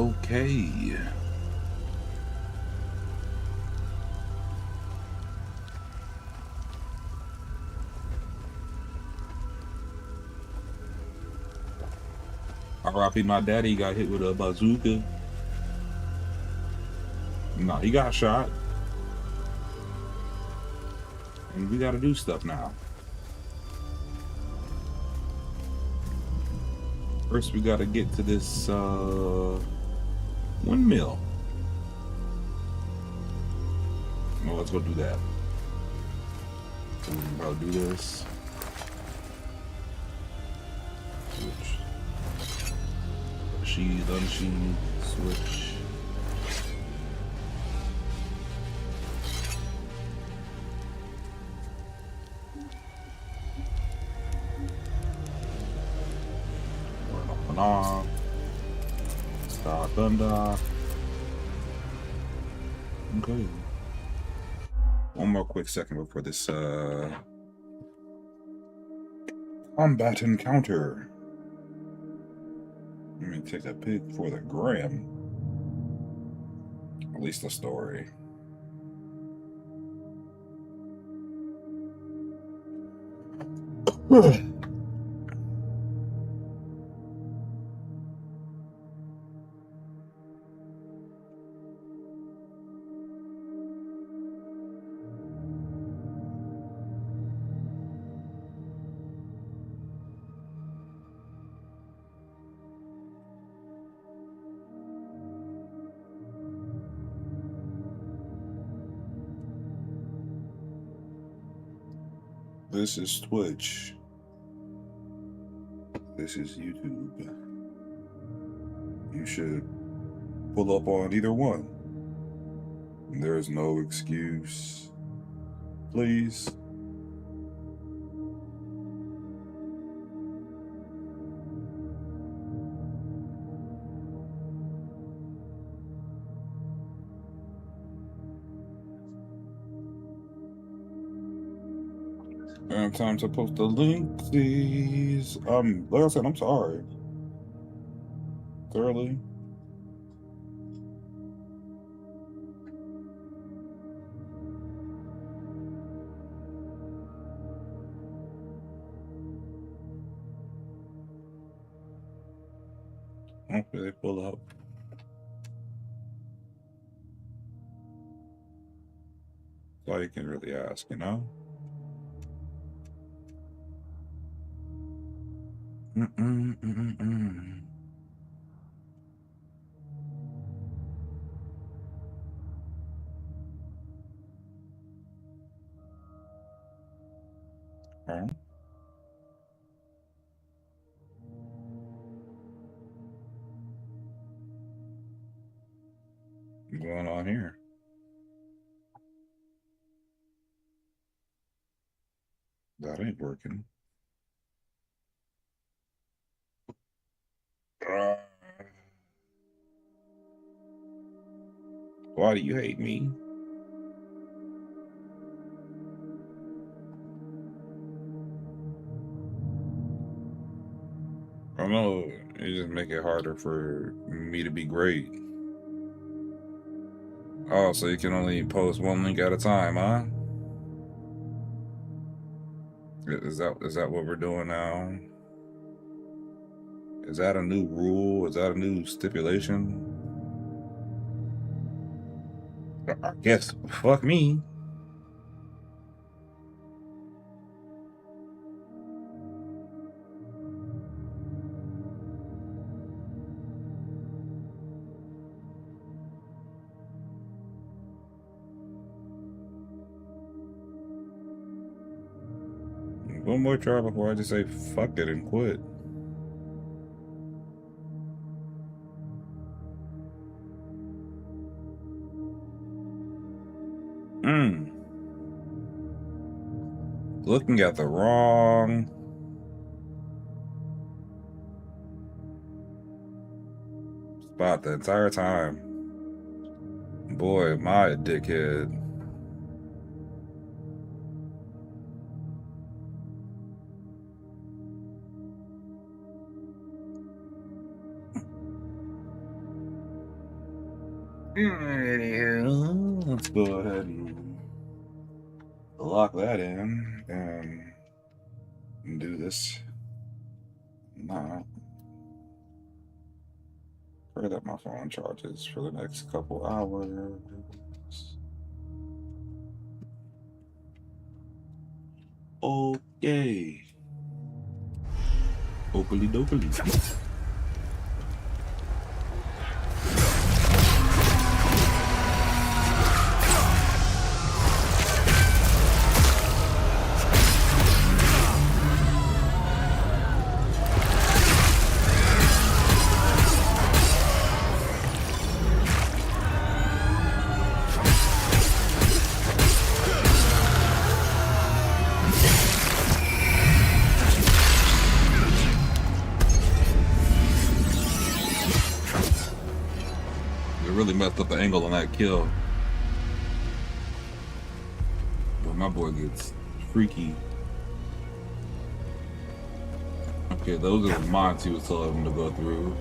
Okay. R.I.P. My daddy got hit with a bazooka. No, he got shot. And we gotta do stuff now. First, we gotta get to this windmill. Well, let's go do that. So we can probably do this. Switch. Sheath, unsheath, switch. Off and off. Star Thunder. Okay. One more quick second before this combat encounter. Let me take a pic for the gram. At least the story. This is Twitch. This is YouTube. You should pull up on either one. There is no excuse. Please. And time to post the link, please. Like I said, I'm sorry. Thoroughly. Hopefully they pull up. That's all you can really ask, you know? Huh? What's going on here? That ain't working. Why do you hate me? I don't know. It just make it harder for me to be great. Oh, so you can only post one link at a time, huh? Is that what we're doing now? Is that a new rule? Is that a new stipulation? I guess. Fuck me. One more try before I just say fuck it and quit. Looking at the wrong spot the entire time. Boy, my dickhead. Let's go ahead and lock that in and do this. Not pray that my phone charges for the next couple hours. Okay. Okily dokily. Really messed up the angle on that kill. But my boy gets freaky. Okay, those are the mines he was telling him to go through.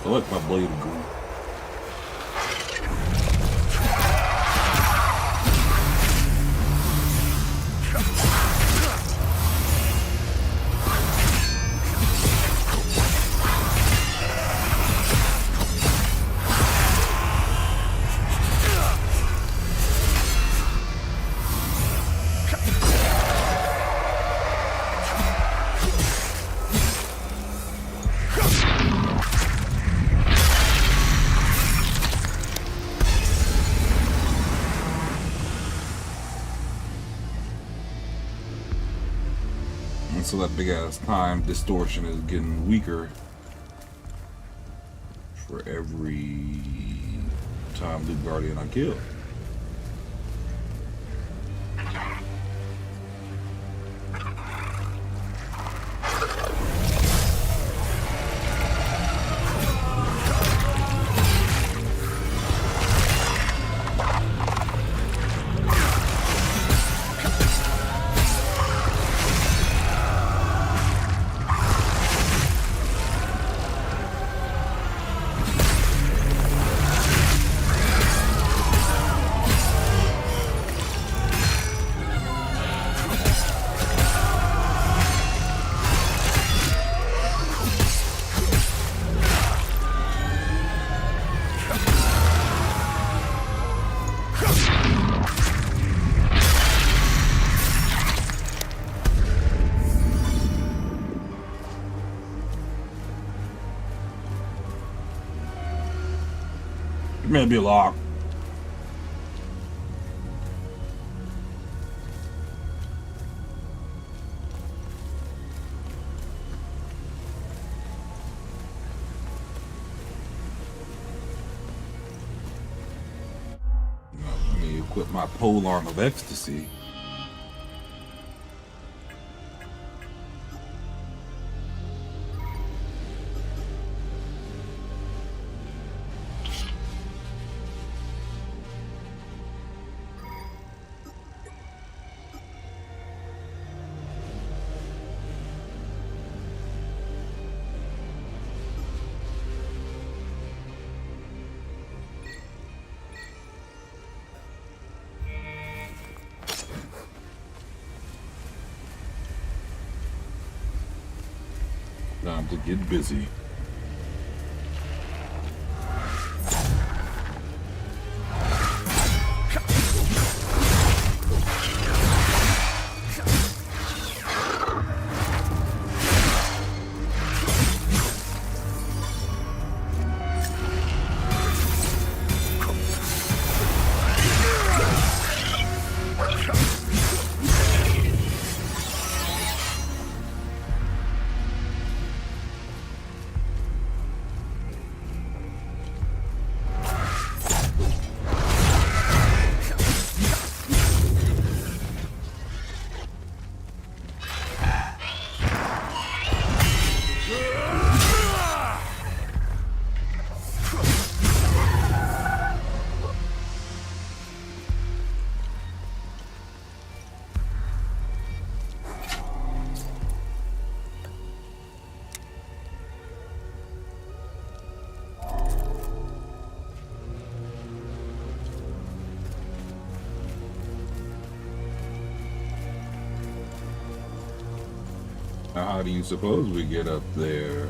I like my blade to go. So that big ass time distortion is getting weaker for every time Loop Guardian I kill. Maybe a lock. Let me equip my pole arm of ecstasy. Time to get busy. Now, how do you suppose we get up there?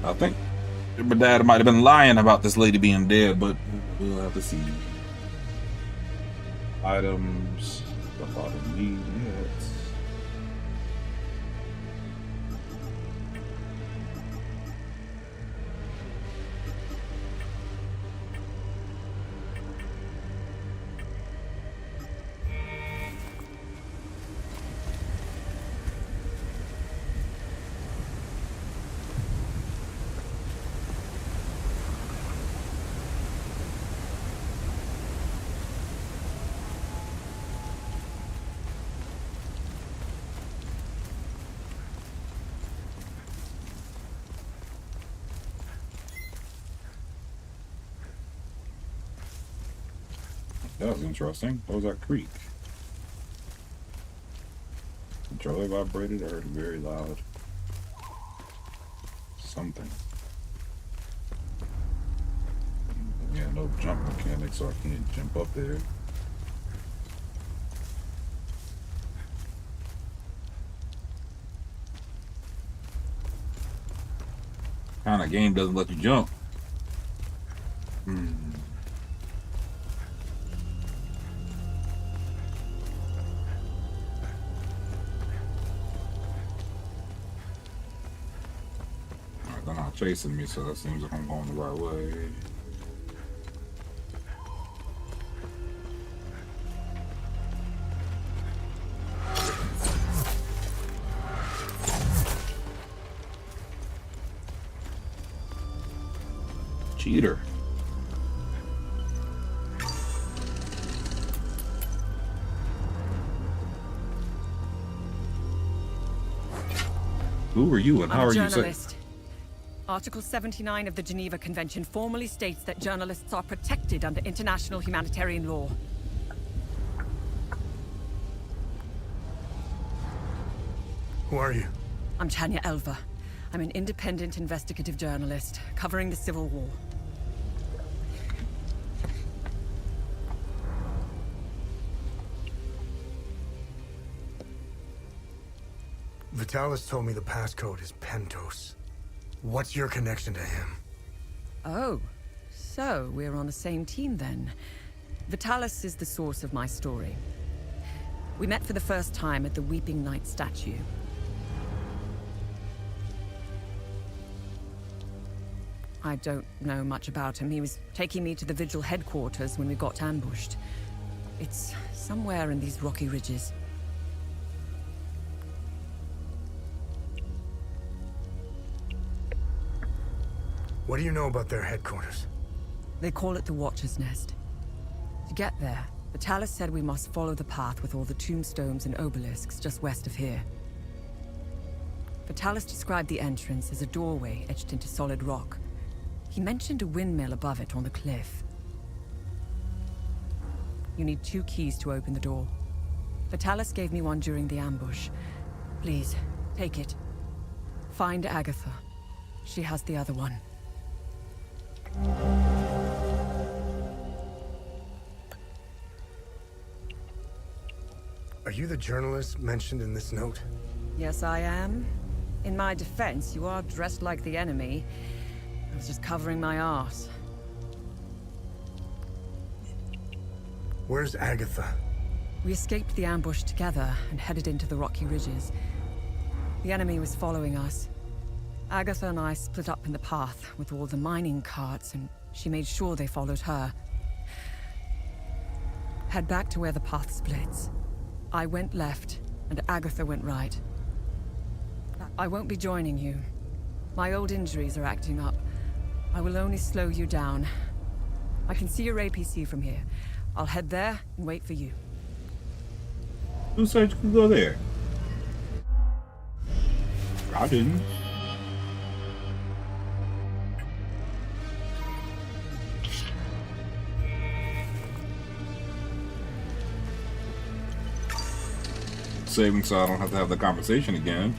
I think my dad might have been lying about this lady being dead, but we'll have to see. Items, stuff I don't need yet. That was interesting. What was that creak? Controller vibrated. I heard it very loud. Something. Yeah, no jump mechanics, so I can't jump up there. Kind of game doesn't let you jump. They're not chasing me, so that seems like I'm going the right way. Cheater. Who are you and how are you? Article 79 of the Geneva Convention formally states that journalists are protected under international humanitarian law. Who are you? I'm Tanya Elva. I'm an independent investigative journalist covering the Civil War. Vitalis told me the passcode is Pentos. What's your connection to him? Oh, so we're on the same team then. Vitalis is the source of my story. We met for the first time at the Weeping Knight statue. I don't know much about him. He was taking me to the Vigil headquarters when we got ambushed. It's somewhere in these rocky ridges. What do you know about their headquarters? They call it the Watcher's Nest. To get there, Vitalis said we must follow the path with all the tombstones and obelisks just west of here. Vitalis described the entrance as a doorway etched into solid rock. He mentioned a windmill above it on the cliff. You need 2 keys to open the door. Vitalis gave me one during the ambush. Please, take it. Find Agatha. She has the other one. Are you the journalist mentioned in this note? Yes, I am. In my defense, you are dressed like the enemy. I was just covering my arse. Where's Agatha? We escaped the ambush together and headed into the rocky ridges. The enemy was following us. Agatha and I split up in the path with all the mining carts, and she made sure they followed her. Head back to where the path splits. I went left, and Agatha went right. I won't be joining you. My old injuries are acting up. I will only slow you down. I can see your APC from here. I'll head there and wait for you. Who said you could go there? I didn't. Saving so I don't have to have the conversation again.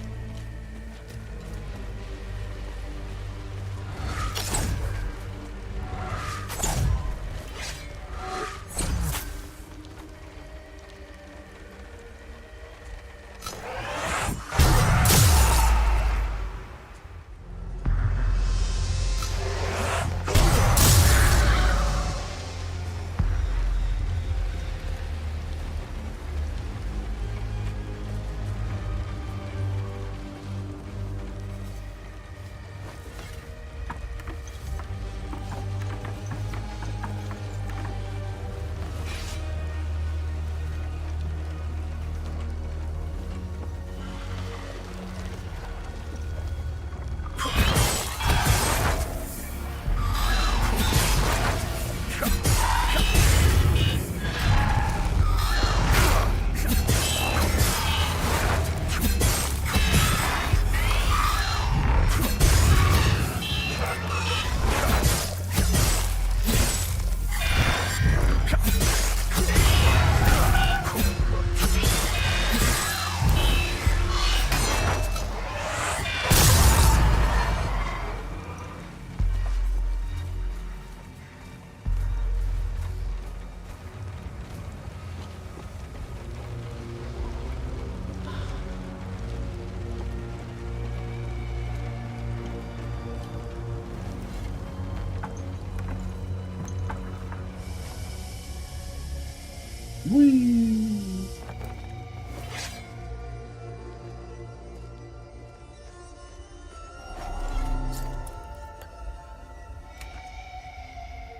Whee!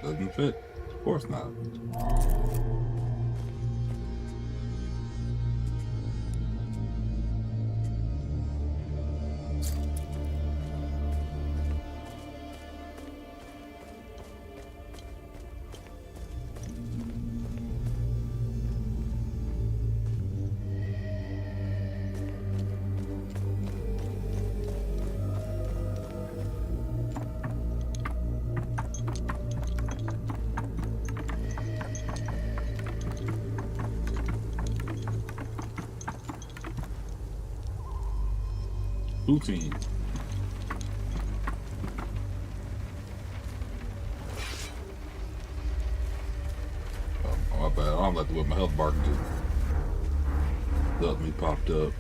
Doesn't fit. Of course not. Poutine. Oh, my bad. I don't like the way my health bar just suddenly popped up.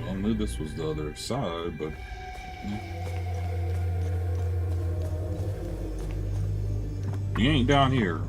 I knew this was the other side, but you ain't down here.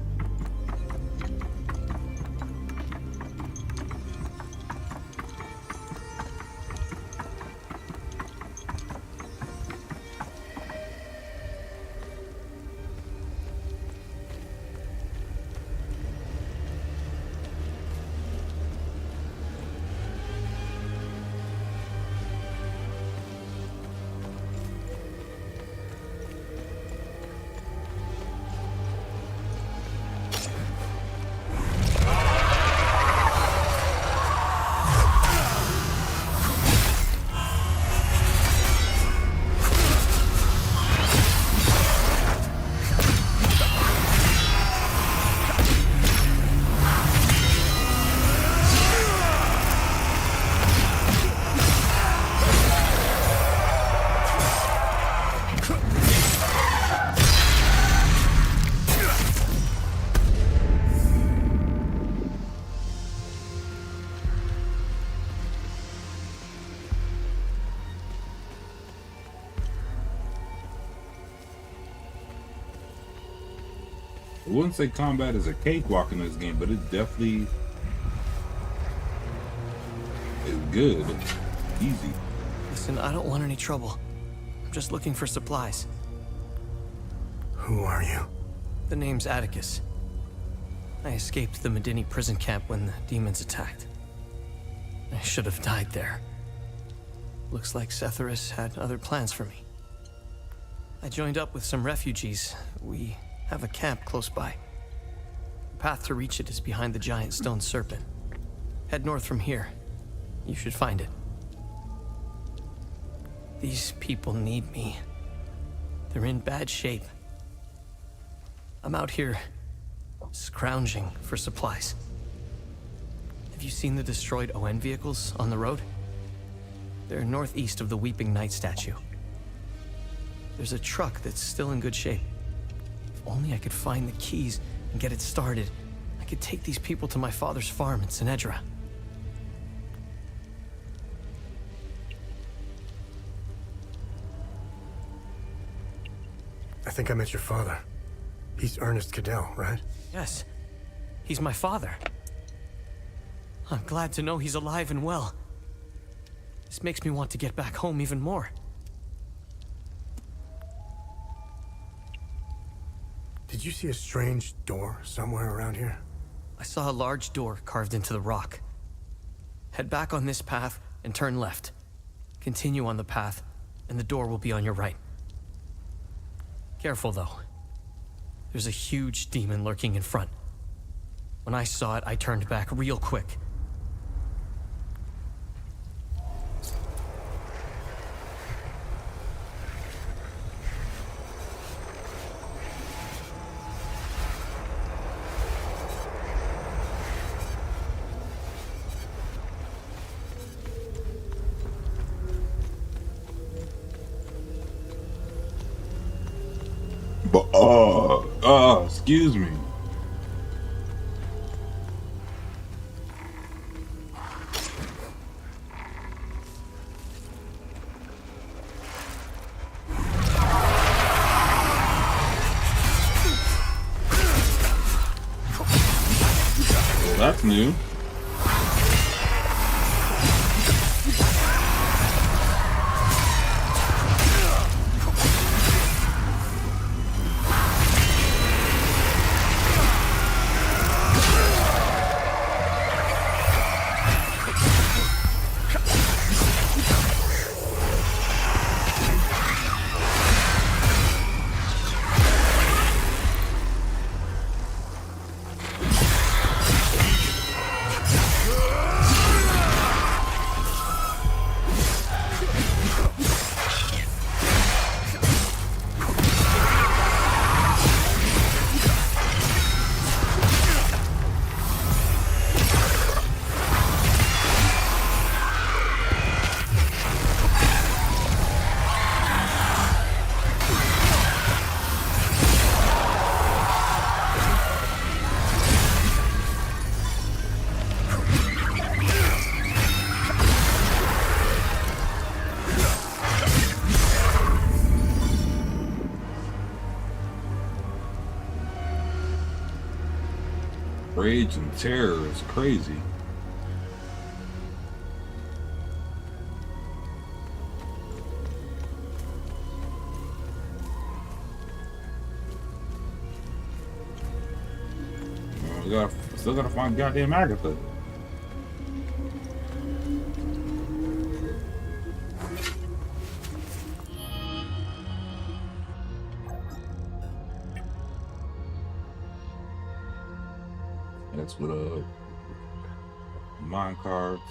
I wouldn't say combat is a cakewalk in this game, but it definitely is good. Easy. Listen, I don't want any trouble. I'm just looking for supplies. Who are you? The name's Atticus. I escaped the Medini prison camp when the demons attacked. I should have died there. Looks like Setharus had other plans for me. I joined up with some refugees. We have a camp close by. The path to reach it is behind the giant stone serpent. Head north from here. You should find it. These people need me. They're in bad shape. I'm out here scrounging for supplies. Have you seen the destroyed ON vehicles on the road? They're northeast of the Weeping Knight statue. There's a truck that's still in good shape. If only I could find the keys and get it started, I could take these people to my father's farm in Sinedra. I think I met your father. He's Ernest Cadell, right? Yes, he's my father. I'm glad to know he's alive and well. This makes me want to get back home even more. Did you see a strange door somewhere around here? I saw a large door carved into the rock. Head back on this path and turn left. Continue on the path, and the door will be on your right. Careful, though. There's a huge demon lurking in front. When I saw it, I turned back real quick. But excuse me. Well, that's new. Rage and terror is crazy. Still gotta find goddamn Agatha. That's what mine cards.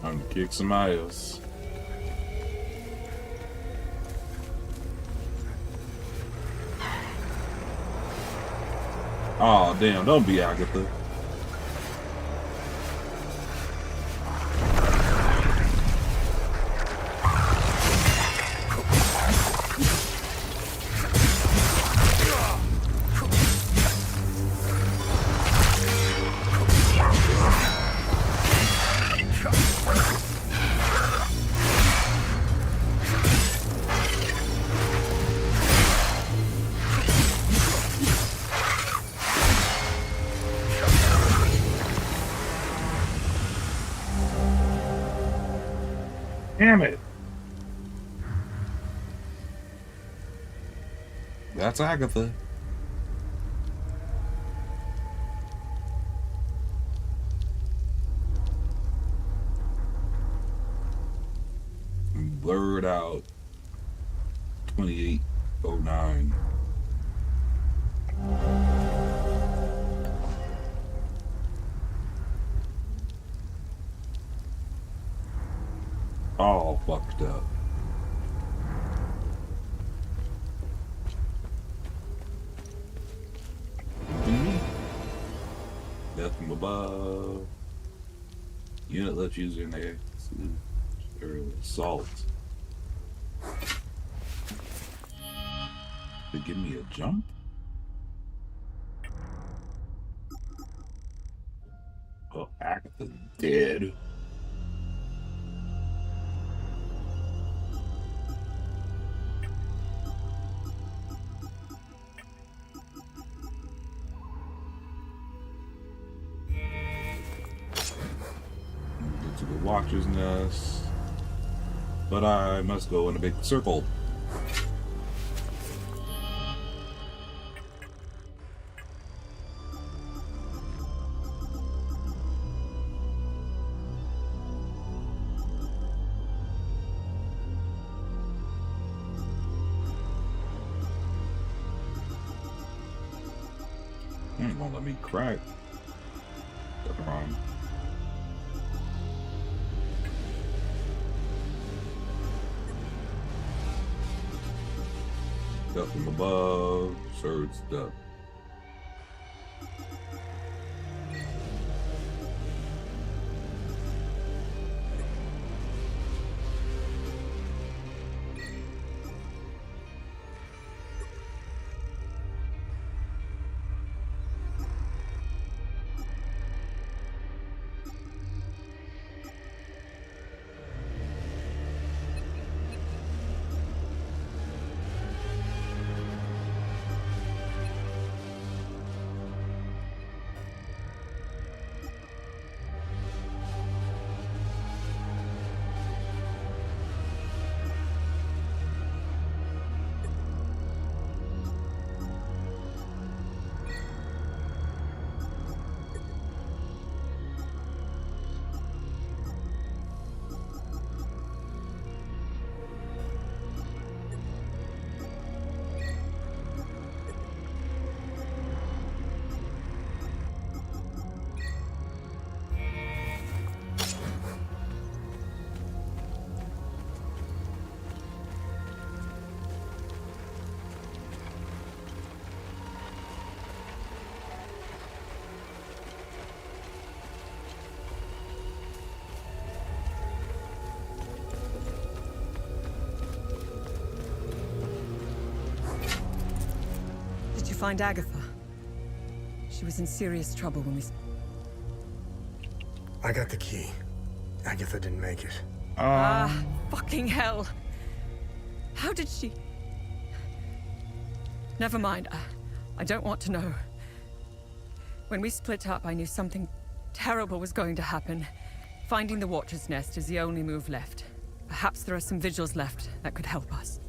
Time to kick some ass. Damn, don't be Agatha. Damn it. That's Agatha. Blurred out 2809. All fucked up. Death from above. Unit left user in there. Assault. They give me a jump? Oh, Agatha's dead. To the Watcher's Nest, but I must go in a big circle. Ain't gonna let me crack. That's wrong. Stuff from above, surge stuff. Find Agatha. She was in serious trouble when we... I got the key. Agatha didn't make it. Fucking hell. How did she... Never mind. I don't want to know. When we split up, I knew something terrible was going to happen. Finding the Watcher's Nest is the only move left. Perhaps there are some vigils left that could help us.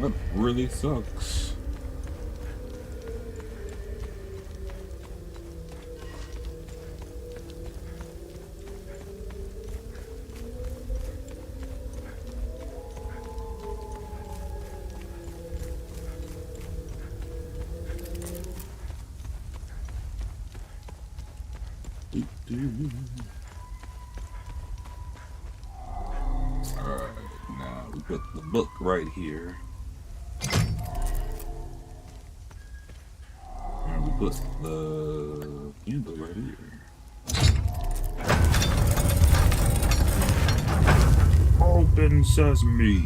That really sucks. Alright, now we put the book right here. And we put the candle right here. Open sesame.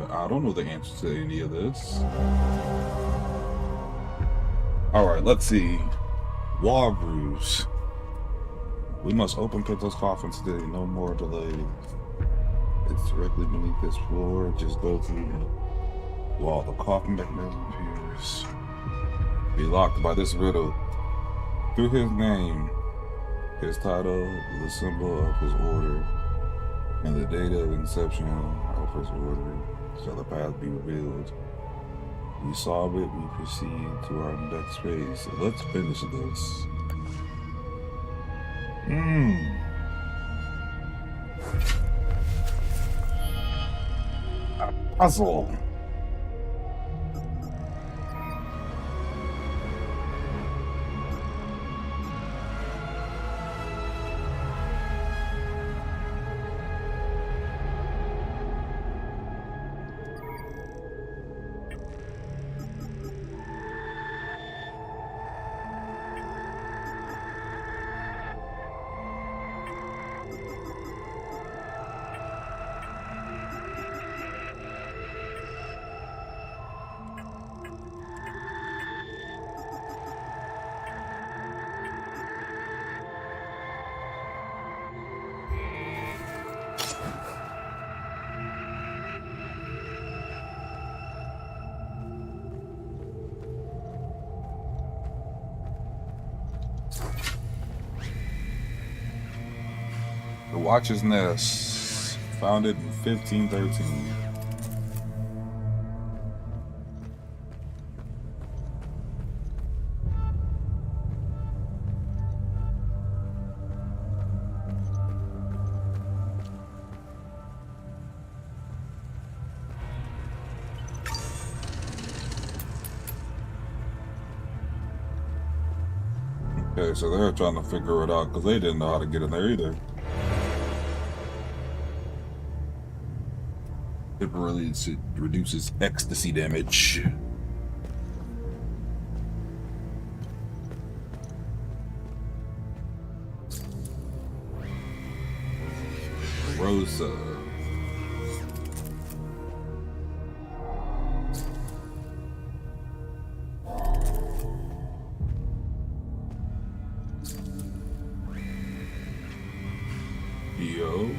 I don't know the answer to any of this. Alright, let's see. Walrus. We must open Pento's coffin today. No more delays. It's directly beneath this floor. Just go through the wall. The coffin mechanism appears. Be locked by this riddle. Through his name, his title, the symbol of his order, and the date of inception of his order, shall the path be revealed. We solve it, we proceed to our next phase. So let's finish this. A puzzle. The Watcher's Nest, founded in 1513. Okay, so they're trying to figure it out because they didn't know how to get in there either. It reduces ecstasy damage. Rosa. Dio.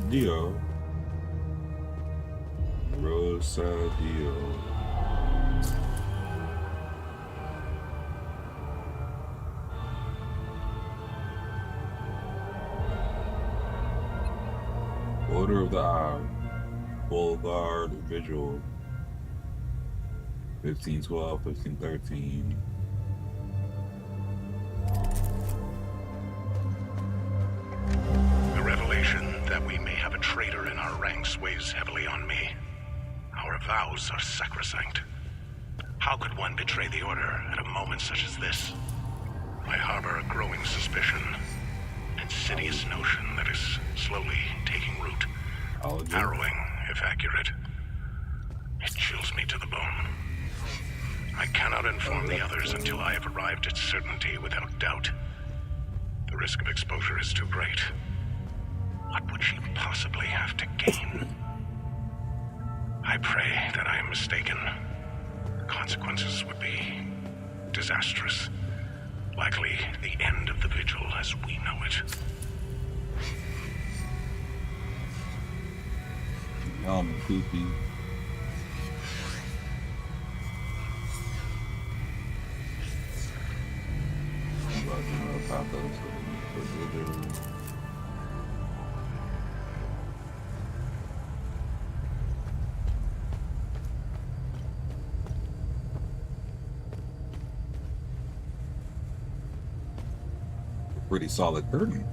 Dio. Rosa Dio. Order of the Eye. Full Guard Vigil. 1512, 1513. The revelation that we may have a traitor in our ranks weighs heavily on me. Our vows are sacrosanct. How could one betray the Order at a moment such as this? I harbor a growing suspicion, an insidious notion that is slowly taking root. Harrowing, if accurate. It chills me to the bone. I cannot inform the others until I have arrived at certainty without doubt. The risk of exposure is too great. What would she possibly have to gain? I pray that I am mistaken. The consequences would be disastrous. Likely the end of the Vigil as we know it. Y'all poopy. About those. Pretty solid curtain.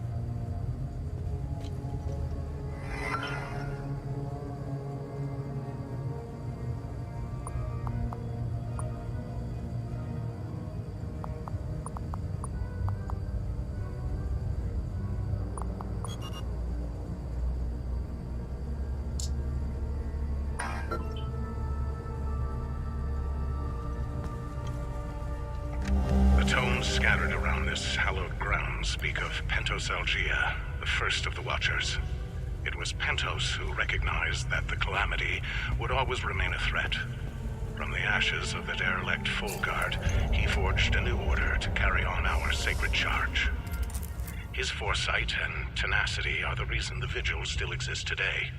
The tomes scattered around this hallowed ground speak of Pentos Algia, the first of the Watchers. It was Pentos who recognized that the Calamity would always remain a threat. From the ashes of the derelict Fulguard, he forged a new order to carry on our sacred charge. His foresight and tenacity are the reason the Vigil still exists today.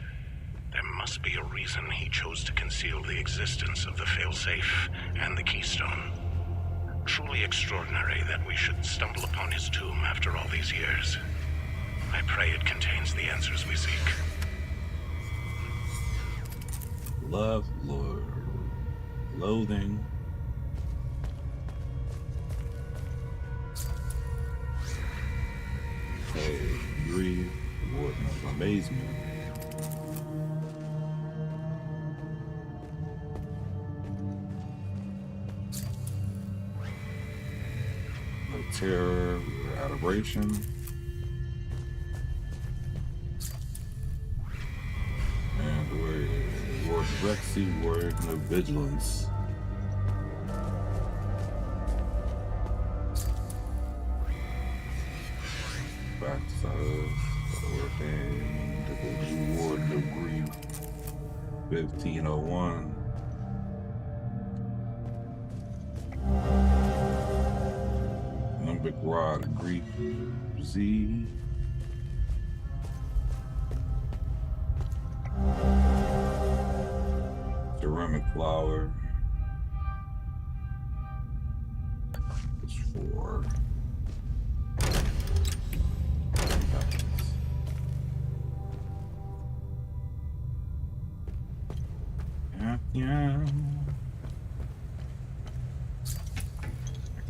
There must be a reason he chose to conceal the existence of the Failsafe and the Keystone. Truly extraordinary that we should stumble upon his tomb after all these years. I pray it contains the answers we seek. Love, Lord. Loathing. Hey, grief, warden of amazement. Terror, adoration. And Lord Rexy, Warrior of Vigilance. Backside, ordained to the Warden of Grief. 1501. Big Rod of Grief Z. Ceramic Flower. It's 4. Yeah.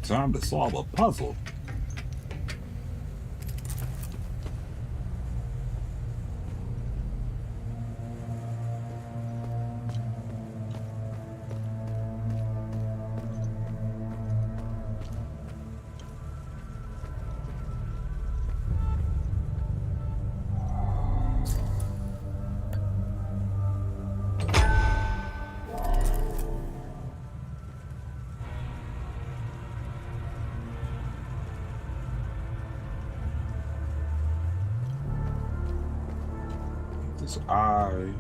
Time to solve a puzzle. This eye.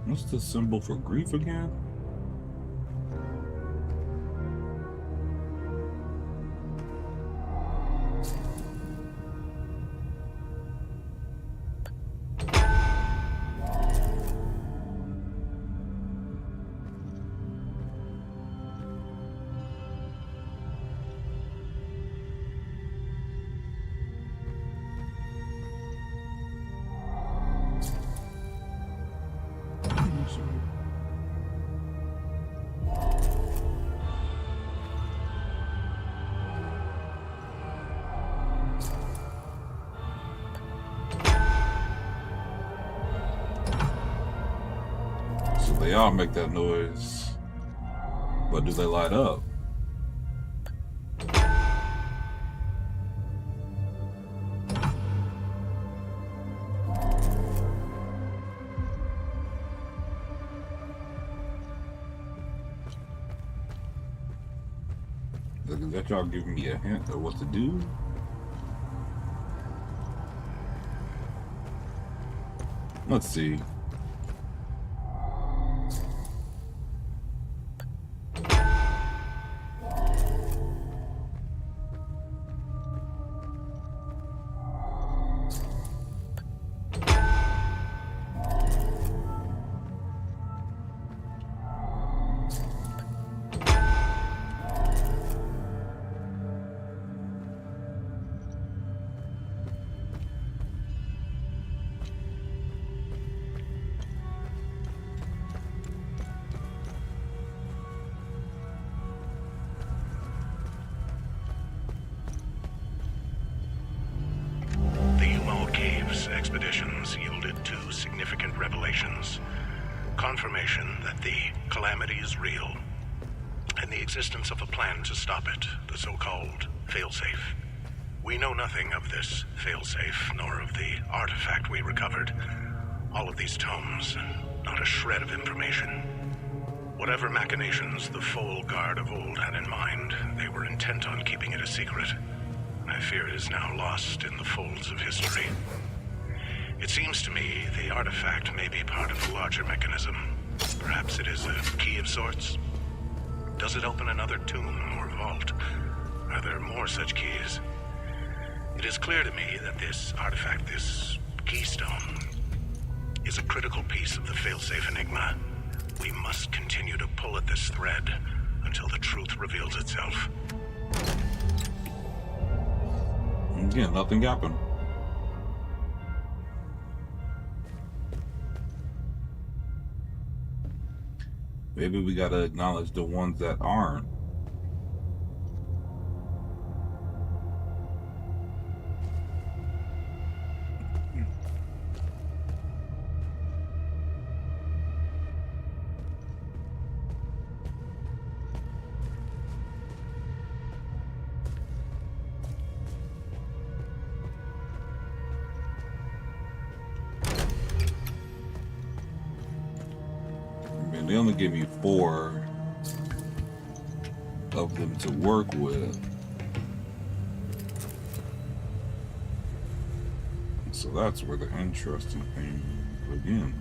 What's the symbol for grief again? They all make that noise, but do they light up? Is that y'all giving me a hint of what to do? Let's see. Expeditions yielded two significant revelations. Confirmation that the calamity is real, and the existence of a plan to stop it, the so-called failsafe. We know nothing of this failsafe, nor of the artifact we recovered. All of these tomes, and not a shred of information. Whatever machinations the Foal Guard of old had in mind, they were intent on keeping it a secret. I fear it is now lost in the folds of history. It seems to me the artifact may be part of a larger mechanism. Perhaps it is a key of sorts? Does it open another tomb or vault? Are there more such keys? It is clear to me that this artifact, this keystone, is a critical piece of the failsafe enigma. We must continue to pull at this thread until the truth reveals itself. Again, nothing happened. Maybe we gotta acknowledge the ones that aren't. They only give you 4 of them to work with. So that's where the interesting thing begins.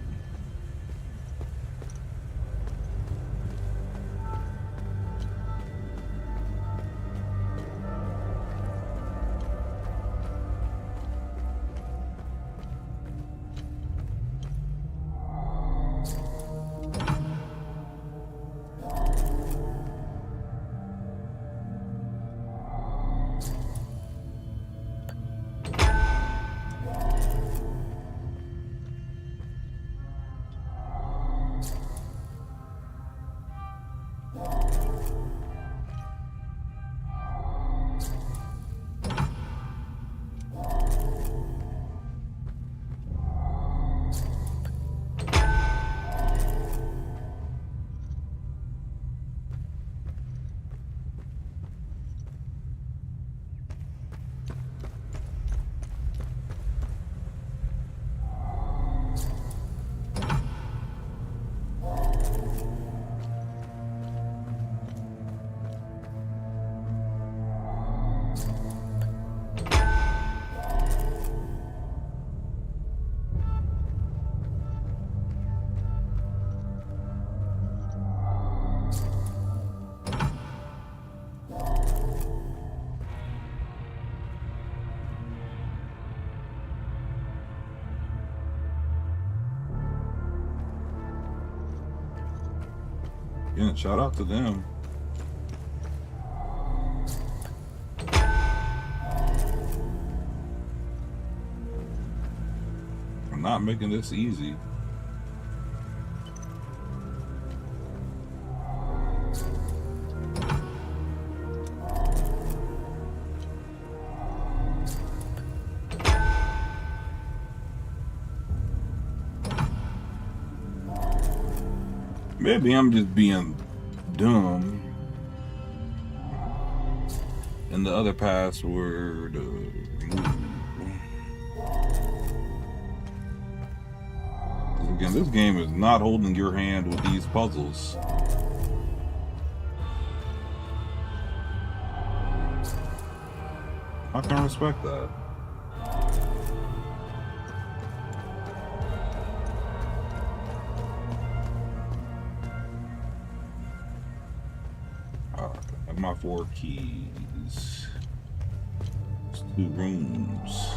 Yeah, shout out to them. For not making this easy. Maybe I'm just being dumb. And the other password. Again, this game is not holding your hand with these puzzles. I can respect that. Alright, my 4 keys. It's 2 rooms.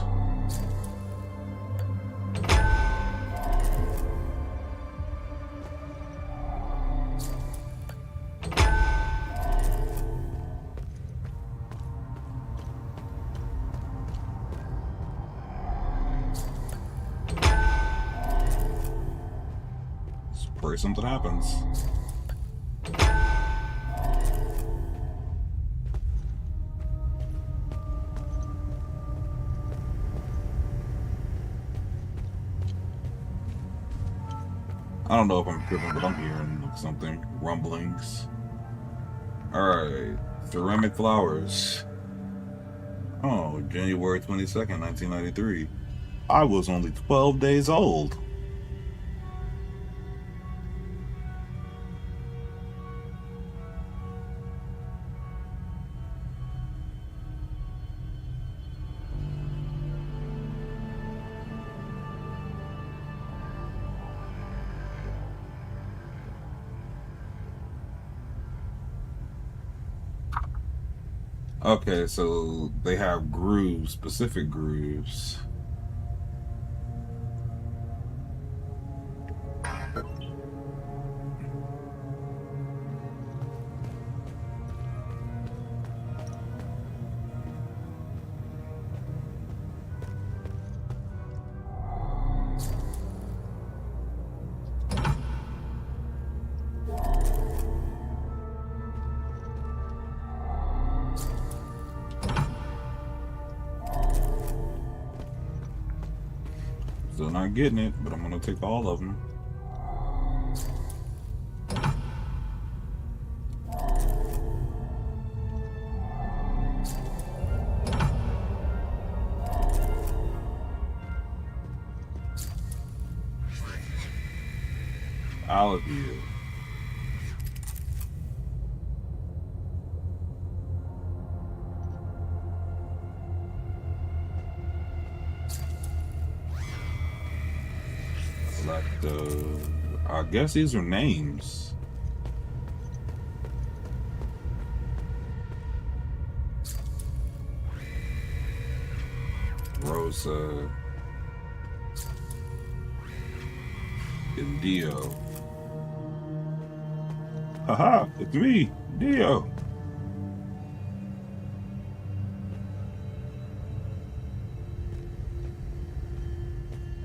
Pray something happens. I don't know if I'm tripping, but I'm hearing something. Rumblings. Alright. Ceramic flowers. Oh, January 22nd, 1993. I was only 12 days old. Okay, so they have grooves, specific grooves. Still not getting it, but I'm gonna take all of them. Olive you. I guess these are names. Rosa and Dio. Haha, it's me, Dio.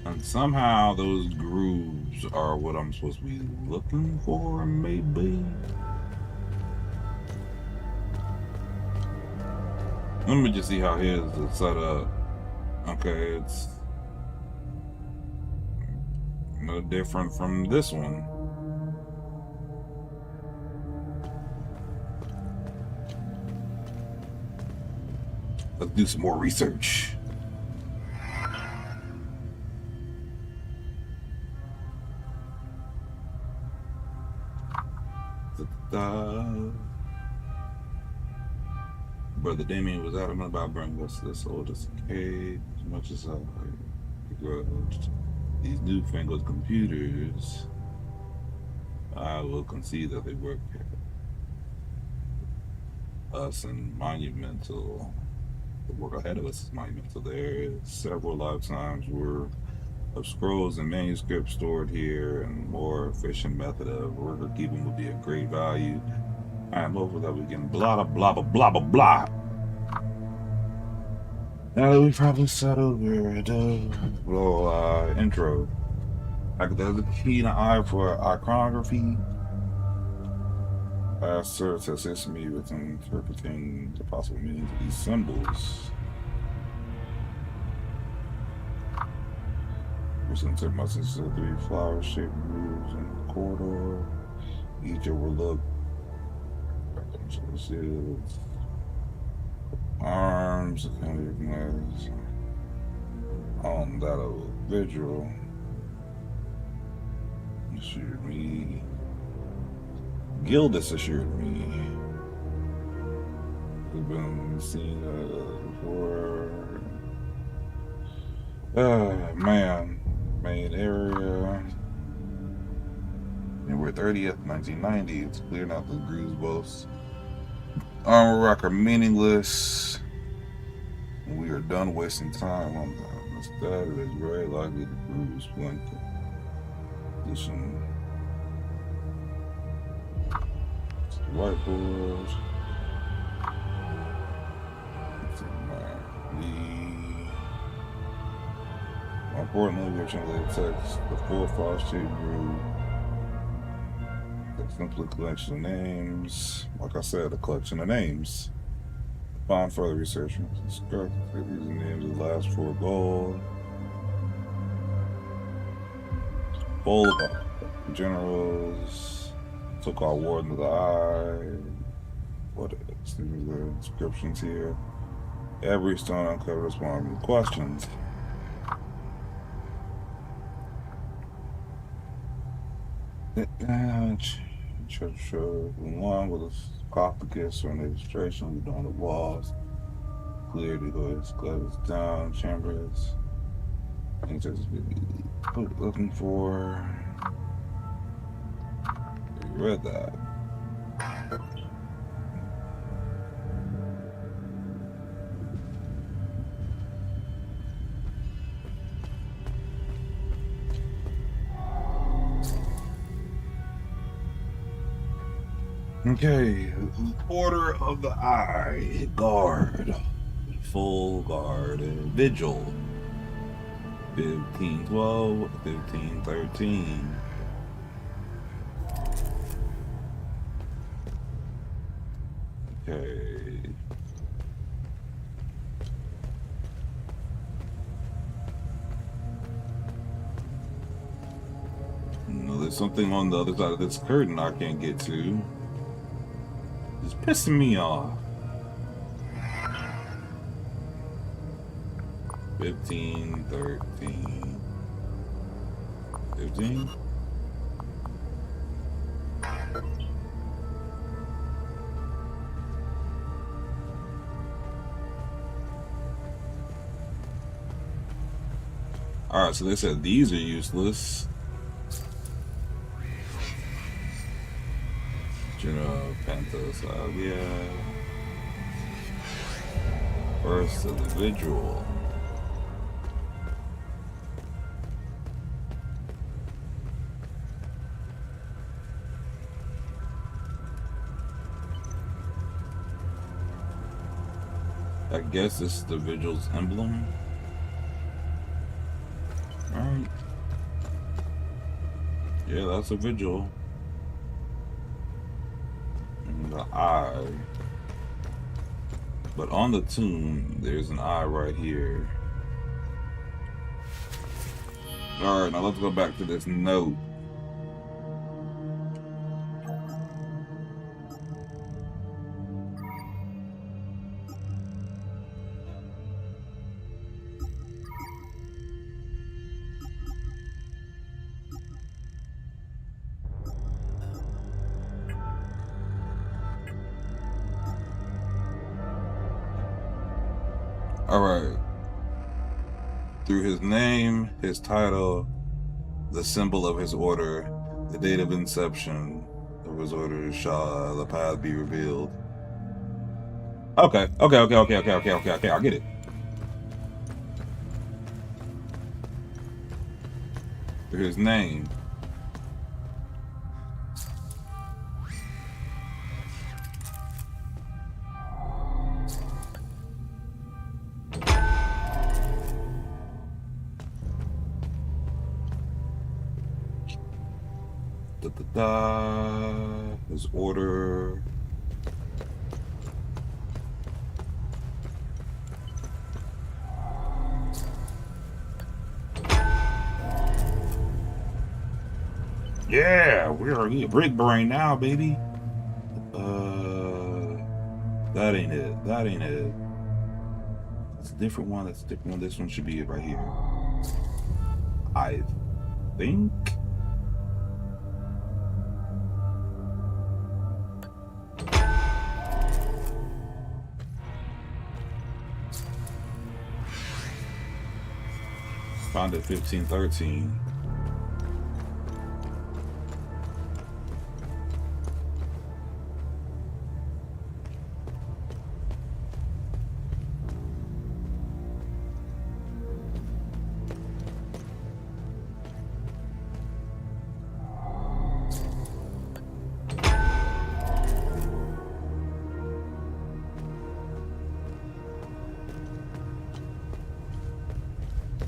And somehow those grooves are what I'm supposed to be looking for, maybe? Let me just see how his is set up. Okay, it's no different from this one. Let's do some more research. Brother Damien was adamant about bringing us this oldest cave as much as I begrudged these newfangled computers. I will concede that they work us and monumental. The work ahead of us is monumental. There is several lifetimes worth of scrolls and manuscripts stored here, and more efficient method of record keeping would be of great value. I am hopeful that we can blah blah blah blah blah blah. Now that we probably settled over the little intro. There's a keen eye for iconography. Serves to assist me with interpreting the possible meanings of these symbols. Recent took my senses of 3 flower-shaped grooves in the corridor. Each overlooked arms, I can't recognize on that of a vigil. Assured me. Gildas assured me. We've been seen before. Man. Main area. And we're 30th, 1990. It's clear now the grooves boasts. Armor rock are meaningless. And we are done wasting time on them. Instead, it is very likely the grooves went condition. Whiteboard. More importantly, we're translating text. The full file sheet grew. Simply collection of names. Like I said, a collection of names. Find further research. Construct using names of the last 4 gold. Full of generals. So-called Warden of the Eye. What is the descriptions here? Every stone uncovers one of the questions. Church along with a sarcophagus or an illustration on the walls. Clear the doors, close down, chambers. I think that's what we're looking for. You read that. Okay, Order of the Eye, guard, full guard, vigil, 1512, 1513. Okay. No, there's something on the other side of this curtain I can't get to. It's pissing me off. 15, 13, 15. Alright, so they said these are useless. General Pantos, yeah. First individual. I guess this is the Vigil's emblem. Alright. Yeah, that's a Vigil. The eye, but on the tomb there's an eye right here. All right, now let's go back to this note. Alright. Through his name, his title, the symbol of his order, the date of inception of his order, shall the path be revealed. Okay, I get it. Through his name. His order. Yeah, we're a brick brain now, baby. That ain't it. That ain't it. It's a different one. That's a different one. This one should be it right here. I think. find it 1513.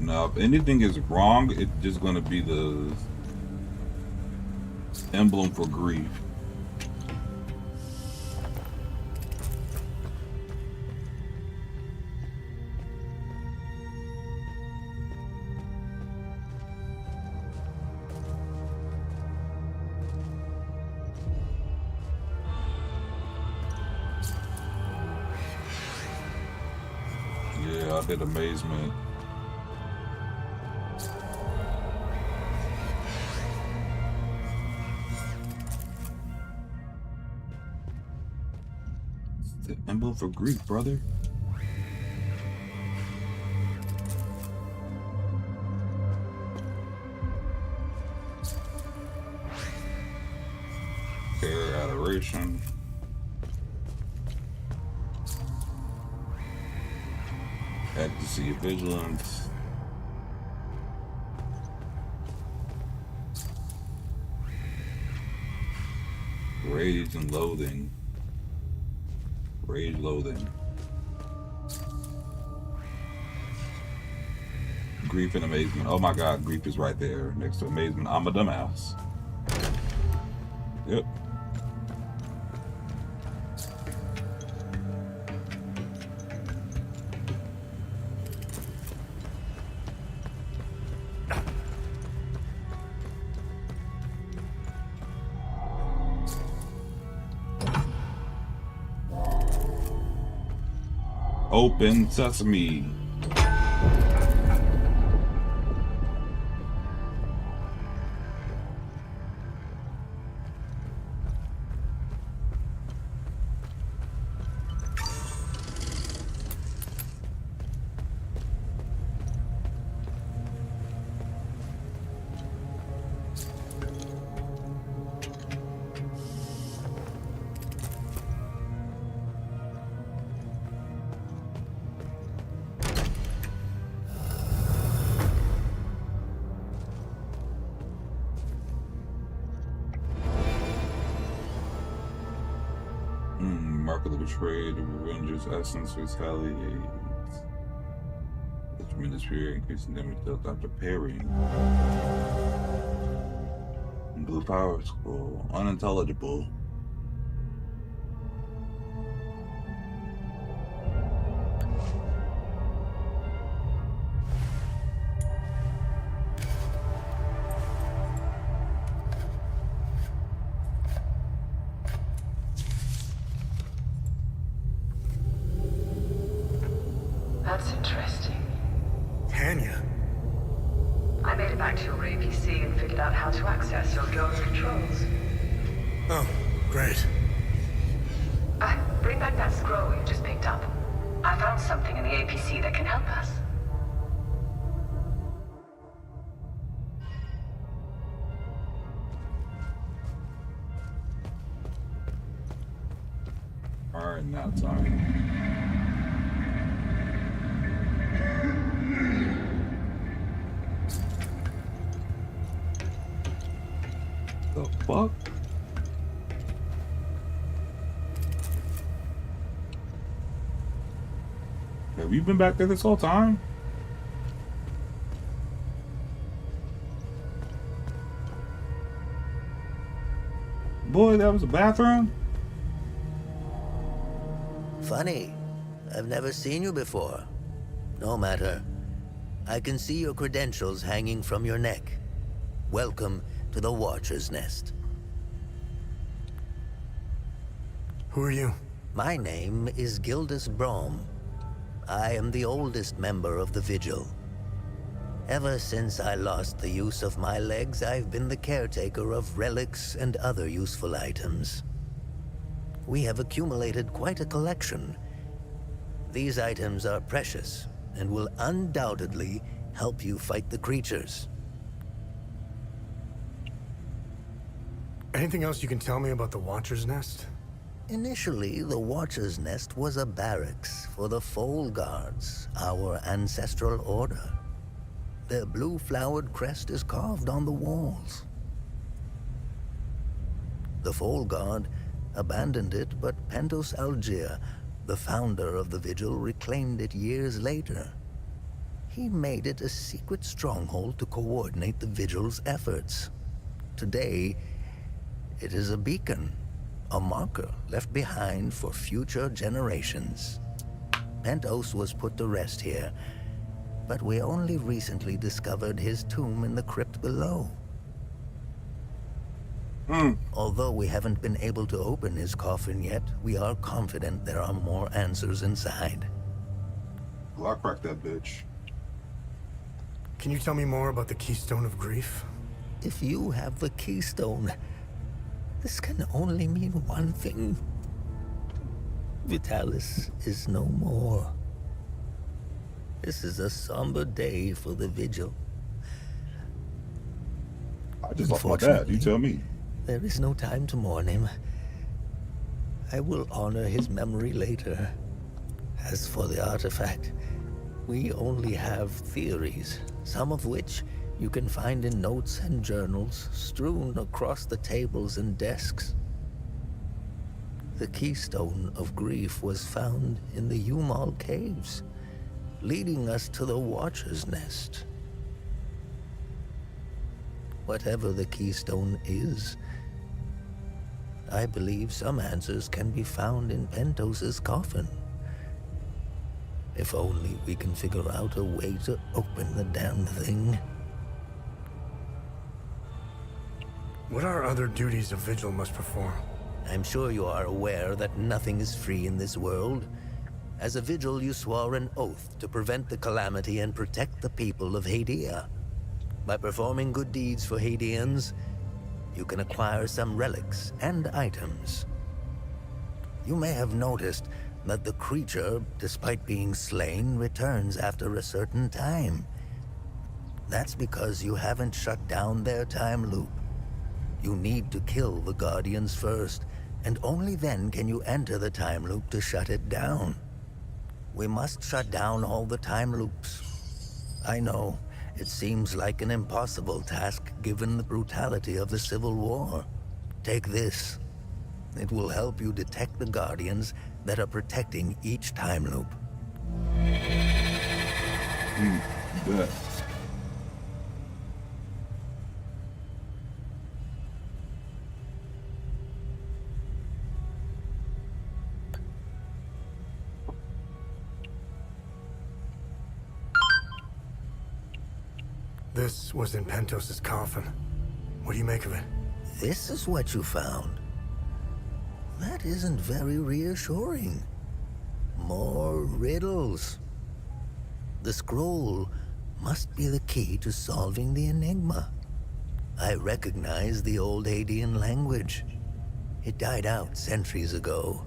Now, if anything is wrong, it's just going to be the emblem for grief. Yeah, I did amazement. The emblem for grief, brother. Care, adoration. Ecstasy of vigilance. Rage and loathing. Rage, loathing. Grief and amazement. Oh my god, grief is right there next to amazement. I'm a dumbass. Yep. Open sesame. Mark of the betrayed, the revenger's essence retaliates. The tremendous fear increasing damage dealt after parrying. Blue power scroll, unintelligible. That's interesting. Tanya? I made it back to your APC and figured out how to access your drone's controls. Oh, great. Bring back that scroll you just picked up. I found something in the APC that can help us. Alright, now time. The fuck? Have you been back there this whole time? Boy, that was a bathroom? Funny. I've never seen you before. No matter. I can see your credentials hanging from your neck. Welcome to the Watcher's Nest. Who are you? My name is Gildas Brom. I am the oldest member of the Vigil. Ever since I lost the use of my legs, I've been the caretaker of relics and other useful items. We have accumulated quite a collection. These items are precious and will undoubtedly help you fight the creatures. Anything else you can tell me about the Watcher's Nest? Initially, the Watcher's Nest was a barracks for the Foal Guards, our ancestral order. Their blue-flowered crest is carved on the walls. The Foal Guard abandoned it, but Pentos Algier, the founder of the Vigil, reclaimed it years later. He made it a secret stronghold to coordinate the Vigil's efforts. Today, it is a beacon, a marker left behind for future generations. Pentos was put to rest here, but we only recently discovered his tomb in the crypt below. Although we haven't been able to open his coffin yet, we are confident there are more answers inside. Well, I cracked that bitch. Can you tell me more about the Keystone of Grief? If you have the keystone, this can only mean one thing. Vitalis is no more. This is a somber day for the Vigil. I just lost my dad. You tell me. There is no time to mourn him. I will honor his memory later. As for the artifact, we only have theories, some of which you can find in notes and journals strewn across the tables and desks. The Keystone of Grief was found in the Umal Caves, leading us to the Watcher's Nest. Whatever the Keystone is, I believe some answers can be found in Pentos's coffin. If only we can figure out a way to open the damn thing. What are other duties a Vigil must perform? I'm sure you are aware that nothing is free in this world. As a Vigil, you swore an oath to prevent the calamity and protect the people of Hadia. By performing good deeds for Hadians, you can acquire some relics and items. You may have noticed that the creature, despite being slain, returns after a certain time. That's because you haven't shut down their time loop. You need to kill the Guardians first, and only then can you enter the time loop to shut it down. We must shut down all the time loops. I know, it seems like an impossible task given the brutality of the Civil War. Take this. It will help you detect the Guardians that are protecting each time loop. Bet. This was in Pentos's coffin. What do you make of it? This is what you found. That isn't very reassuring. More riddles. The scroll must be the key to solving the enigma. I recognize the old Hadean language. It died out centuries ago.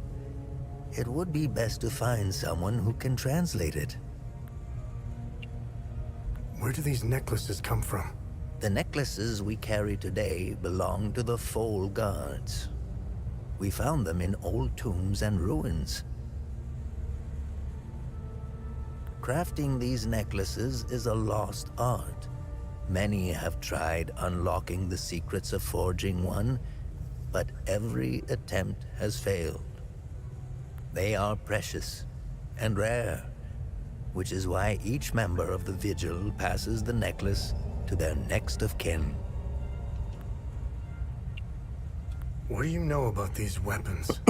It would be best to find someone who can translate it. Where do these necklaces come from? The necklaces we carry today belong to the Foal Guards. We found them in old tombs and ruins. Crafting these necklaces is a lost art. Many have tried unlocking the secrets of forging one, but every attempt has failed. They are precious and rare, which is why each member of the Vigil passes the necklace to their next of kin. What do you know about these weapons?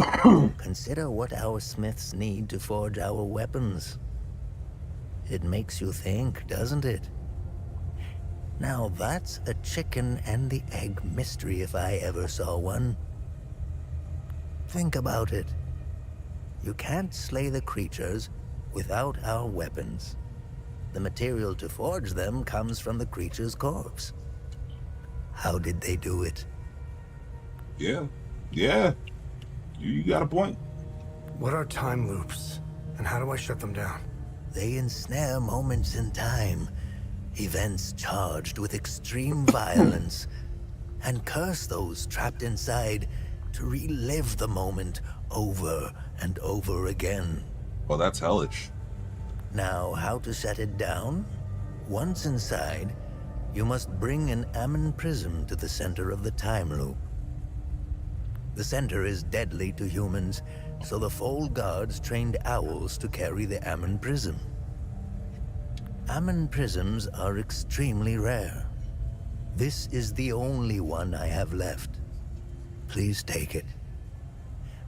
Consider what our smiths need to forge our weapons. It makes you think, doesn't it? Now that's a chicken and the egg mystery if I ever saw one. Think about it. You can't slay the creatures without our weapons. The material to forge them comes from the creature's corpse. How did they do it? Yeah. You got a point. What are time loops? And how do I shut them down? They ensnare moments in time, events charged with extreme violence, and curse those trapped inside to relive the moment over and over again. Well, that's hellish. Now, how to shut it down? Once inside, you must bring an Ammon prism to the center of the time loop. The center is deadly to humans, so the Fold Guards trained owls to carry the Ammon prism. Ammon prisms are extremely rare. This is the only one I have left. Please take it.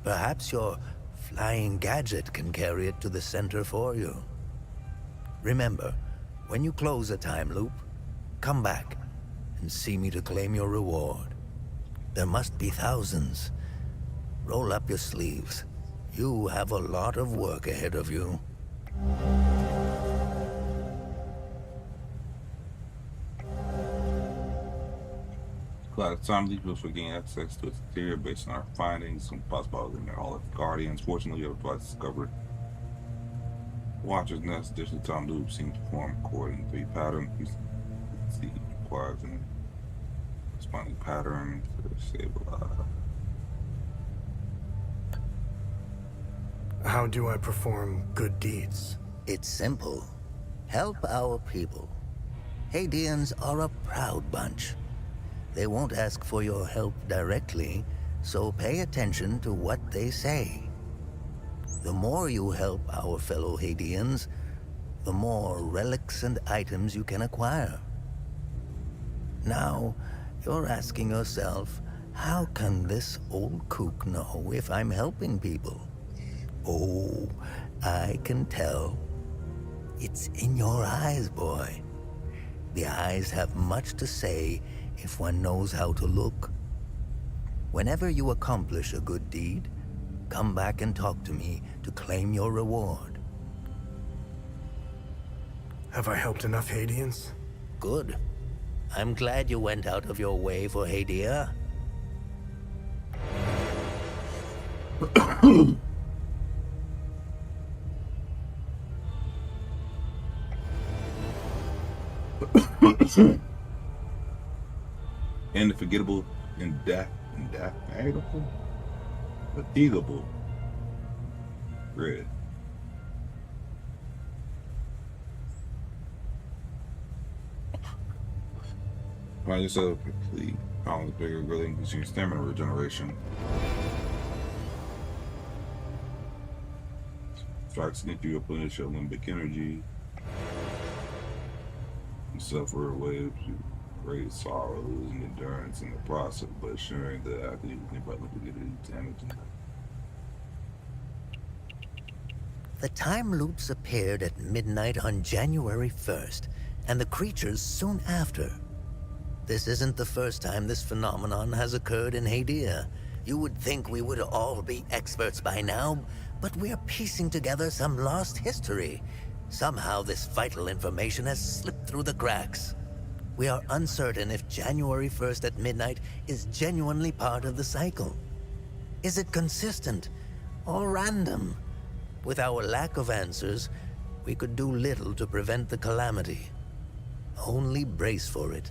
Perhaps your flying gadget can carry it to the center for you. Remember, when you close a time loop, come back and see me to claim your reward. There must be thousands. Roll up your sleeves. You have a lot of work ahead of you. Glad time leaders will gain access to its interior based on our findings and possibilities in all of the Guardians. Fortunately, other twice discovered Watcher's Nest. Additional time loops seem to form according to three patterns. You can see requires an corresponding pattern to stabilize. How do I perform good deeds? It's simple. Help our people. Hadeans are a proud bunch. They won't ask for your help directly, so pay attention to what they say. The more you help our fellow Hadeans, the more relics and items you can acquire. Now, you're asking yourself, how can this old kook know if I'm helping people? Oh, I can tell. It's in your eyes, boy. The eyes have much to say if one knows how to look. Whenever you accomplish a good deed, come back and talk to me to claim your reward. Have I helped enough Hadeans? Good. I'm glad you went out of your way for Hadia. Indefatigable, indefatigable, fatigable, red. Find yourself complete. Pounds bigger, really increasing your stamina regeneration. Strikes into your replenish your limbic energy. You suffer waves, you great sorrows and endurance in the process, but assuring that after you can get any damage. The time loops appeared at midnight on January 1st, and the creatures soon after. This isn't the first time this phenomenon has occurred in Hadia. You would think we would all be experts by now, but we're piecing together some lost history. Somehow this vital information has slipped through the cracks. We are uncertain if January 1st at midnight is genuinely part of the cycle. Is it consistent or random? With our lack of answers, we could do little to prevent the calamity. Only brace for it.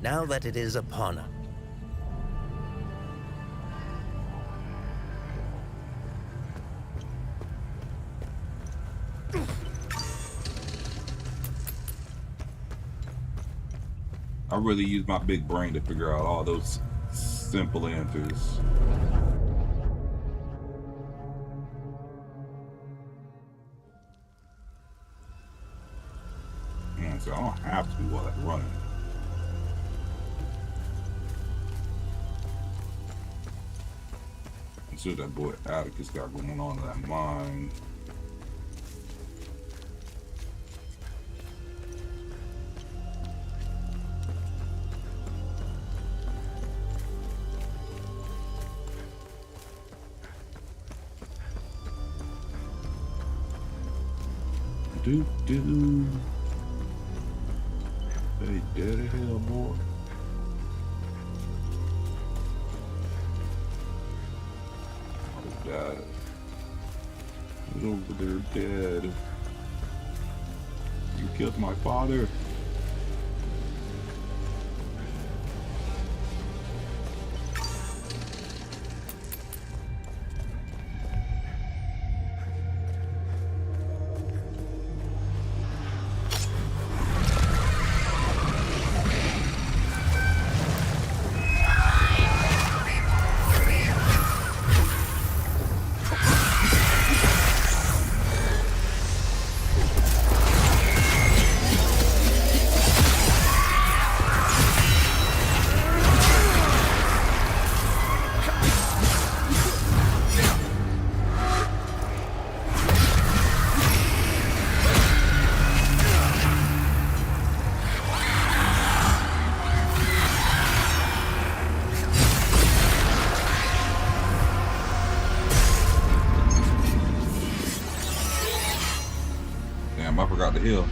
Now that it is upon us. I really use my big brain to figure out all those simple answers. And so I don't have to while I'm running. And so that boy Atticus got going on in that mine. Do. Hey, dead as hell, boy. Oh, God. He's over there dead. You killed my father. forgot to heal.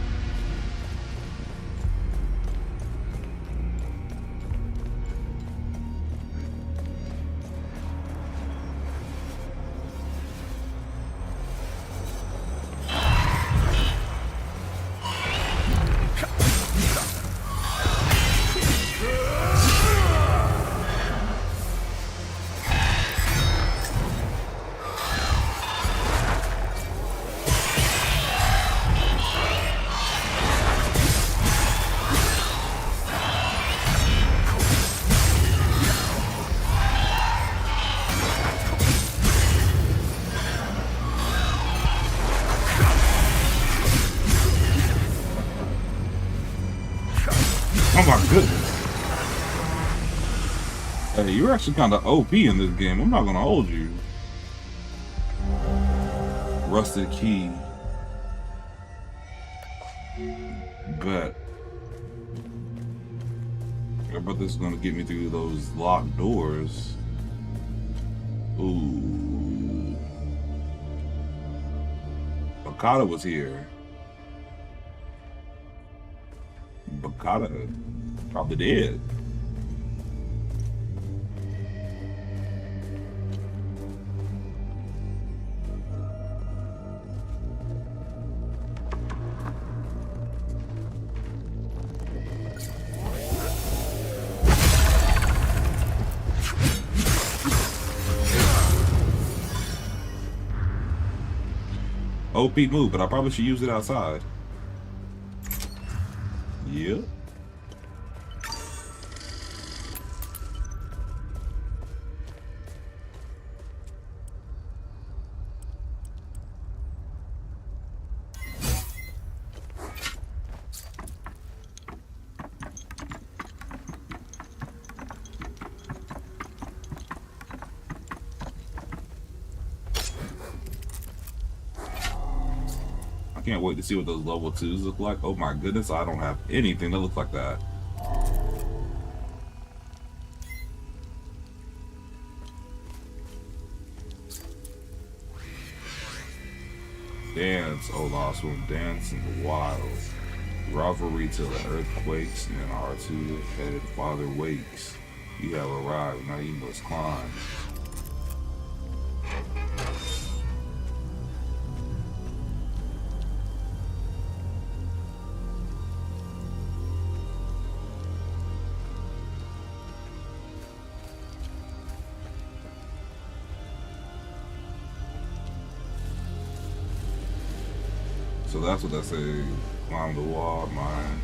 Oh my goodness. Hey, you're actually kind of OP in this game. I'm not gonna hold you. Rusted key. Bet. I bet this is gonna get me through those locked doors. Ooh. Bakata was here. Bakata probably dead. OP move, but I probably should use it outside. Yep. I can't wait to see what those level 2s look like. Oh my goodness, I don't have anything that looks like that. Dance, oh lost one, dance in the wild. Rivalry till the earth quakes, and our two-headed father wakes. You have arrived, now you must climb. So that's what that say, climb the wall, mine.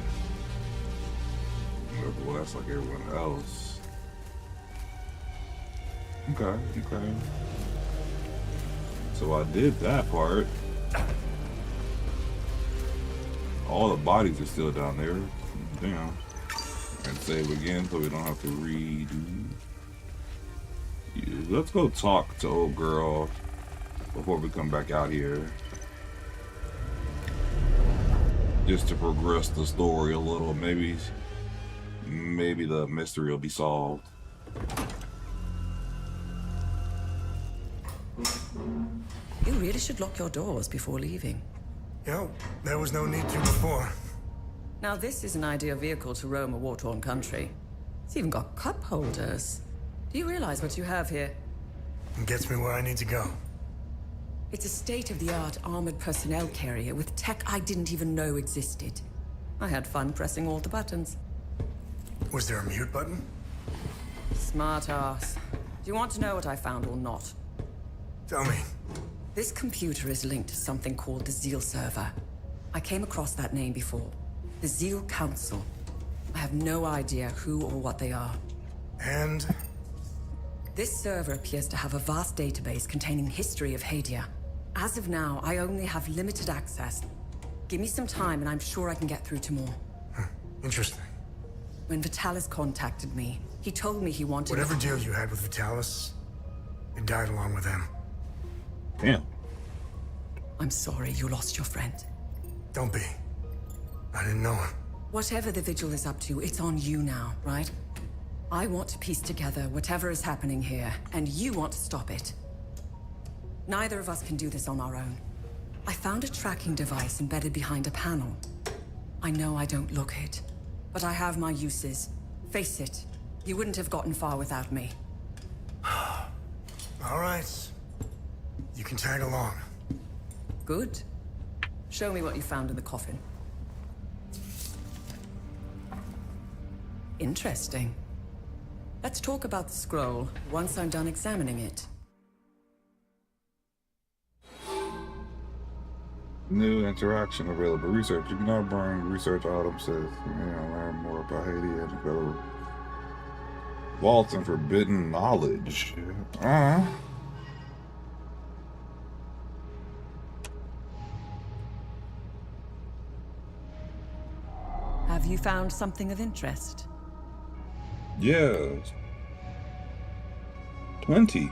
Well, that's like everyone else. Okay, okay. So I did that part. All the bodies are still down there. Damn. And save again so we don't have to redo. Yeah, let's go talk to old girl before we come back out here. Just to progress the story a little, maybe the mystery will be solved. You really should lock your doors before leaving. Yeah, there was no need to before. Now this is an ideal vehicle to roam a war-torn country. It's even got cup holders. Do you realize what you have here? It gets me where I need to go. It's a state-of-the-art armored personnel carrier with tech I didn't even know existed. I had fun pressing all the buttons. Was there a mute button? Smart ass. Do you want to know what I found or not? Tell me. This computer is linked to something called the Zeal server. I came across that name before. The Zeal Council. I have no idea who or what they are. And? This server appears to have a vast database containing history of Hadia. As of now, I only have limited access. Give me some time and I'm sure I can get through to more. Interesting. When Vitalis contacted me, he told me he wanted... Whatever deal you had with Vitalis, it died along with him. Damn. I'm sorry you lost your friend. Don't be. I didn't know him. Whatever the Vigil is up to, it's on you now, right? I want to piece together whatever is happening here, and you want to stop it. Neither of us can do this on our own. I found a tracking device embedded behind a panel. I know I don't look it, but I have my uses. Face it, you wouldn't have gotten far without me. All right. You can tag along. Good. Show me what you found in the coffin. Interesting. Let's talk about the scroll once I'm done examining it. New interaction available. Research. You can now bring research items to learn more about Haiti and go vaults and forbidden knowledge. Have you found something of interest? Yeah. 20.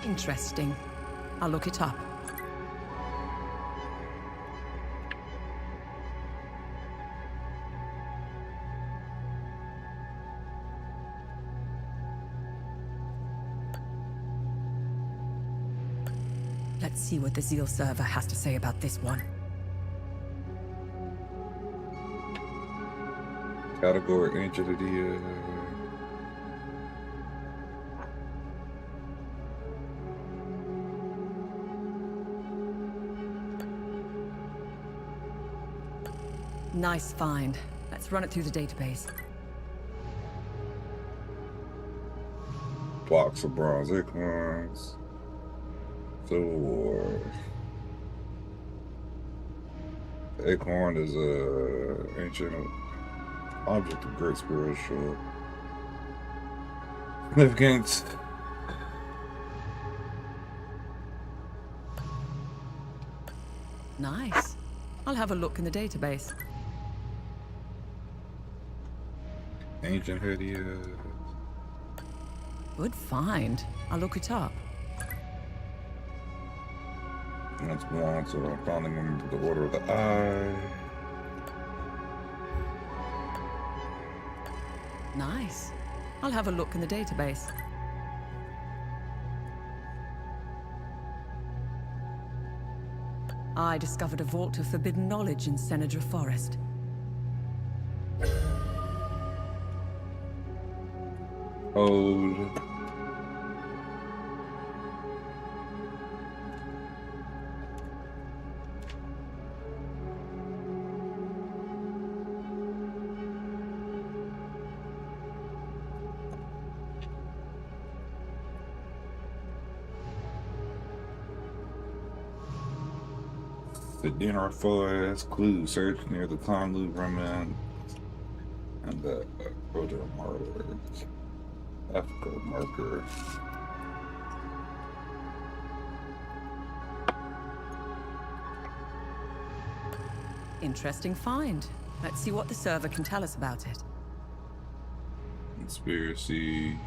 Interesting. I'll look it up. Let's see what the Zeal server has to say about this one. Category entity. Nice find. Let's run it through the database. Blocks of bronze acorns. Civil War. The acorn is a ancient object of great spiritual significance. Nice. I'll have a look in the database. Ancient Hydia. Good find. I'll look it up. That's one, so I'm finding them the Order of the Eye. Nice. I'll have a look in the database. I discovered a vault of forbidden knowledge in Senedra Forest. Ode. The dinner forest clue search near the Conlu remnant and the Roger Martyr Africa marker. Interesting find. Let's see what the server can tell us about it. Conspiracy.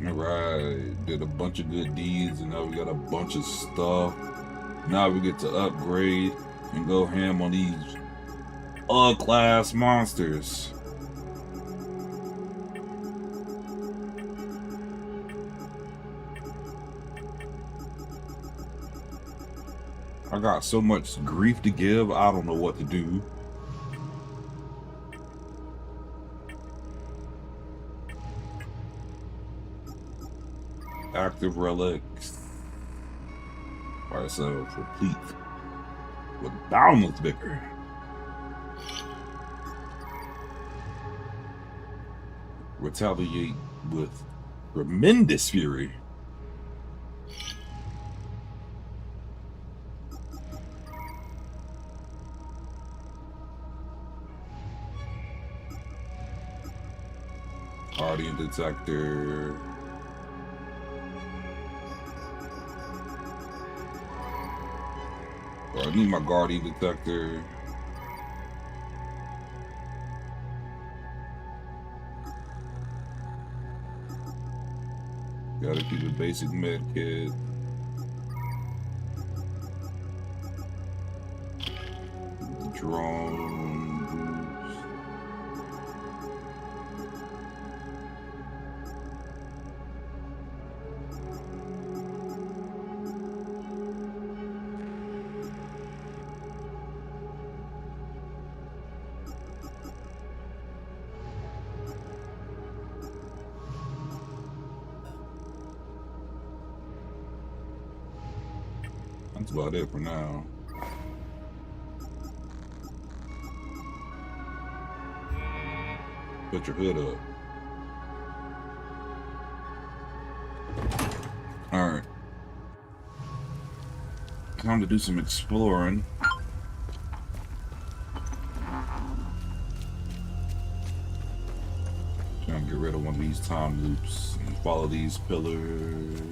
Right, did a bunch of good deeds, and now we got a bunch of stuff. Now we get to upgrade and go ham on these class monsters. I got so much grief to give, I don't know what to do. Active relics. Ourselves replete with boundless vigor. Retaliate with tremendous fury. Guardian detector. So I need my guardian detector. Gotta keep a basic med kit. Drone boost. That's about it for now. Put your hood up. Alright. Time to do some exploring. Trying to get rid of one of these time loops and follow these pillars.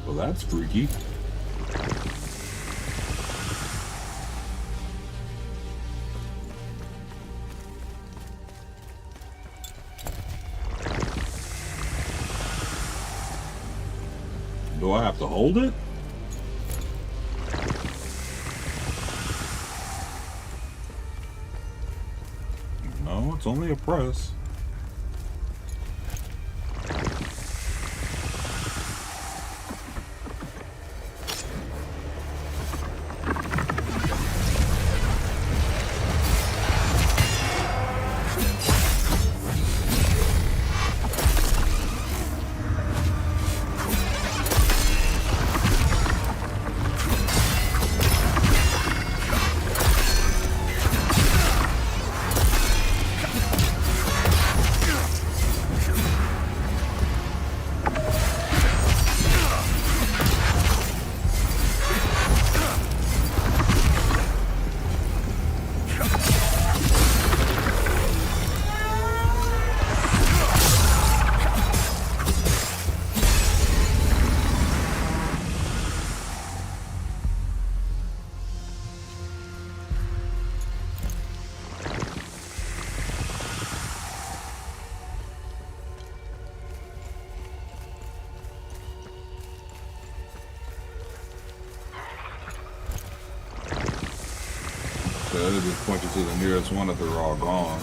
Well, that's freaky. Do I have to hold it? No, it's only a press. It just points you to the nearest one if they're all gone.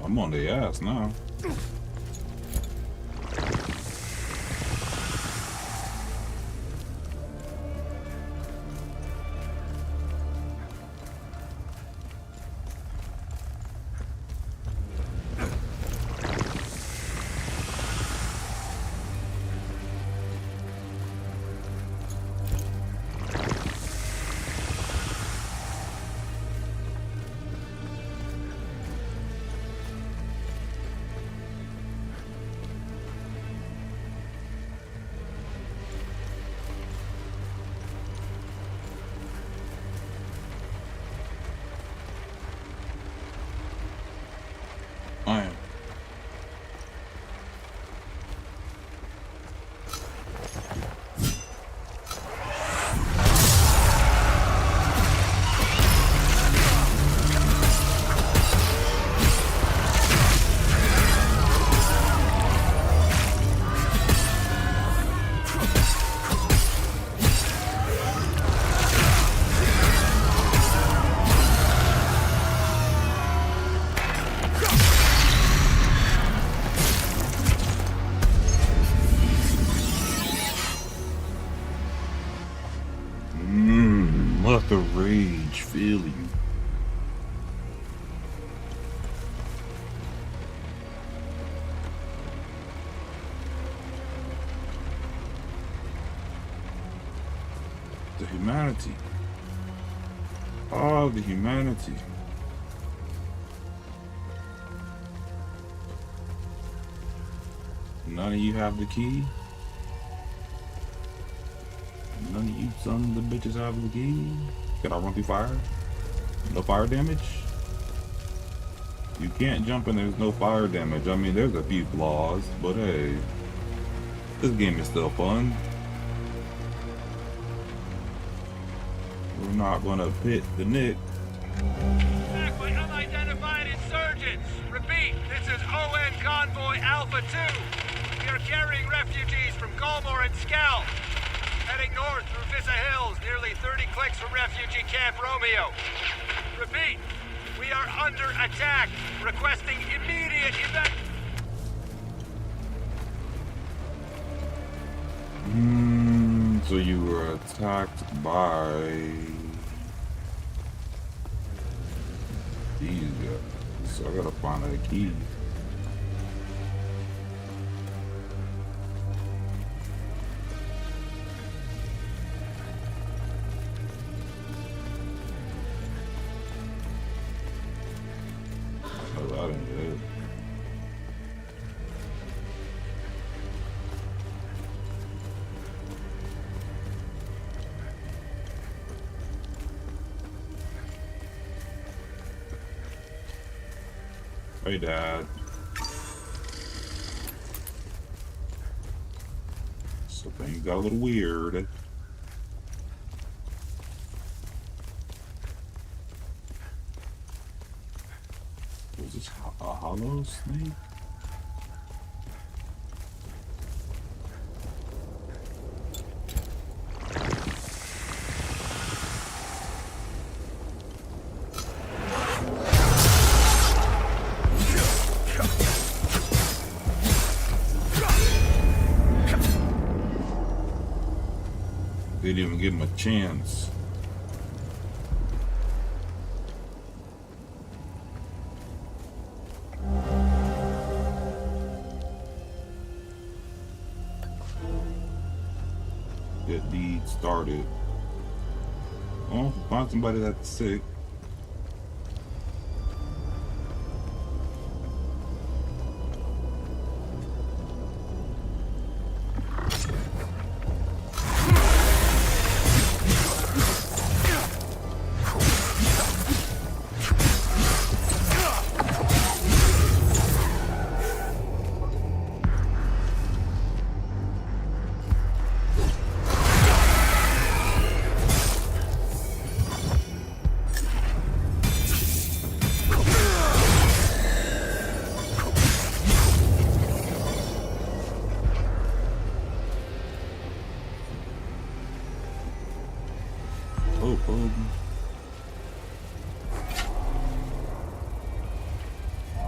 I'm on the ass now. feel you. The humanity. Oh, the humanity. None of you have the key? None of you sons of the bitches have the key? Can I run through fire? No fire damage? You can't jump and there's no fire damage. I mean, there's a few flaws, but hey, this game is still fun. We're not gonna pit the Nick. Attack by unidentified insurgents. Repeat, this is ON Convoy Alpha 2. We are carrying refugees from Galmor and Skell. Heading north through Vissa Hills, nearly 30 clicks from refugee camp Romeo. Repeat, we are under attack. Requesting immediate So you were attacked by these guys. So I gotta find a key. Oh, that ain't good. Hey, Dad. So things got a little weird. Was this a hollow snake? They didn't even give him a chance. Good deed started. Oh, find somebody that's sick.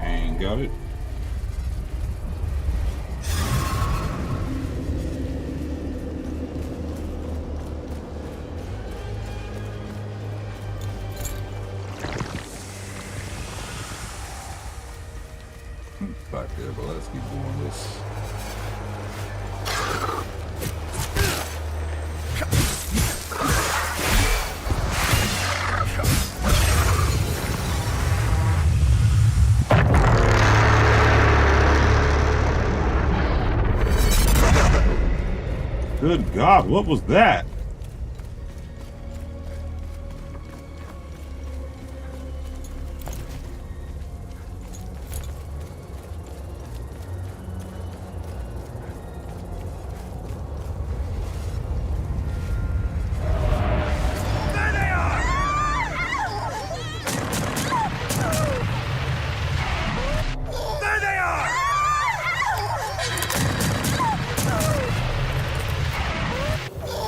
Ain't got it. Back there, but let's keep doing this. Good God, what was that?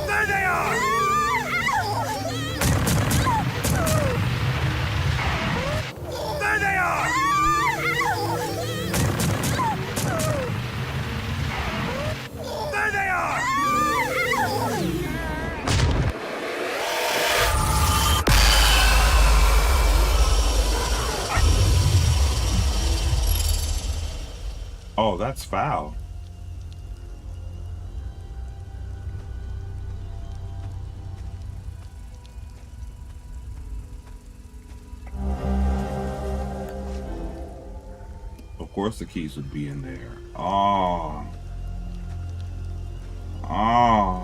There they Oh, that's foul. Of course the keys would be in there. Oh. Oh.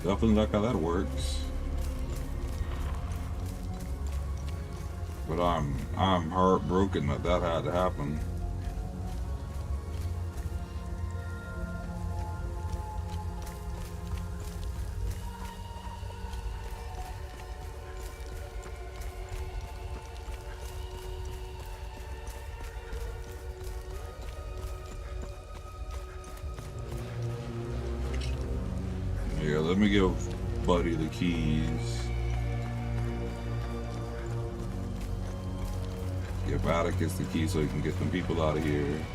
Definitely like how that works. But I'm heartbroken that that had to happen. Yeah, let me give Buddy the keys. Give Atticus the key so he can get them people out of here.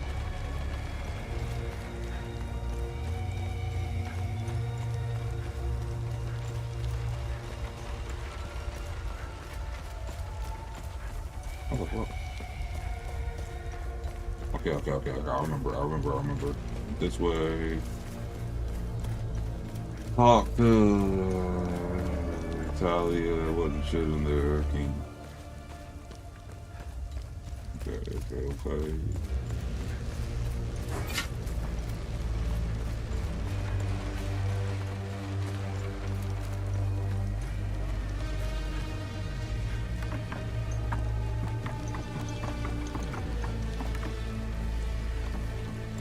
What the fuck? Okay. I remember. This way. Talk to Talia. Wasn't shit in there. Okay.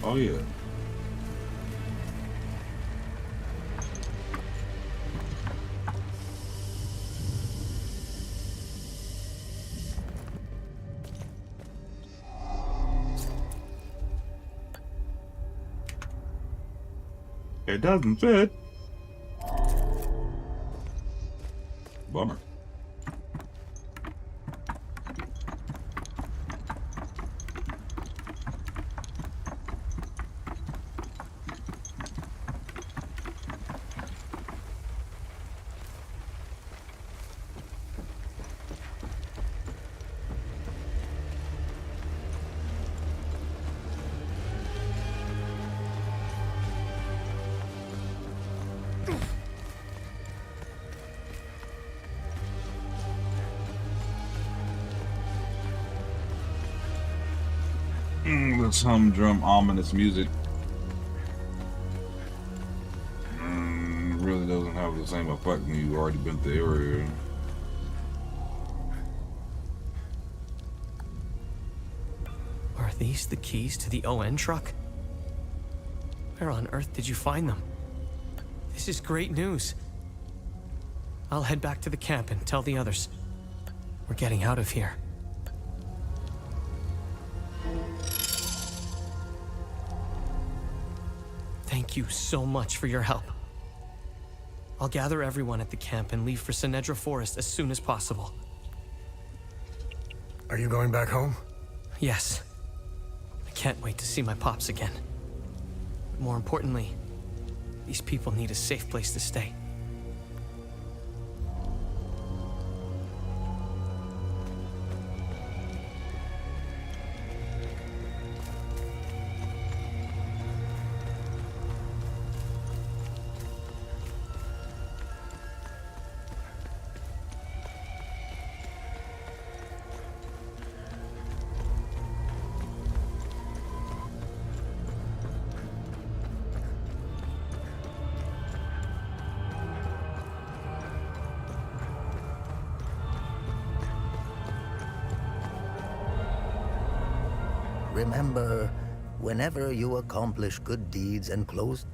Oh yeah. It doesn't fit. Bummer. This humdrum, ominous music really doesn't have the same effect when you've already been to the area. Are these the keys to the ON truck? Where on earth did you find them? This is great news. I'll head back to the camp and tell the others. We're getting out of here. Thank you so much for your help. I'll gather everyone at the camp and leave for Sinedra Forest as soon as possible. Are you going back home? Yes. I can't wait to see my pops again. But more importantly, these people need a safe place to stay. Remember, whenever you accomplish good deeds and close...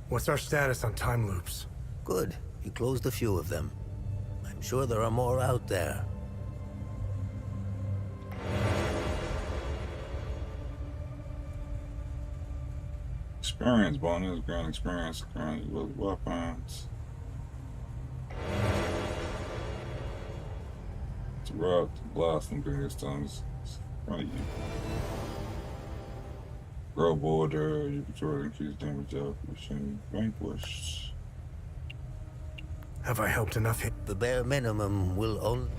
What's our status on time loops? Good. You closed a few of them. I'm sure there are more out there. Experience bonus, ground experience, currently with weapons. To route the blast from various stones. Right. Grow border, you control increased damage of machine vanquished. Have I helped enough here? The bare minimum will only...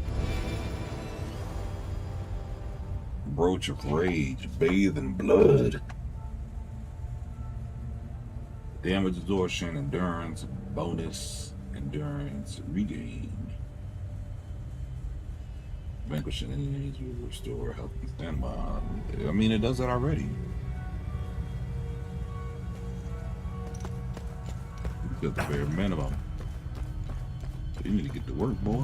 Brooch of Rage, bathe in blood. Damage absorption, endurance, bonus, endurance, regain. Vanquishing enemies will restore health and standby. I mean, it does that already. You got the bare minimum. You need to get to work, boy.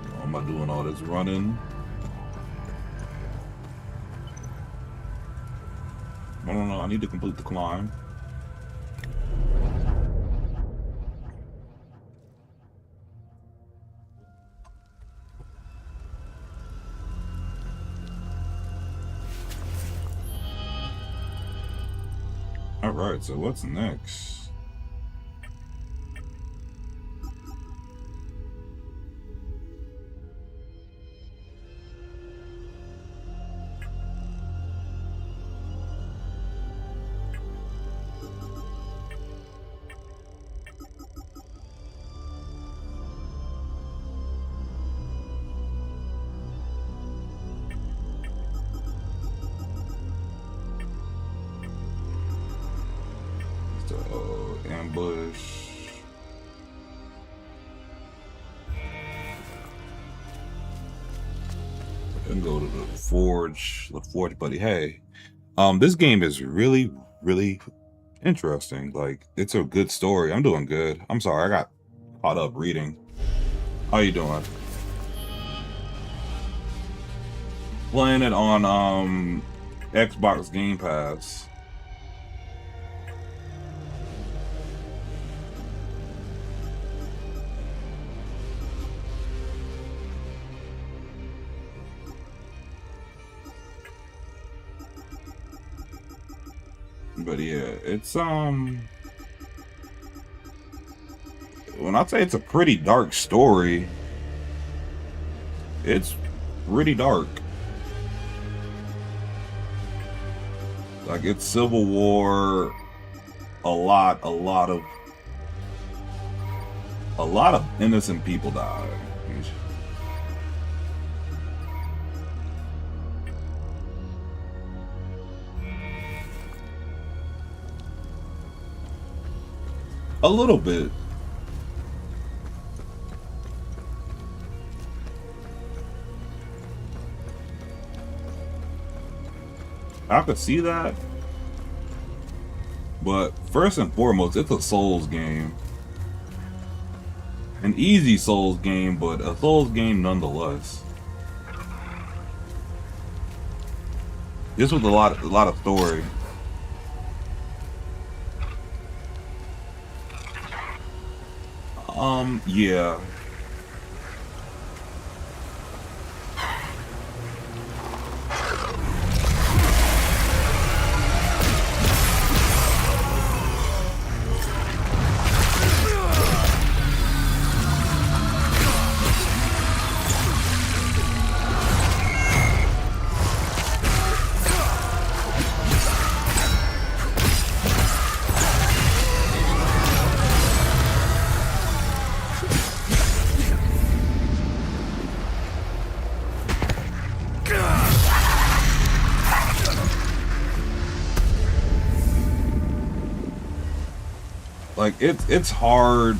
Why am I doing all this running? No, I need to complete the climb. Alright, so what's next? Ambush. And go to the forge, buddy. Hey, this game is really interesting. Like, it's a good story. I'm doing good. I'm sorry, I got caught up reading. How you doing? Playing it on Xbox Game Pass. But yeah, it's when I say it's a pretty dark story, it's pretty dark. Like, it's Civil War, a lot of innocent people died. A little bit. I could see that. But first and foremost, it's a Souls game. An easy Souls game, but a Souls game nonetheless. This was a lot of story. Yeah. Like it's hard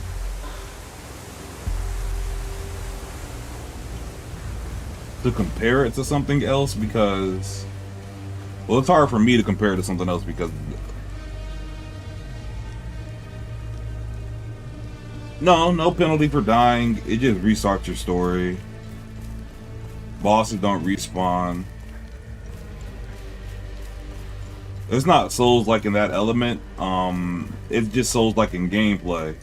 to compare it to something else because, well, it's hard for me to compare it to something else because no penalty for dying. It just restarts your story. Bosses don't respawn. It's not Souls-like in that element. It's just Souls-like in gameplay.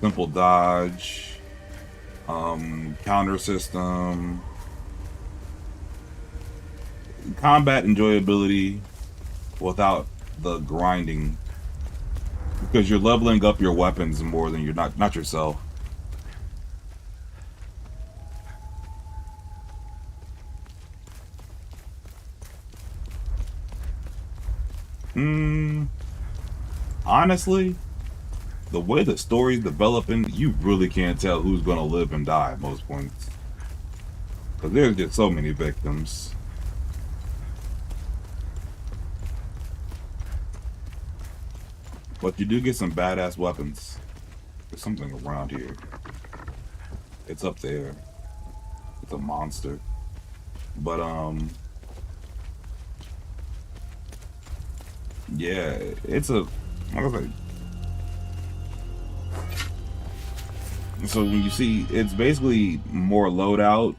Simple dodge, counter system, combat enjoyability without the grinding, because you're leveling up your weapons more than you're not yourself. Honestly, the way the story's developing, you really can't tell who's gonna live and die at most points. Because there's just so many victims. But you do get some badass weapons. There's something around here. It's up there. It's a monster. But, yeah, it's a... So when you see, it's basically more loadout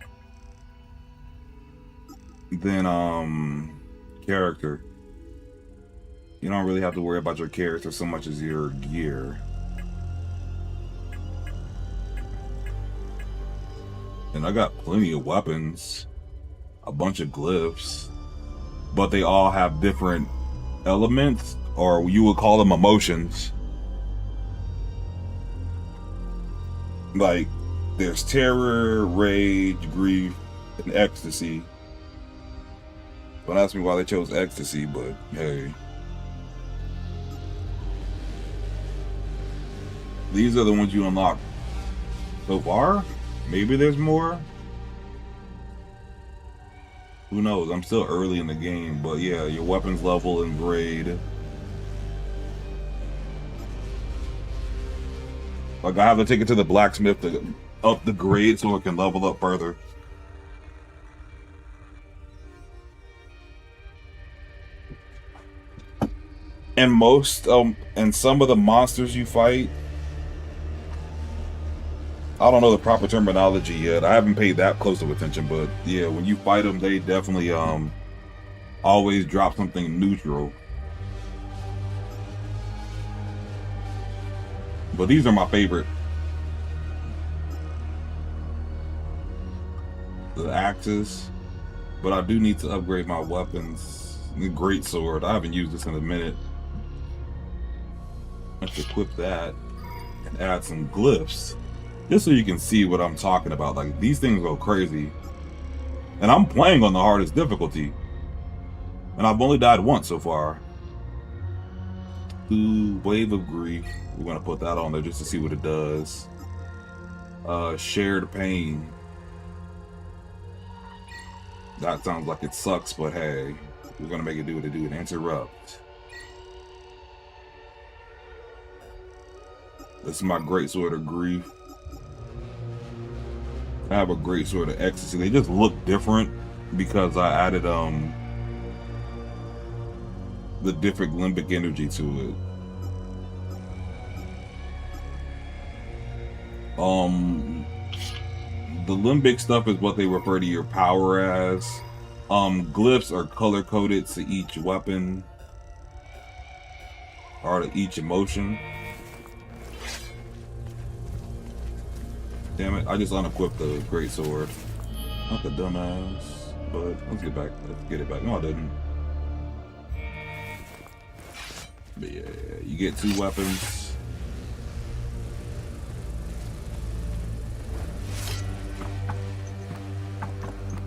than character. You don't really have to worry about your character so much as your gear. And I got plenty of weapons, a bunch of glyphs, but they all have different elements, or you would call them emotions. Like, there's terror, rage, grief, and ecstasy. Don't ask me why they chose ecstasy, but hey. These are the ones you unlock so far. Maybe there's more. Who knows? I'm still early in the game, but yeah, your weapons level and grade. Like, I have to take it to the blacksmith to up the grade so it can level up further. And most, and some of the monsters you fight, I don't know the proper terminology yet. I haven't paid that close of attention, but yeah, when you fight them, they definitely always drop something neutral. But these are my favorite. The axes. But I do need to upgrade my weapons. The great sword. I haven't used this in a minute. Let's equip that and add some glyphs. Just so you can see what I'm talking about. Like, these things go crazy. And I'm playing on the hardest difficulty. And I've only died once so far. Ooh, Wave of Grief. We're gonna put that on there just to see what it does. Shared Pain. That sounds like it sucks, but hey, we're gonna make it do what it do. Interrupt. This is my great sword of grief. I have a great sword of ecstasy. They just look different because I added the different limbic energy to it. The limbic stuff is what they refer to your power as. Glyphs are color coded to each weapon or to each emotion. Damn it, I just unequipped the great sword. Not the dumbass, but let's get back. Let's get it back. No, I didn't. But yeah, you get 2 weapons.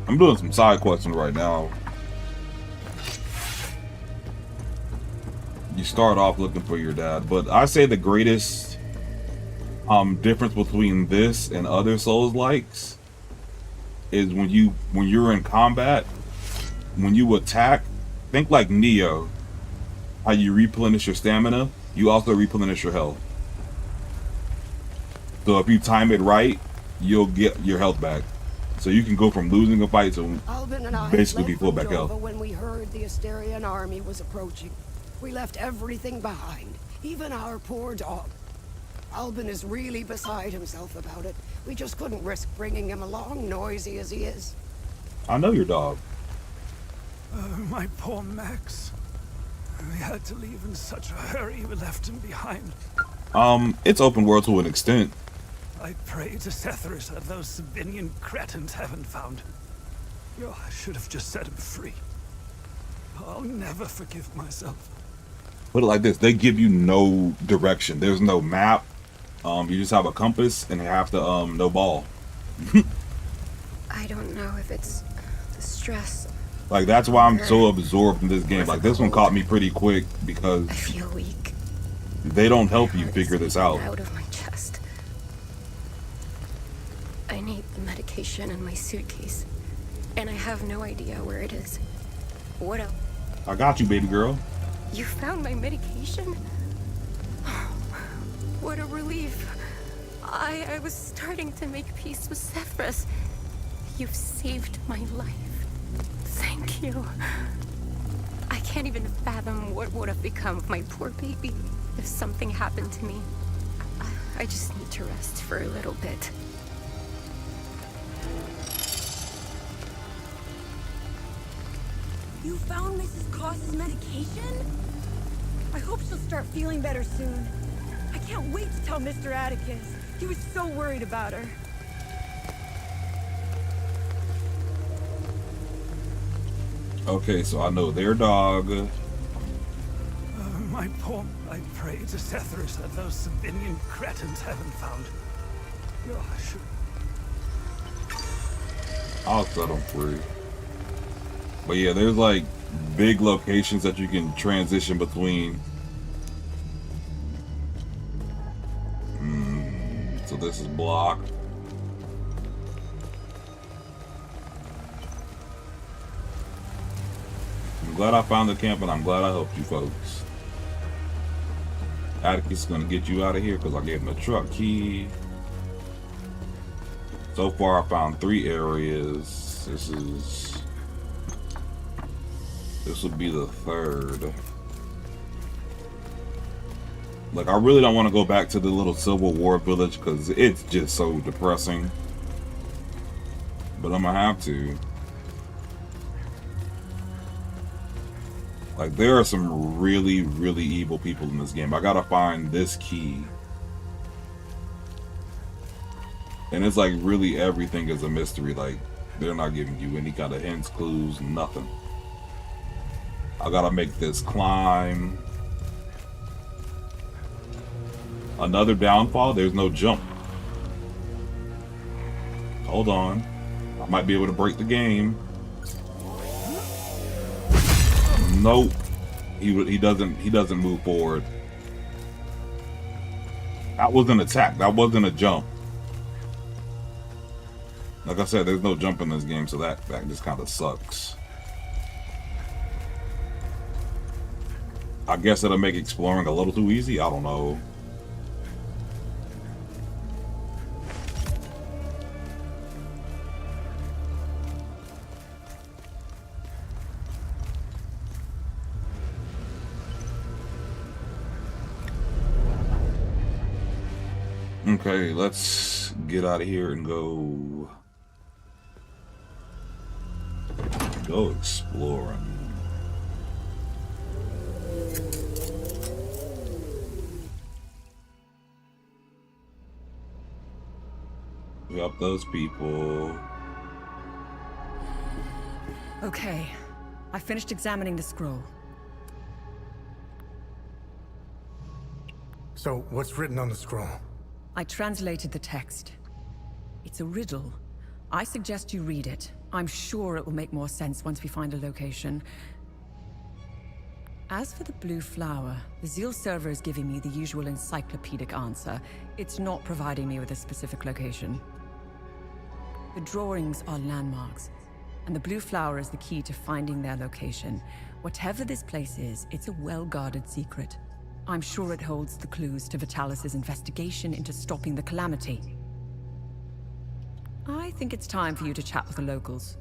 I'm doing some side questing right now. You start off looking for your dad, but I say the greatest difference between this and other Souls-likes is when you're in combat, when you attack, think like Neo, how you replenish your stamina. You also replenish your health. So if you time it right, you'll get your health back. So you can go from losing a fight to Albin and I basically be left full from back health. Jova when we heard the Asterian army was approaching. We left everything behind, even our poor dog. Albin is really beside himself about it. We just couldn't risk bringing him along, noisy as he is. I know your dog. My poor Max. We had to leave in such a hurry, we left him behind. It's open world to an extent. I pray to Sethris that those Sabinian cretins haven't found him. Oh, I should have just set him free. I'll never forgive myself. Put it like this, they give you no direction. There's no map. You just have a compass and you have to no ball. I don't know if it's the stress. Like, that's why I'm so absorbed in this game. Like, this one caught me pretty quick because I feel weak. they don't help you figure this out. Out of my chest. I need the medication in my suitcase, and I have no idea where it is. What else? I got you, baby girl. You found my medication? What a relief. I was starting to make peace with Sethris. You've saved my life. Thank you. I can't even fathom what would have become of my poor baby if something happened to me. I just need to rest for a little bit. You found Mrs. Cross's medication? I hope she'll start feeling better soon. I can't wait to tell Mr. Atticus. He was so worried about her. Okay, so I know their dog. My poor... I pray to Sethris that those Sabinian cretins haven't found him. Oh, I should... I'll set them free. But yeah, there's like big locations that you can transition between. So this is blocked. I'm glad I found the camp and I'm glad I helped you folks. Atticus is gonna get you out of here because I gave him a truck key. So far I found 3 areas. This would be the 3rd. Like, I really don't want to go back to the little Civil War village because it's just so depressing. But I'm gonna have to. Like, there are some really, really evil people in this game. I gotta find this key. And it's like really everything is a mystery. Like, they're not giving you any kind of hints, clues, nothing. I gotta make this climb. Another downfall, there's no jump. Hold on. I might be able to break the game. Nope. He doesn't move forward. That was an attack. That wasn't a jump. Like I said, there's no jump in this game, so that just kind of sucks. I guess it'll make exploring a little too easy. I don't know. Okay, let's get out of here and go exploring. We got those people. Okay, I finished examining the scroll. So, what's written on the scroll? I translated the text. It's a riddle. I suggest you read it. I'm sure it will make more sense once we find a location. As for the blue flower, the Zeal server is giving me the usual encyclopedic answer. It's not providing me with a specific location. The drawings are landmarks, and the blue flower is the key to finding their location. Whatever this place is, it's a well-guarded secret. I'm sure it holds the clues to Vitalis' investigation into stopping the calamity. I think it's time for you to chat with the locals.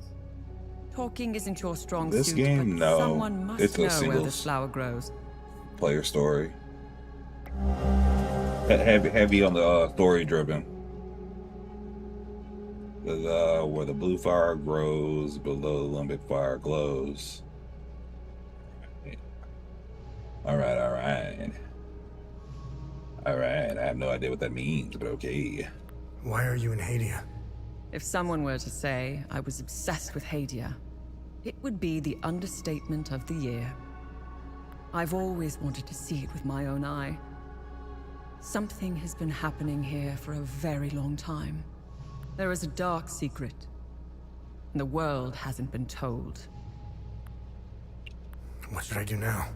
Talking isn't your strong This suit, game, but no. someone must It's a know where singles this flower grows. player story. Heavy on the story driven. Where the blue fire grows, below the limbic fire glows. Alright. Alright, I have no idea what that means, but okay. Why are you in Hadia? If someone were to say I was obsessed with Hadia, it would be the understatement of the year. I've always wanted to see it with my own eye. Something has been happening here for a very long time. There is a dark secret, and the world hasn't been told. What should I do now?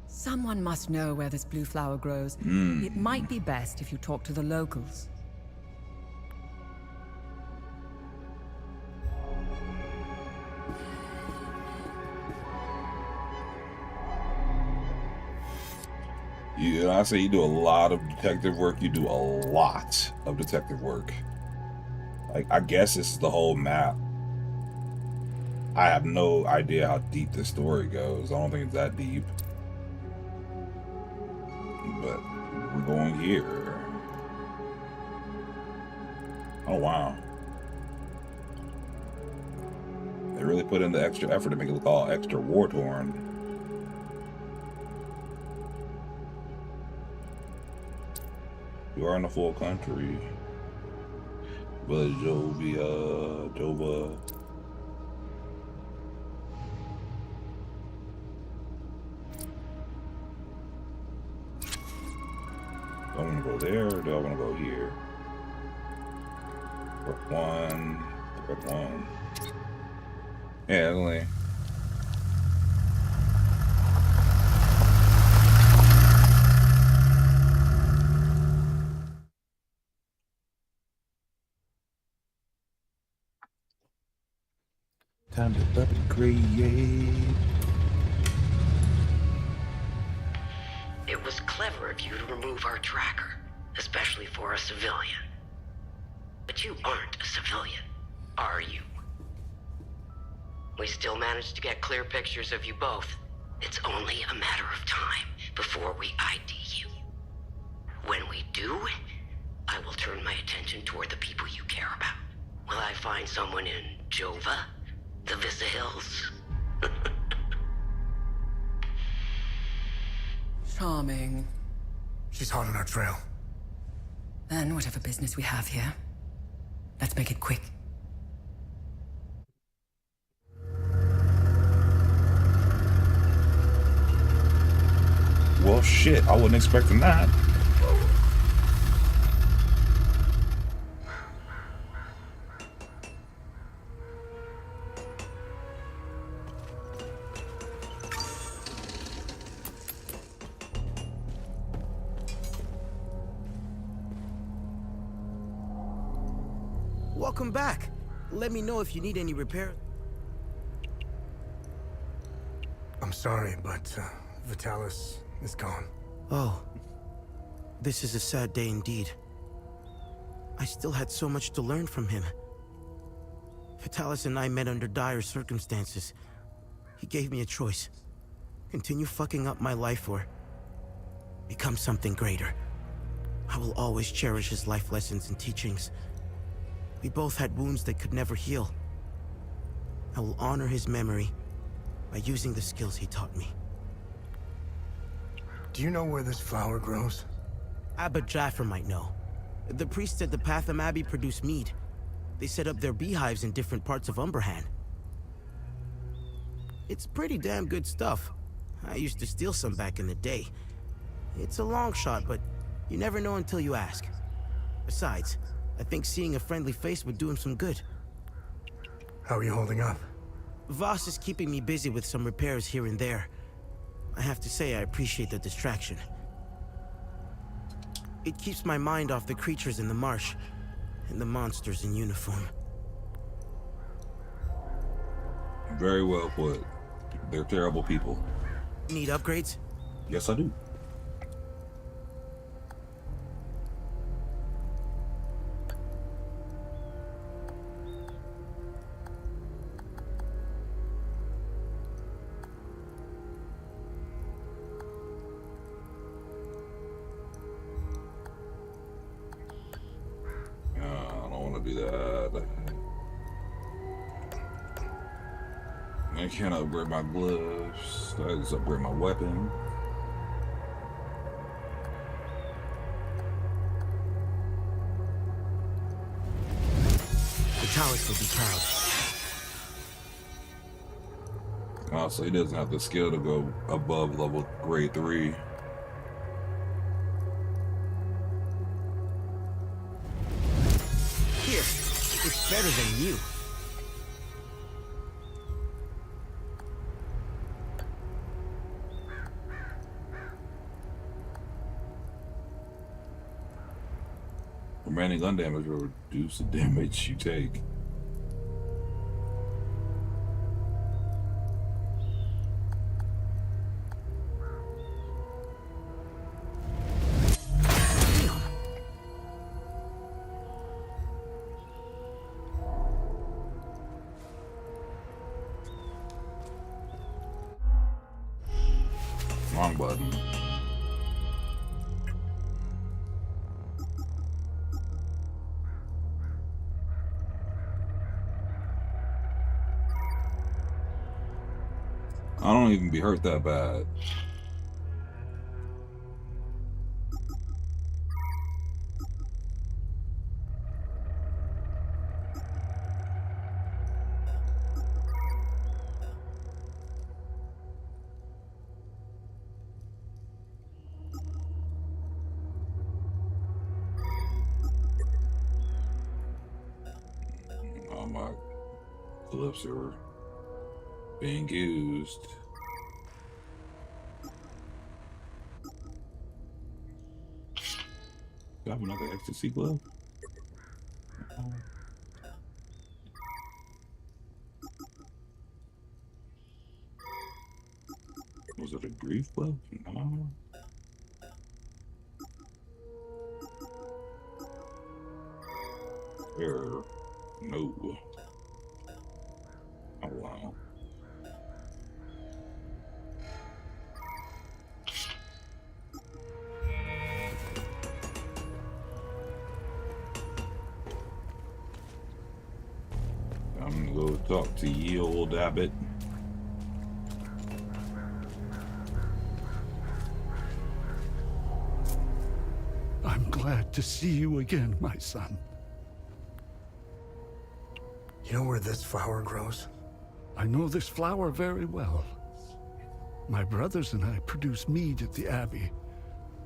Someone must know where this blue flower grows. It might be best if you talk to the locals. I say you do a lot of detective work. You do a lot of detective work. Like, I guess this is the whole map. I have no idea how deep this story goes. I don't think it's that deep. But we're going here. Oh, wow. They really put in the extra effort to make it look all extra war-torn. You are in the full country. But Jova. Do I want to go there or do I want to go here? Prep one. Yeah, only. Time to upgrade. It was clever of you to remove our tracker, especially for a civilian. But you aren't a civilian, are you? We still managed to get clear pictures of you both. It's only a matter of time before we ID you. When we do, I will turn my attention toward the people you care about. Will I find someone in Jova? The Vista Hills? Charming. She's hot on our trail. Then whatever business we have here, let's make it quick. Well, shit, I wasn't expecting that. Welcome back. Let me know if you need any repair. I'm sorry, but Vitalis is gone. Oh. This is a sad day indeed. I still had so much to learn from him. Vitalis and I met under dire circumstances. He gave me a choice. Continue fucking up my life or become something greater. I will always cherish his life lessons and teachings. We both had wounds that could never heal. I will honor his memory by using the skills he taught me. Do you know where this flower grows? Abba Jaffer might know. The priests at the Patham Abbey produce mead. They set up their beehives in different parts of Umberhan. It's pretty damn good stuff. I used to steal some back in the day. It's a long shot, but you never know until you ask. Besides, I think seeing a friendly face would do him some good. How are you holding up? Voss is keeping me busy with some repairs here and there. I have to say I appreciate the distraction. It keeps my mind off the creatures in the marsh and the monsters in uniform. Very well put. They're terrible people. Need upgrades? Yes, I do. I can't upgrade my gloves. I just upgrade my weapon. Vitalis will be proud. Also, he doesn't have the skill to go above level grade 3. Here, it's better than you. Remaining gun damage will reduce the damage you take. Wrong button. I don't even be hurt that bad. Oh, my clips are being used. Do I have another ecstasy glove? Was it a grief glove? No. Error. No. Oh wow. I'm gonna go talk to ye old abbot. I'm glad to see you again, my son. You know where this flower grows? I know this flower very well. My brothers and I produce mead at the Abbey.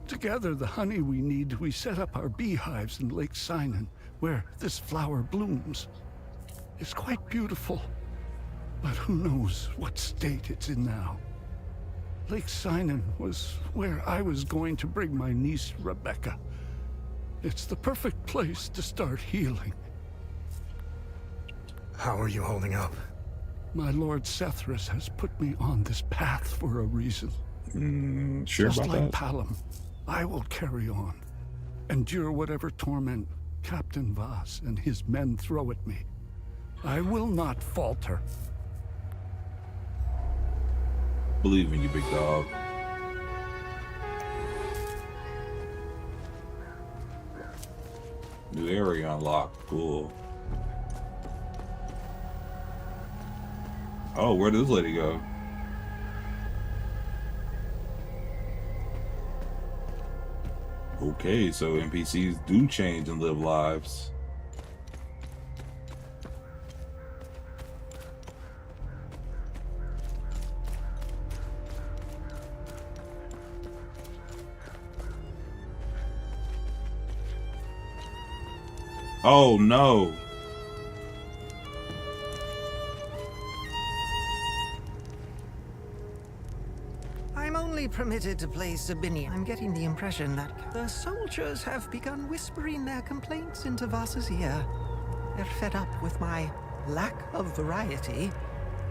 Together, the honey we need, we set up our beehives in Lake Sinan, where this flower blooms. It's quite beautiful, but who knows what state it's in now. Lake Sinan was where I was going to bring my niece, Rebecca. It's the perfect place to start healing. How are you holding up? My Lord Sethras has put me on this path for a reason. Sure Just about like that? Palom, I will carry on. Endure whatever torment Captain Voss and his men throw at me. I will not falter. Believe in you, big dog. New area unlocked. Cool. Oh, where did this lady go? Okay, so NPCs do change and live lives. Oh no. I'm only permitted to play Sabinian. I'm getting the impression that the soldiers have begun whispering their complaints into Voss's ear. They're fed up with my lack of variety,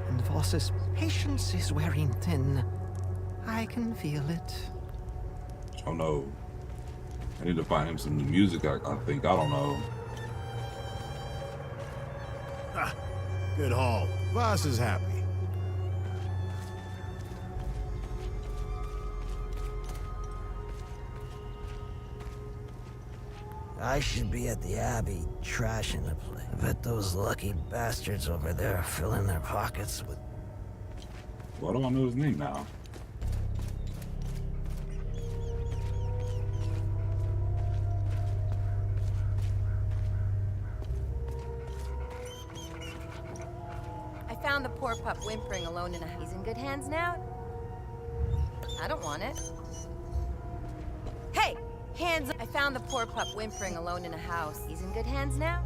and Voss's patience is wearing thin. I can feel it. Oh no. I need to find him some new music, I think. I don't know. Ah, good haul. Voss is happy. I should be at the Abbey, trashing the place. I bet those lucky bastards over there are filling their pockets with Why do I know his name now? I found the poor pup whimpering alone in a house. He's in good hands now? I don't want it. Hey! Hands up! I found the poor pup whimpering alone in a house. He's in good hands now?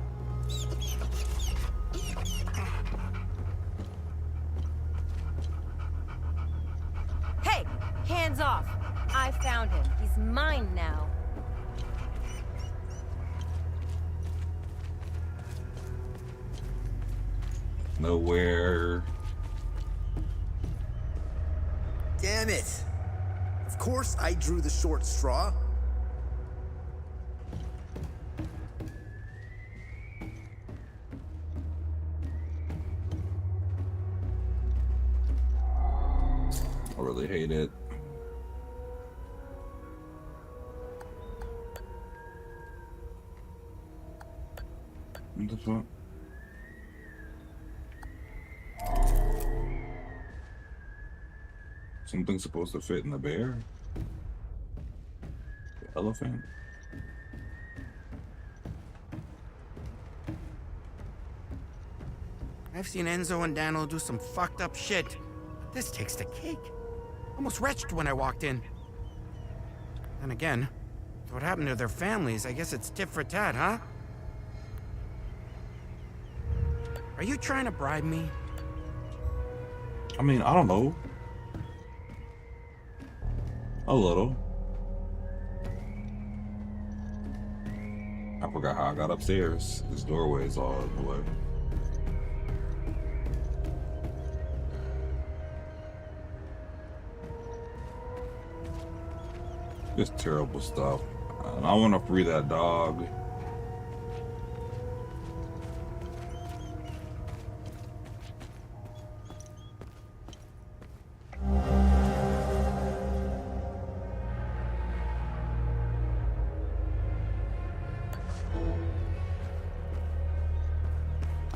Hey! Hands off! I found him. He's mine now. Nowhere. Damn it! Of course I drew the short straw. I really hate it. What the fuck? Something's supposed to fit in the bear? The elephant? I've seen Enzo and Daniel do some fucked up shit. But this takes the cake. Almost retched when I walked in. And again, what happened to their families? I guess it's tit for tat, huh? Are you trying to bribe me? I mean, I don't know. A little. I forgot how I got upstairs. This doorway is all in the way. Just terrible stuff. And I want to free that dog.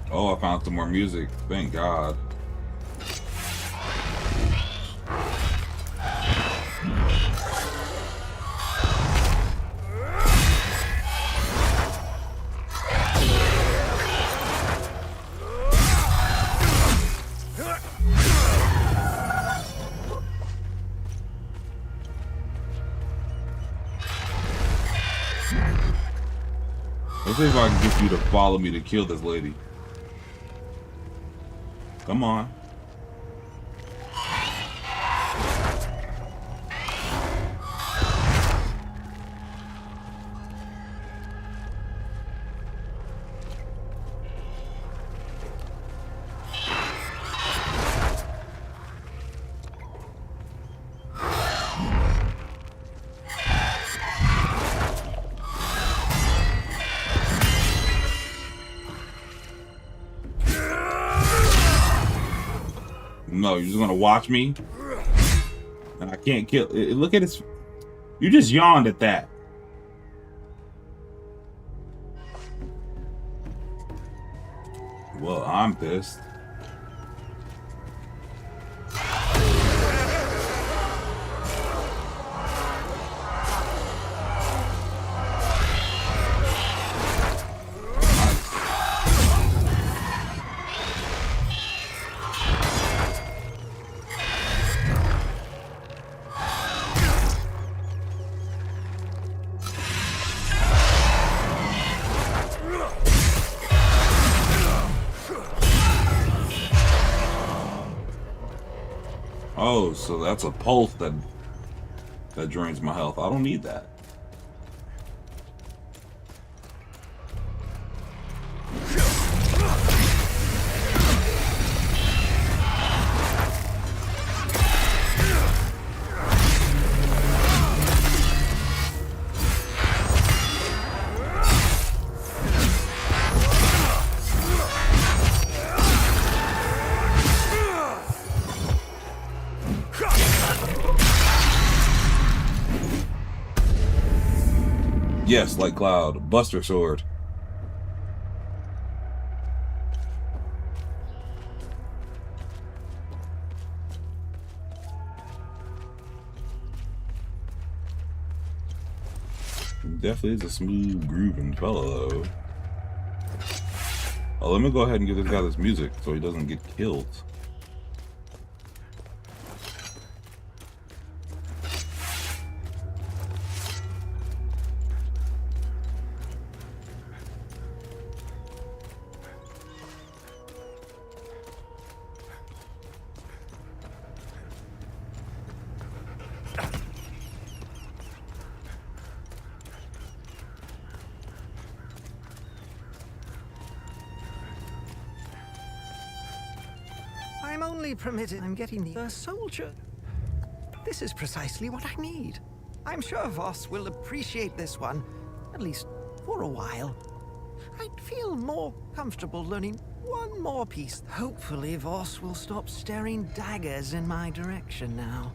Oh, I found some more music. Thank God. Let's see if I can get you to follow me to kill this lady. Come on. No, you're just gonna watch me, and I can't kill. Look at his. You just yawned at that. Well, I'm pissed. Oh, so that's a pulse that drains my health. I don't need that. Yes, like Cloud. Buster Sword. He definitely is a smooth grooving fella, though. Oh, let me go ahead and give this guy this music so he doesn't get killed. I'm only permitted. I'm getting the soldier. This is precisely what I need. I'm sure Voss will appreciate this one, at least for a while. I'd feel more comfortable learning one more piece. Hopefully Voss will stop staring daggers in my direction now.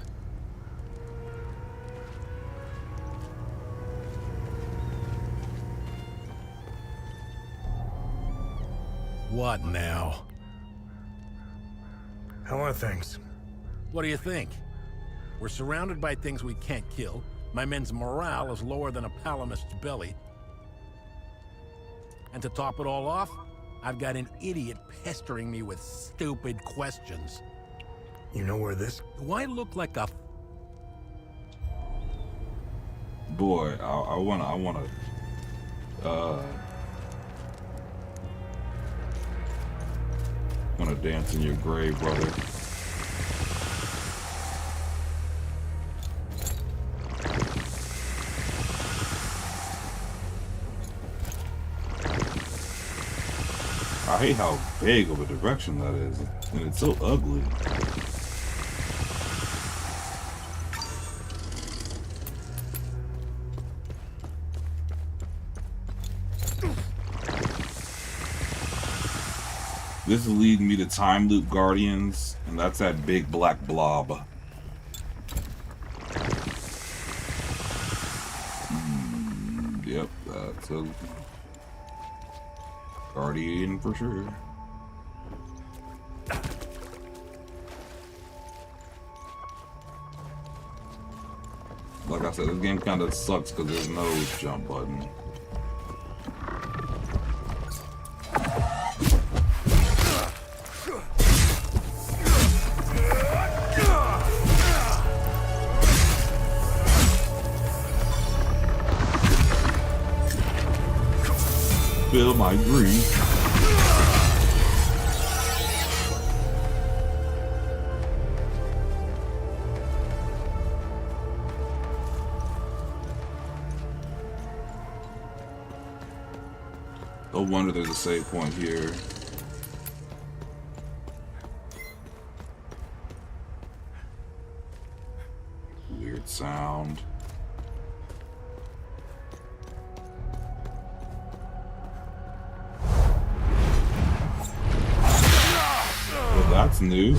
What now? How are things? What do you think? We're surrounded by things we can't kill. My men's morale is lower than a palamist's belly. And to top it all off, I've got an idiot pestering me with stupid questions. You know where this... Do I look like a... Boy, I wanna dance in your grave, brother. I hate how big of a direction that is, and it's so ugly. This is leading me to Time Loop Guardians, and that's that big black blob. Yep, that's a Guardian for sure. Like I said, this game kind of sucks because there's no jump button. Feel my grief. No wonder there's a save point here. Weird sound. Well, that's new.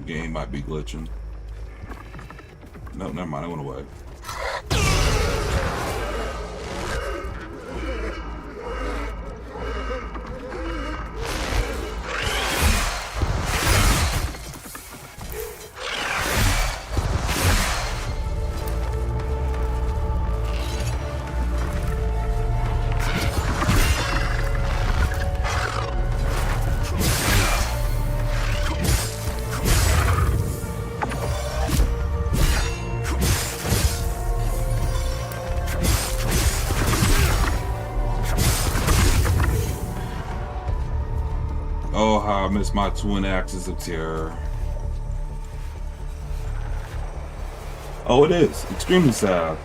Game might be glitching. No, never mind, it went away. Oh, how I miss my twin axes of terror. Oh, it is. Extremely sad.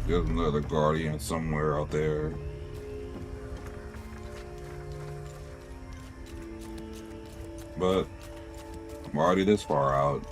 There's another Guardian somewhere out there. But I'm already this far out.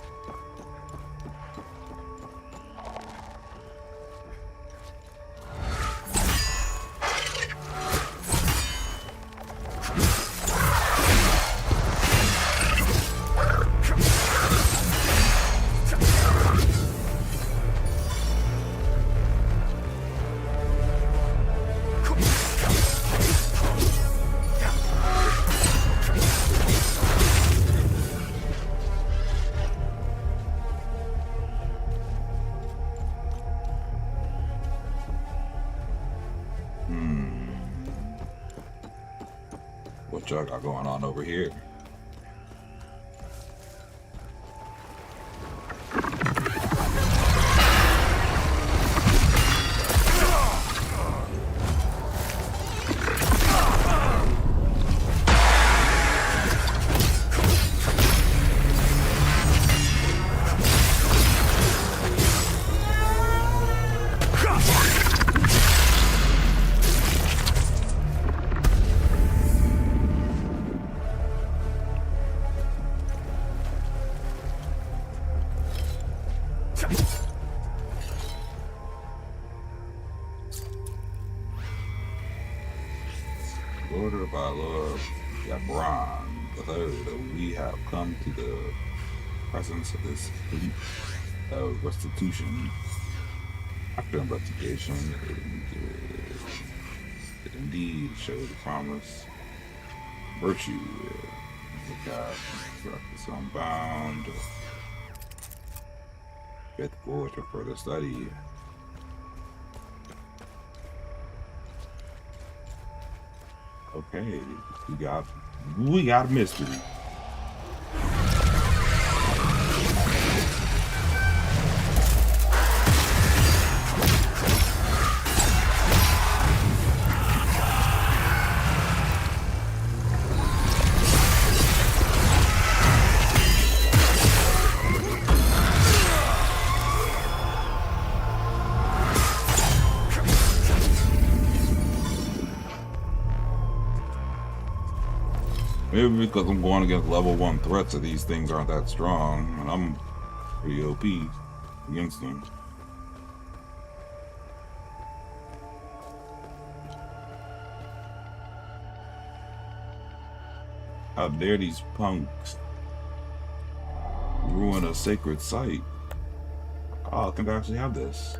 What y'all got going on over here? Order by Lord Gabron III, we have come to the presence of this fleet of restitution. After investigation, it indeed showed promise, virtue. The God is unbound. Get forward to further study. Okay, we got a mystery. Maybe because I'm going against level 1 threats, so these things aren't that strong, and I'm pretty OP against them. How dare these punks ruin a sacred site? Oh, I think I actually have this.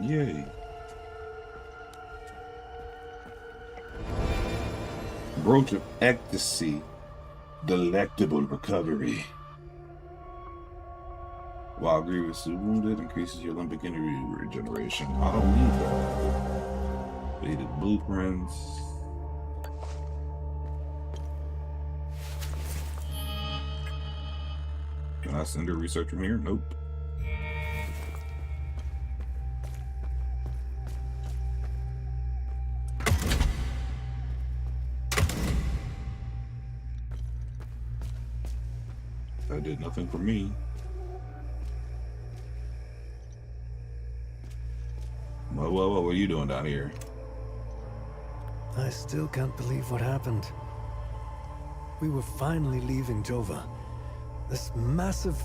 Yay. Brooch of Ecstasy. Delectable recovery. While grievously wounded, increases your limbic energy regeneration. I don't need that. Faded blueprints. Can I send a research from here? Nope. That did nothing for me. What are you doing down here? I still can't believe what happened. We were finally leaving Jova. This massive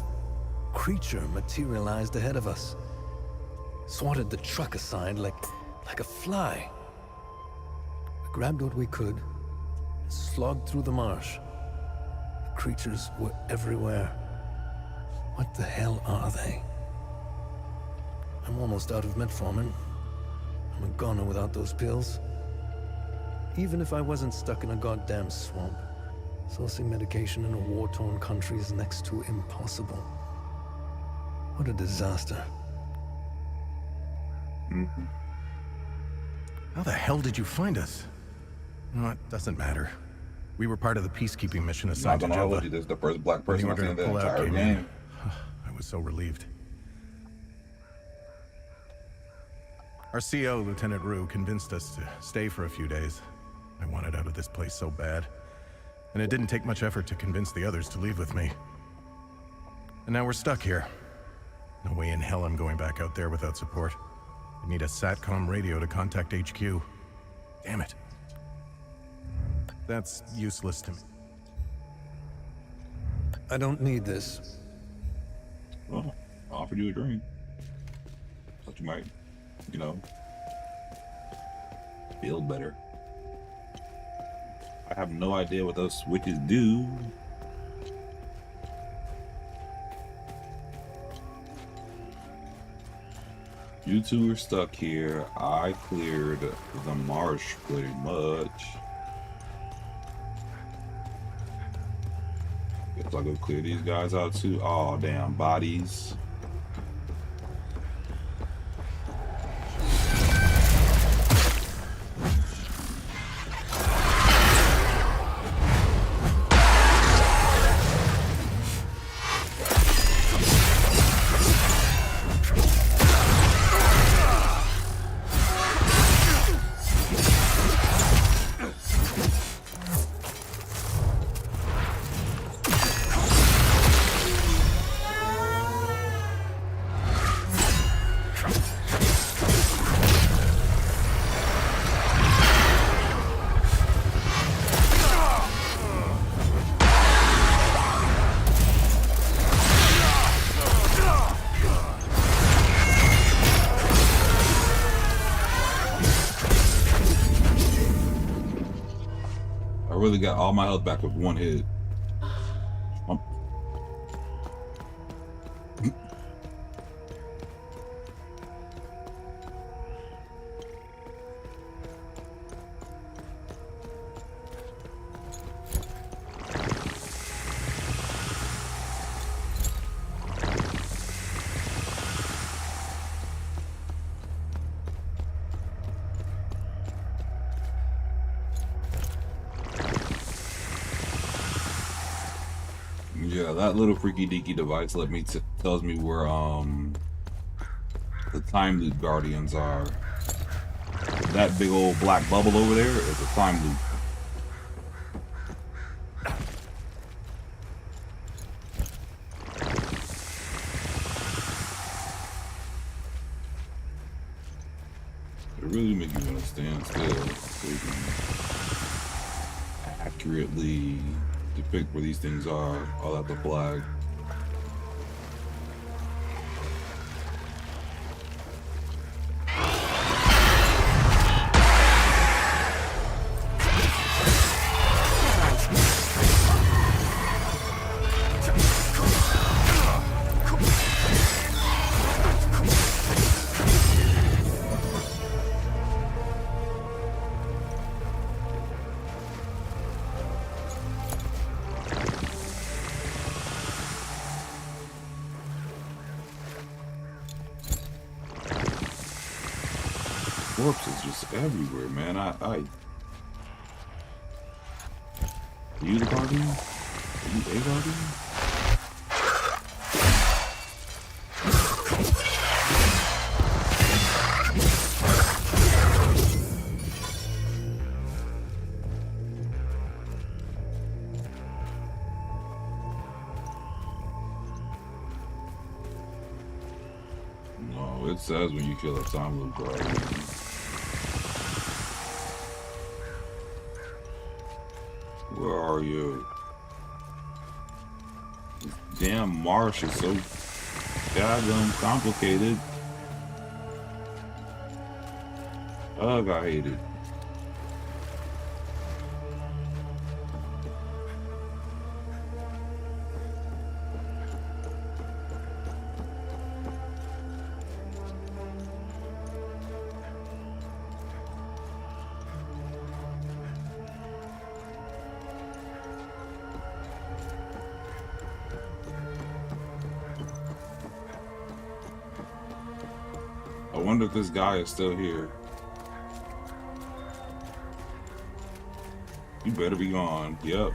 creature materialized ahead of us. Swatted the truck aside like a fly. We grabbed what we could and slogged through the marsh. The creatures were everywhere. What the hell are they? I'm almost out of metformin. I'm a goner without those pills. Even if I wasn't stuck in a goddamn swamp, sourcing medication in a war-torn country is next to impossible. What a disaster. How the hell did you find us? No, it doesn't matter. We were part of the peacekeeping mission assigned to Jova. This is the first black person I've seen in the pull out entire game. I was so relieved. Our CO, Lieutenant Rue, convinced us to stay for a few days. I wanted out of this place so bad. and it didn't take much effort to convince the others to leave with me. And now we're stuck here. No way in hell I'm going back out there without support. I need a SATCOM radio to contact HQ. Damn it. That's useless to me. I don't need this. Well, I offered you a drink. Thought you might, you know, feel better. I have no idea what those switches do. You two are stuck here. I cleared the marsh pretty much. Guess I'll go clear these guys out too. Oh, damn bodies. I really got all my health back with one hit. Yeah, that little freaky deaky device tells me where the time loop guardians are. That big old black bubble over there is a time loop. It really makes you want to stand still so you can accurately depict where these things are. I'll have the flag. Corpses just everywhere, man. Are you the guardian? Are you a guardian? No, it says when you kill a time loop guardian. Where are you? This damn marsh is so goddamn complicated. Ugh, I hate it. I wonder if this guy is still here. You better be gone. Yep.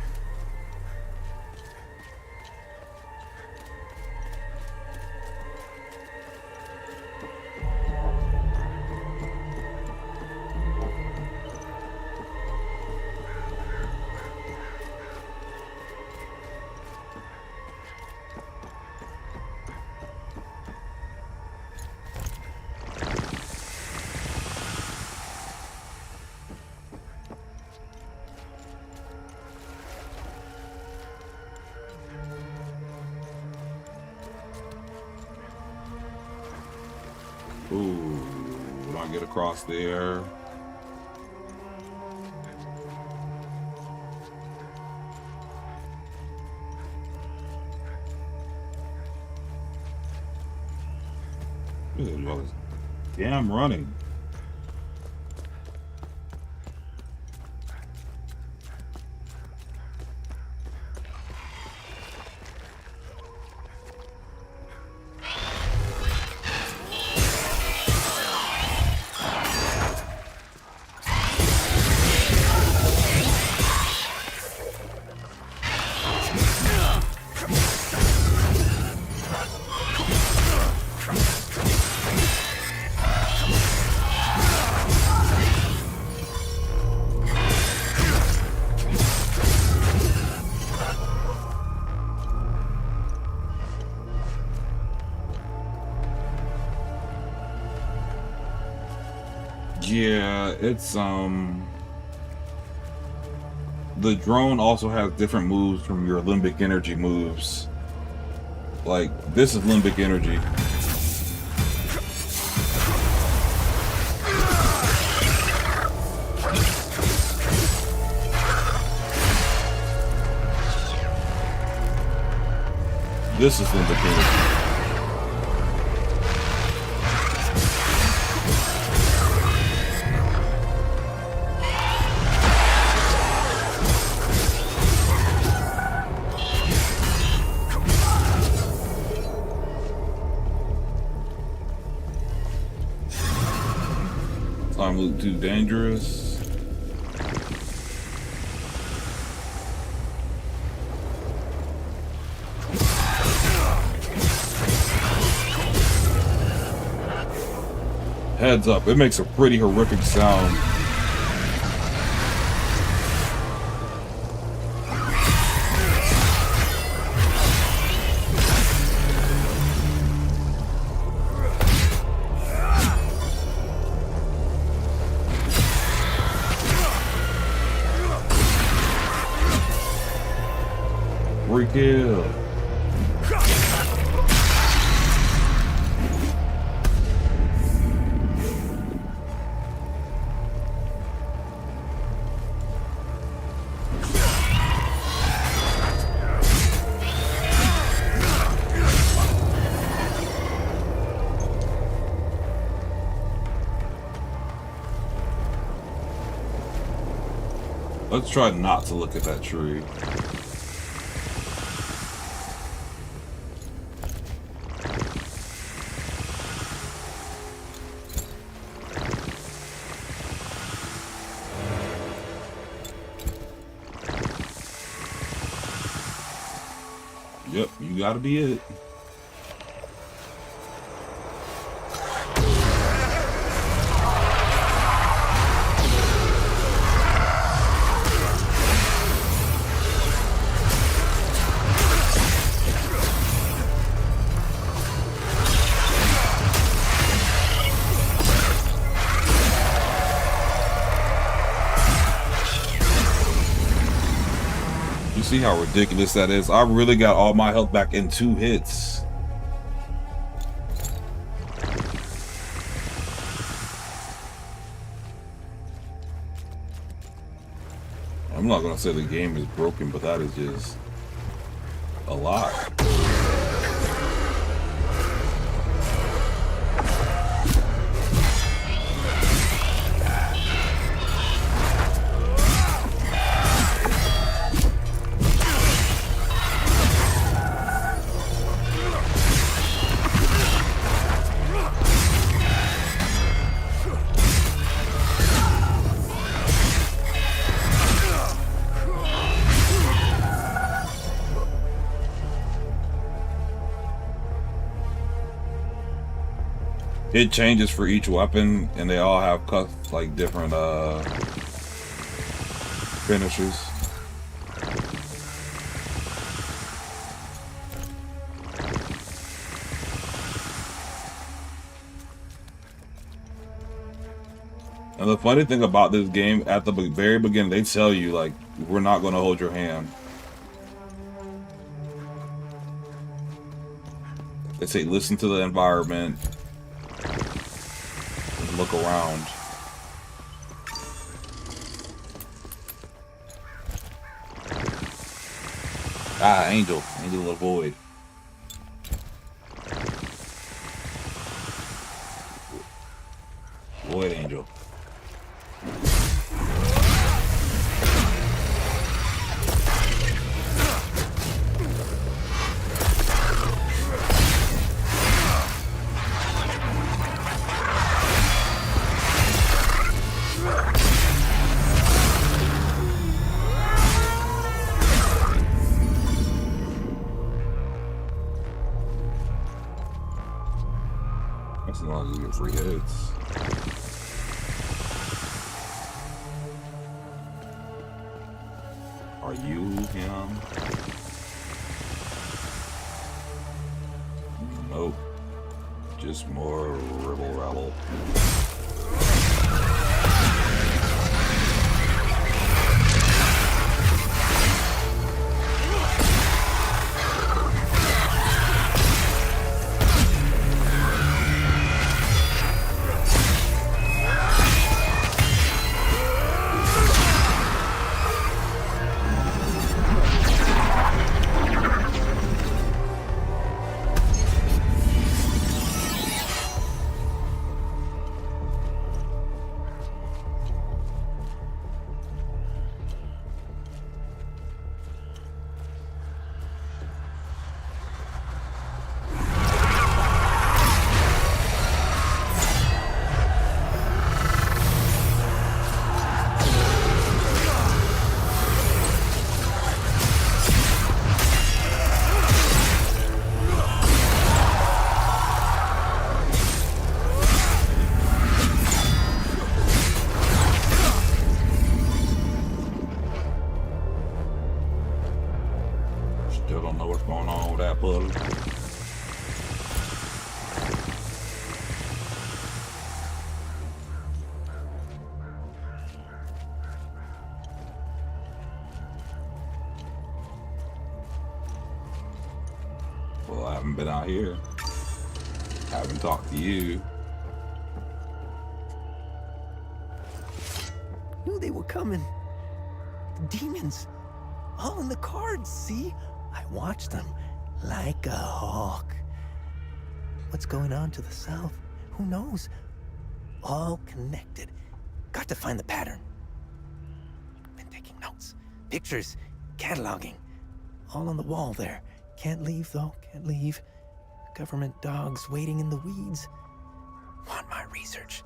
get across there. Damn running. Yeah, it's the drone also has different moves from your limbic energy moves. Like, this is limbic energy. This is limbic energy. Time loop too dangerous. Heads up, it makes a pretty horrific sound. Kill. Let's try not to look at that tree. Yep, you gotta be it. See how ridiculous that is? I really got all my health back in 2 hits. I'm not gonna say the game is broken, but that is just a lot. It changes for each weapon, and they all have like different finishes. And the funny thing about this game, at the very beginning, they tell you, like, we're not going to hold your hand. They say, listen to the environment. look around. Ah, Angel. Angel of the Void. Void Angel. As long as you get free hits. Are you him? Nope. Just more ribble rabble. Still don't know what's going on with that puddle. Well, I haven't been out here. I haven't talked to you. Knew they were coming. The demons. All in the cards, see? I watched them like a hawk. What's going on to the south? Who knows? All connected. Got to find the pattern. Been taking notes, pictures, cataloging. All on the wall there. Can't leave, though. Can't leave. Government dogs waiting in the weeds. Want my research.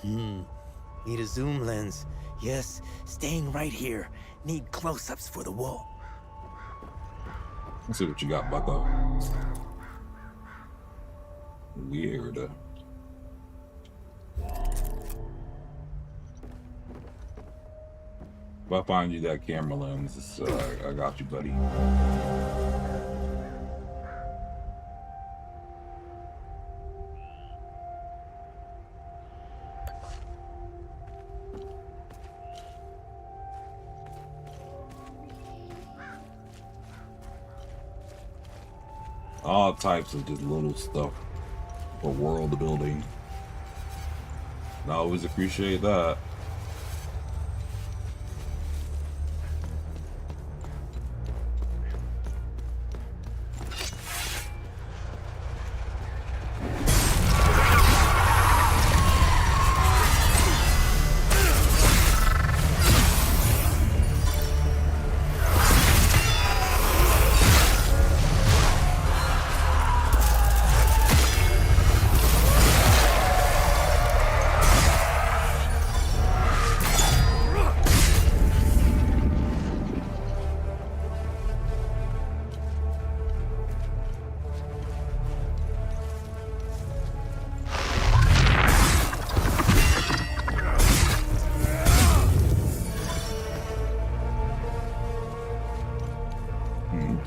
Need a zoom lens. Yes, staying right here. Need close-ups for the wall. Let's see what you got, bucko. Weird. If I find you that camera lens, I got you, buddy. All types of just little stuff for world building. I always appreciate that.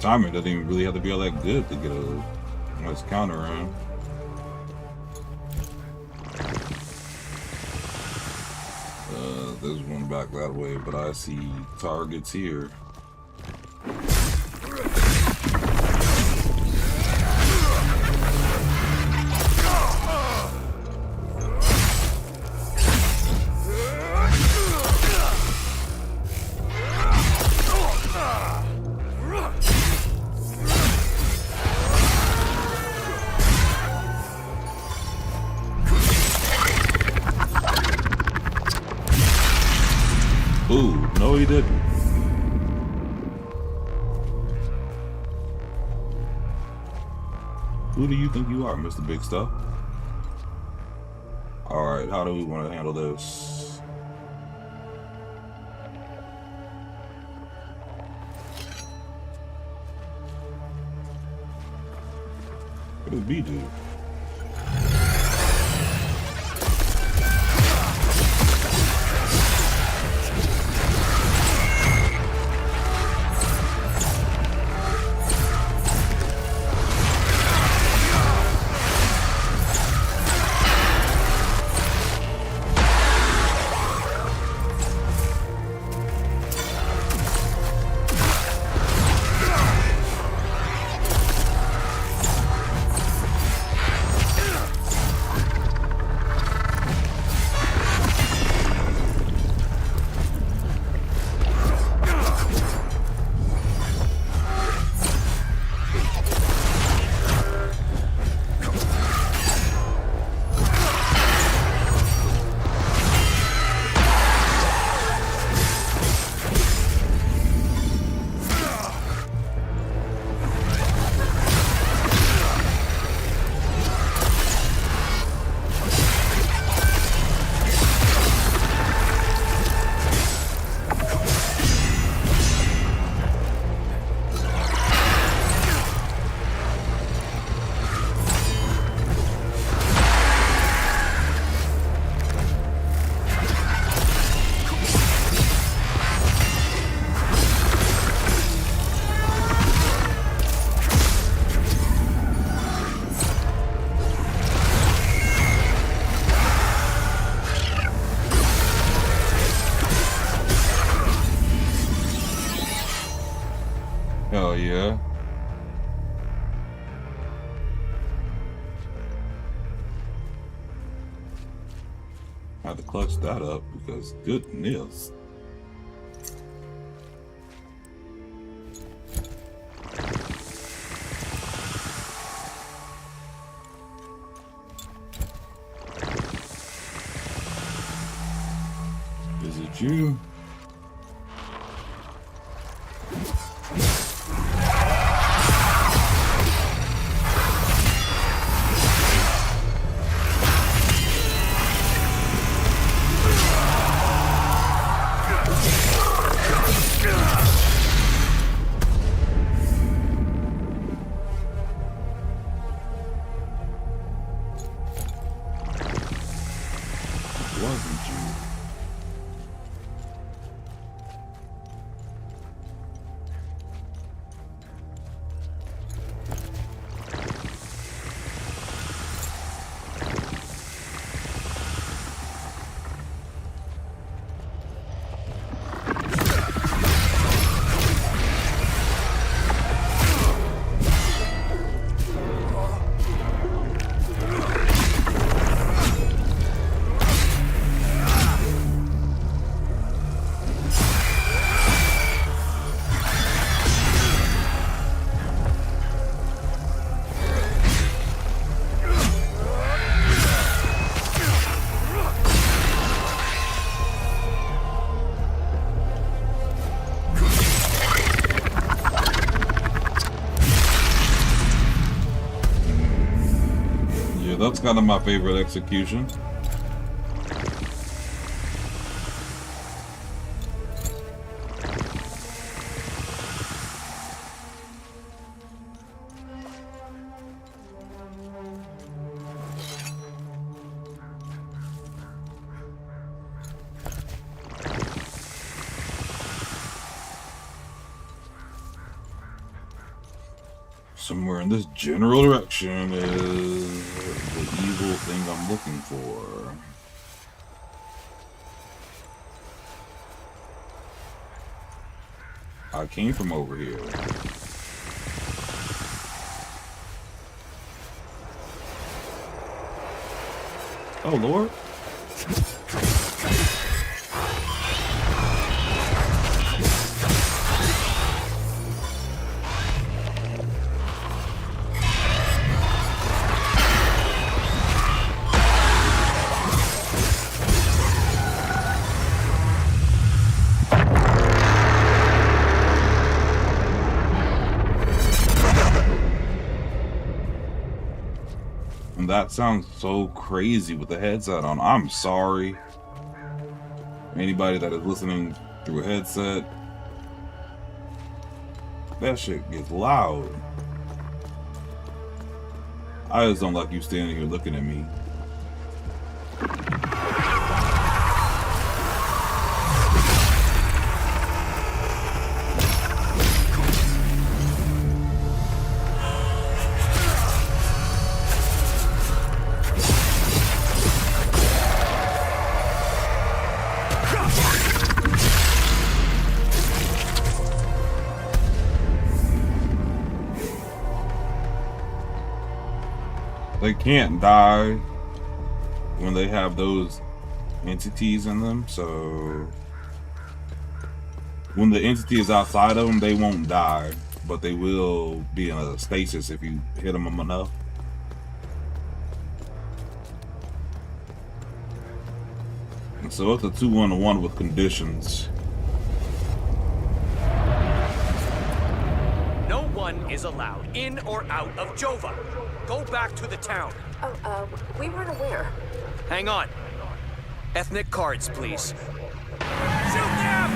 Timing doesn't even really have to be all that good to get a nice counter around. There's one back that way, but I see targets here. Ooh, no he didn't. Who do you think you are, Mr. Big Stuff? Alright, how do we want to handle this? What did B do? Hell yeah. I have to clutch that up because goodness. Is it you? Wasn't you? That's kind of my favorite execution. Somewhere in this general direction is the evil thing I'm looking for. I came from over here. Oh, Lord. that sounds so crazy with the headset on. I'm sorry. Anybody that is listening through a headset, that shit gets loud. I just don't like you standing here looking at me. They can't die when they have those entities in them, so when the entity is outside of them, they won't die, but they will be in a stasis if you hit them enough. And so it's a 2-1-1 with conditions. No one is allowed in or out of Jova. Go back to the town. Oh, we weren't aware. Hang on. Ethnic cards, please. Shoot them!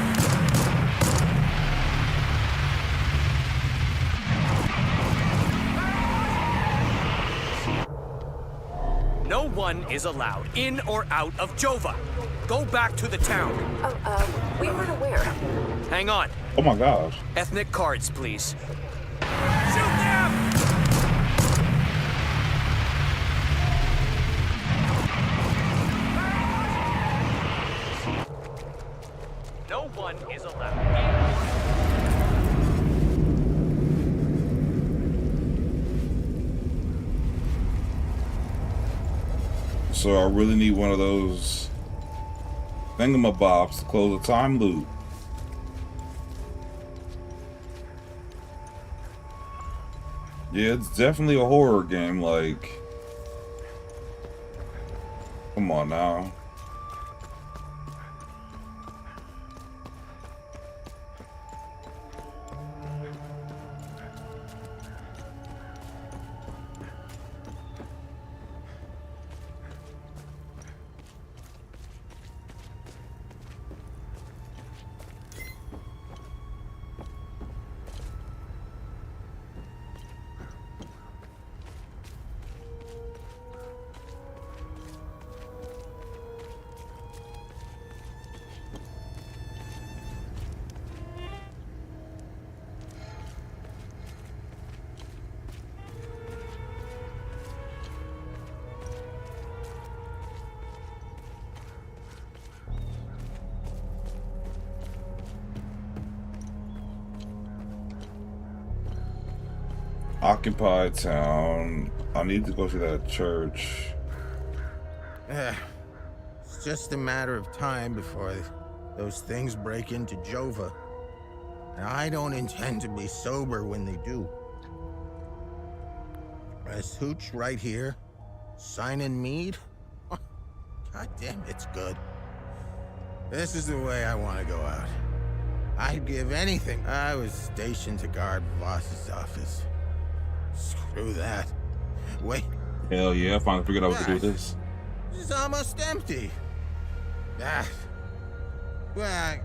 No one is allowed in or out of Jova. Go back to the town. Oh, we weren't aware. Hang on. Oh my gosh. Ethnic cards, please. Shoot them! No one is allowed. So I really need one of those thingamabobs to close the time loop. Yeah, it's definitely a horror game, like, come on now. Occupied town. I need to go to that church. It's just a matter of time before those things break into Jova. And I don't intend to be sober when they do. As Hooch right here, signing Mead? God damn, it's good. This is the way I want to go out. I'd give anything. I was stationed to guard Voss's office. Screw that. Wait. Hell yeah, I finally figured out what to do with this. This is almost empty. Well,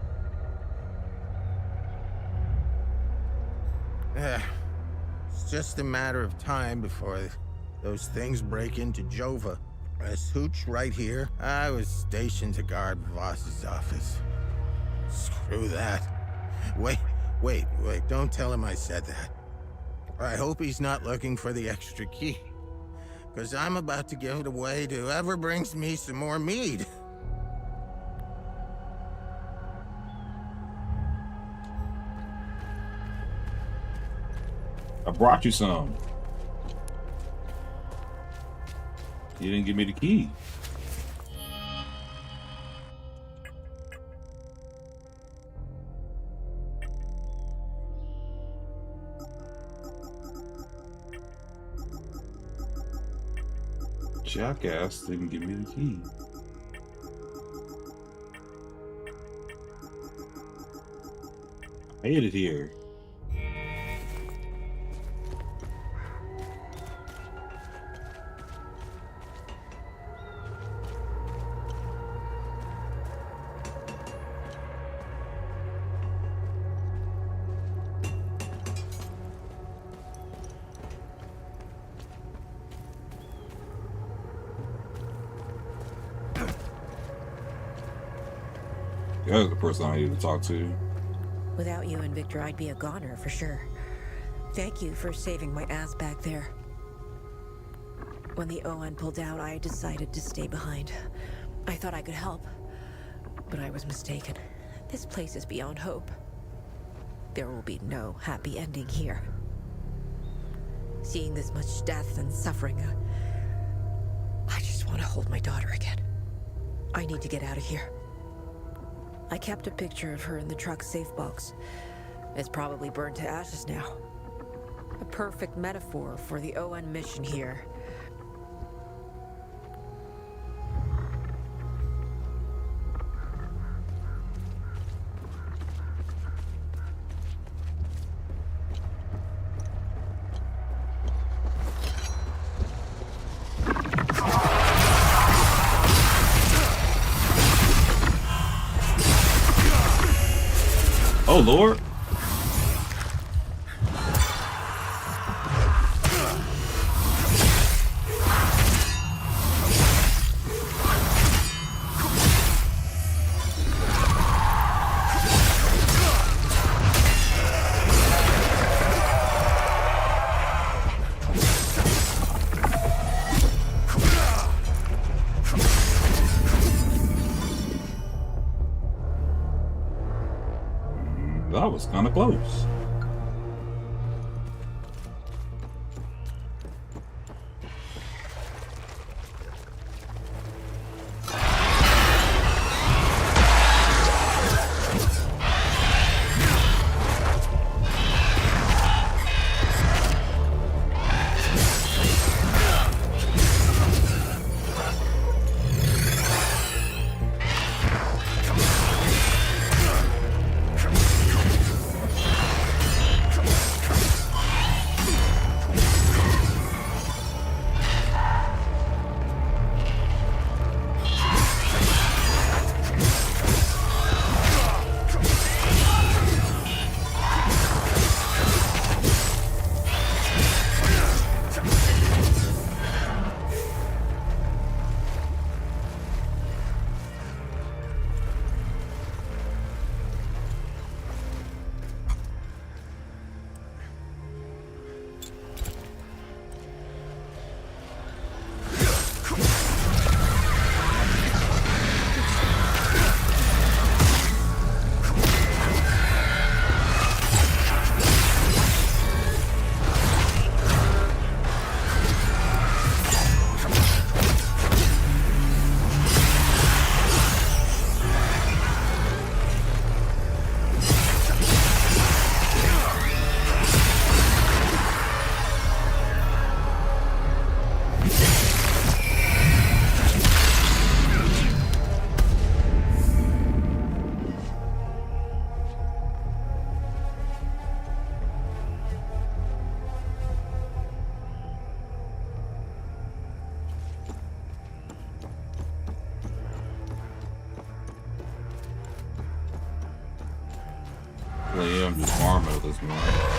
it's just a matter of time before those things break into Jova. As Hooch right here, I was stationed to guard Voss's office. Screw that. Wait, don't tell him I said that. I hope he's not looking for the extra key. Because I'm about to give it away to whoever brings me some more mead. I brought you some. You didn't give me the key. Jackass didn't give me the key. I hate it here. You're the person I need to talk to. Without you and Victor, I'd be a goner for sure. Thank you for saving my ass back there. When the ON pulled out, I decided to stay behind. I thought I could help, but I was mistaken. This place is beyond hope. There will be no happy ending here. Seeing this much death and suffering, I just want to hold my daughter again. I need to get out of here. I kept a picture of her in the truck's safe box. It's probably burned to ashes now. A perfect metaphor for the ON mission here. Oh, Lord. That was kind of close. Yeah, I'm just farming at this moment.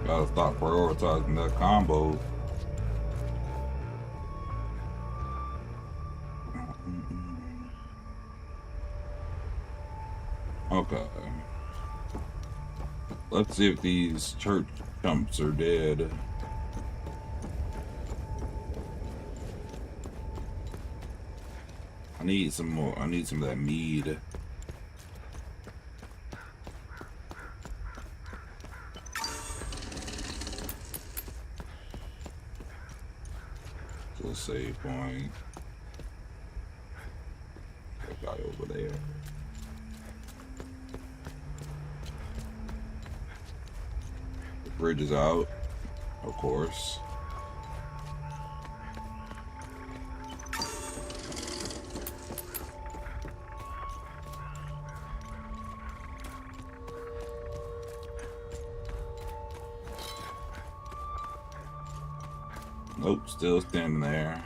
Gotta stop prioritizing that combo. Okay. Let's see if these church chumps are dead. I need some more. I need some of that mead. Little save point. That guy over there. The bridge is out, of course. Nope, still standing there.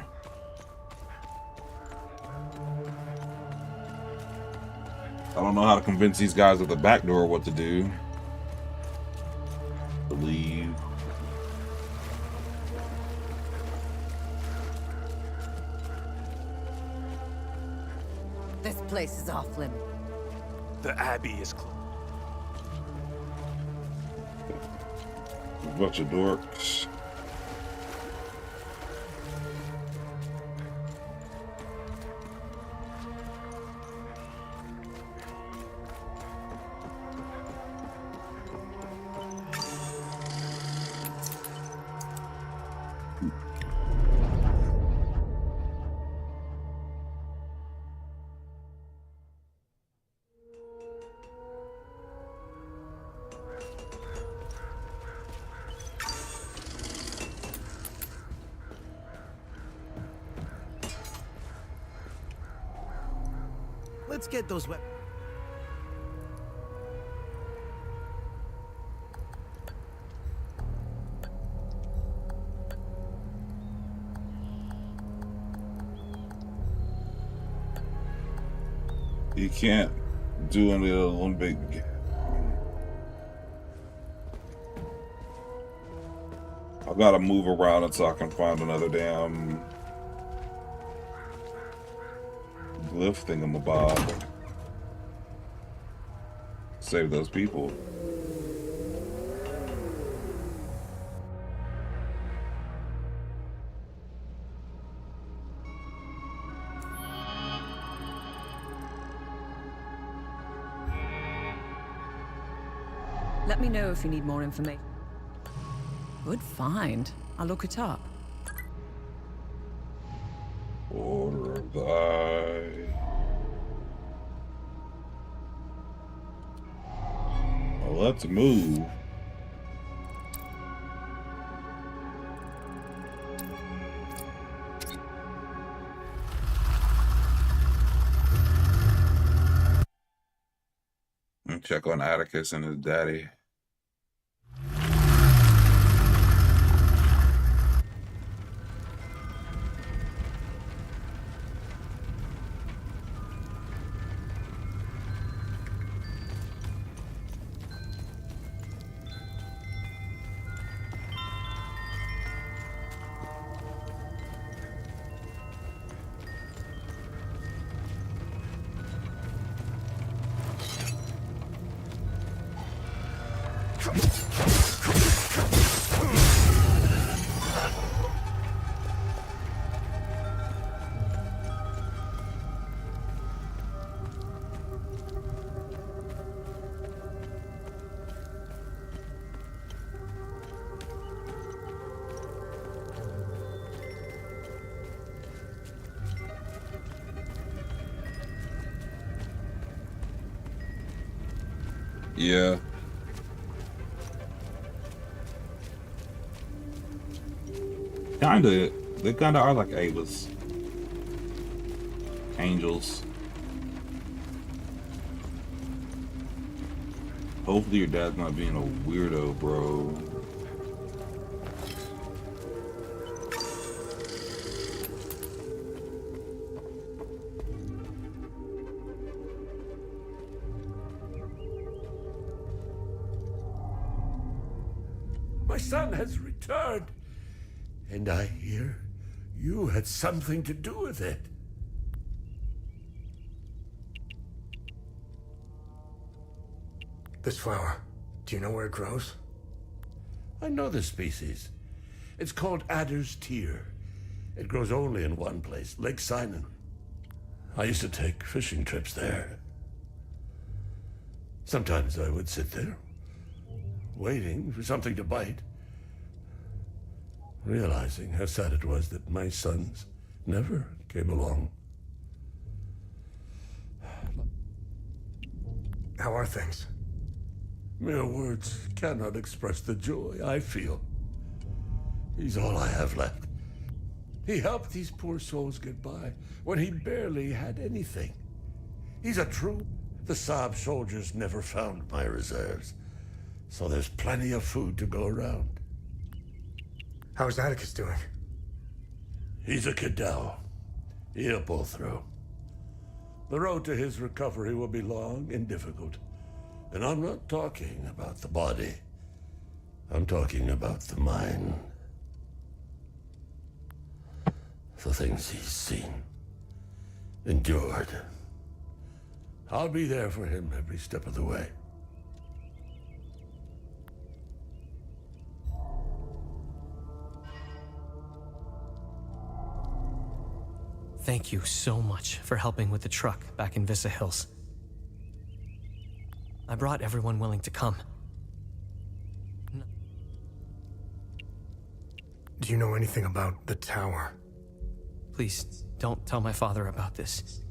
I don't know how to convince these guys at the back door what to do. To leave. This place is off limits. The Abbey is closed. A bunch of dorks. Let's get those weapons. You can't do any Olympic. I gotta move around until I can find another damn glyph thingamabob. Save those people. Let me know if you need more information. Good find. I'll look it up. Order of the Eye. Well, let's move. And check on Atticus and his daddy. Yeah. Kinda. They kinda are like Ava's. Angels. Hopefully your dad's not being a weirdo, bro. My son has returned, and I hear you had something to do with it. This flower, do you know where it grows? I know the species. It's called Adder's Tear. It grows only in one place, Lake Sinon. I used to take fishing trips there. Sometimes I would sit there, waiting for something to bite. realizing how sad it was that my sons never came along. How are things? Mere words cannot express the joy I feel. He's all I have left. He helped these poor souls get by when he barely had anything. He's a true... The Saab soldiers never found my reserves, so there's plenty of food to go around. How's Atticus doing? He's a Cadell. He'll pull through. The road to his recovery will be long and difficult. And I'm not talking about the body. I'm talking about the mind. The things he's seen, endured. I'll be there for him every step of the way. Thank you so much for helping with the truck back in Vissa Hills. I brought everyone willing to come. Do you know anything about the tower? Please, don't tell my father about this.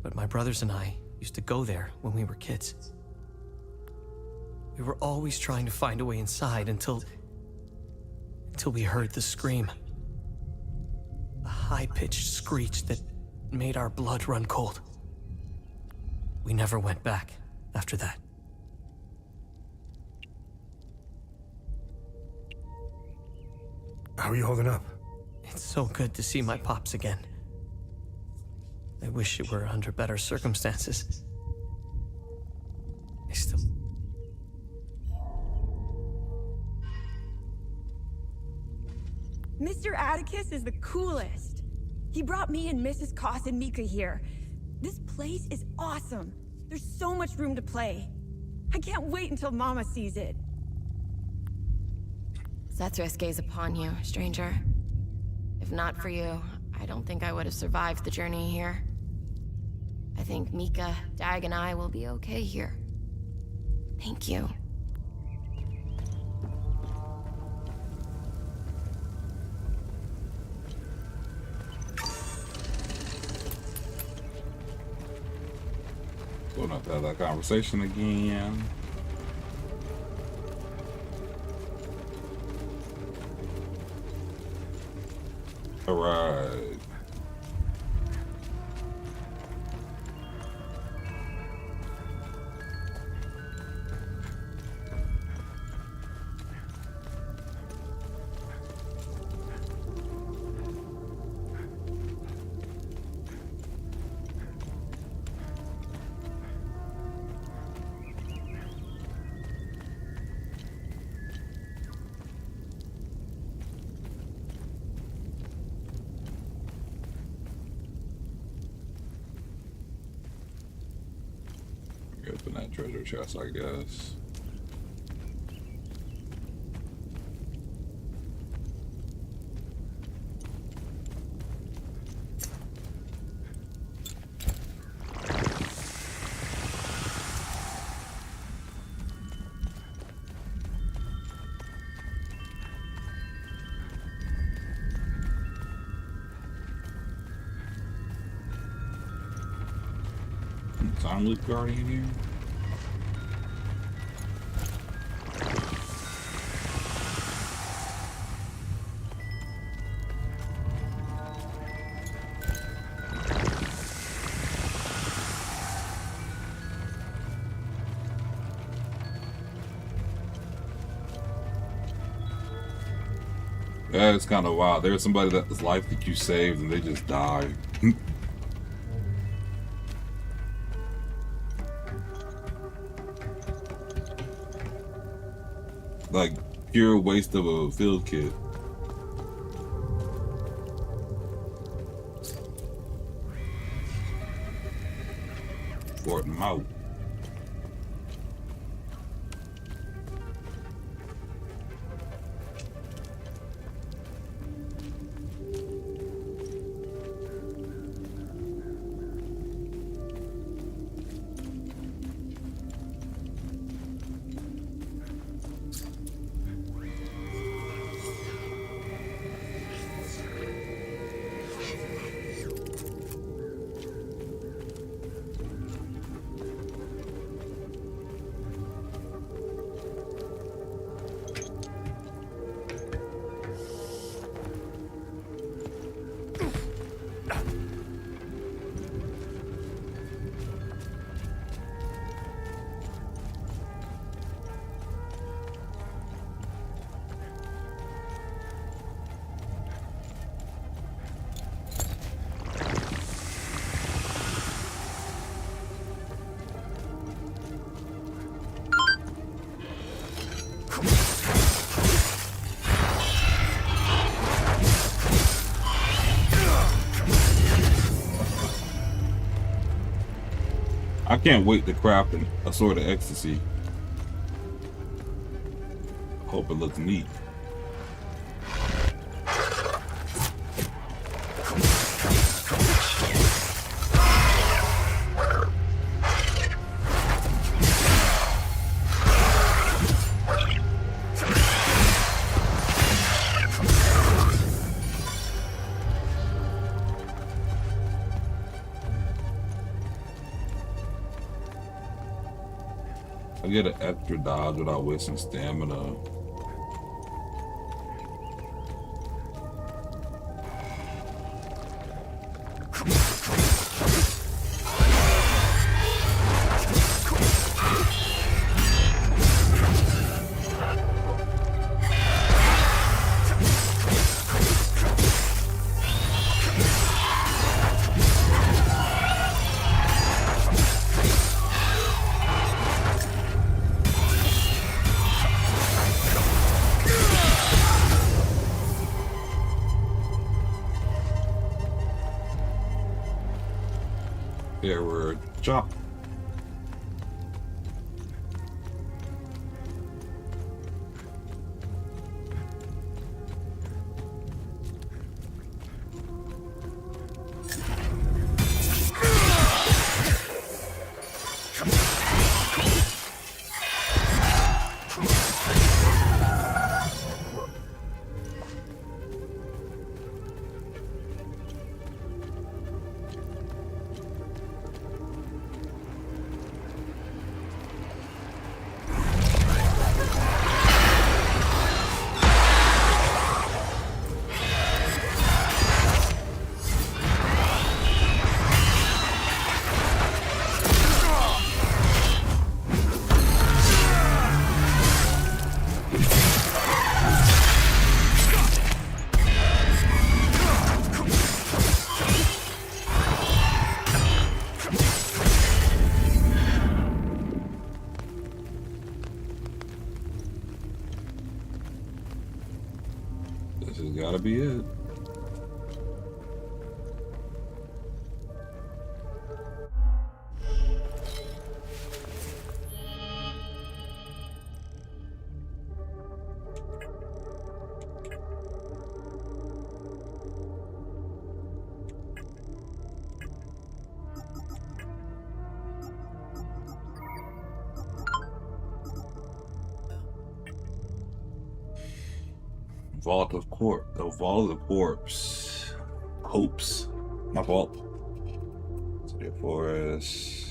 But my brothers and I used to go there when we were kids. We were always trying to find a way inside until we heard the scream. A high-pitched screech that made our blood run cold. We never went back after that. How are you holding up? It's so good to see my pops again. I wish it were under better circumstances. I still... Mr. Atticus is the coolest. He brought me and Mrs. Koss and Mika here. This place is awesome. There's so much room to play. I can't wait until Mama sees it. Sethris gaze upon you, stranger. If not for you, I don't think I would have survived the journey here. I think Mika, Dag, and I will be okay here. Thank you. We'll not have that conversation again. All right. Open that treasure chest, I guess. Time Loop Guardian here. Yeah, it's kind of wild. There's somebody that's life that you saved and they just die. Like pure waste of a field kit. Fort Mout. Can't wait to craft a sword of ecstasy. Hope it looks neat. I get an extra dodge without wasting stamina. There were chop. This has got to be it. Vault of Corpse. Hopes. My fault. City of Forest.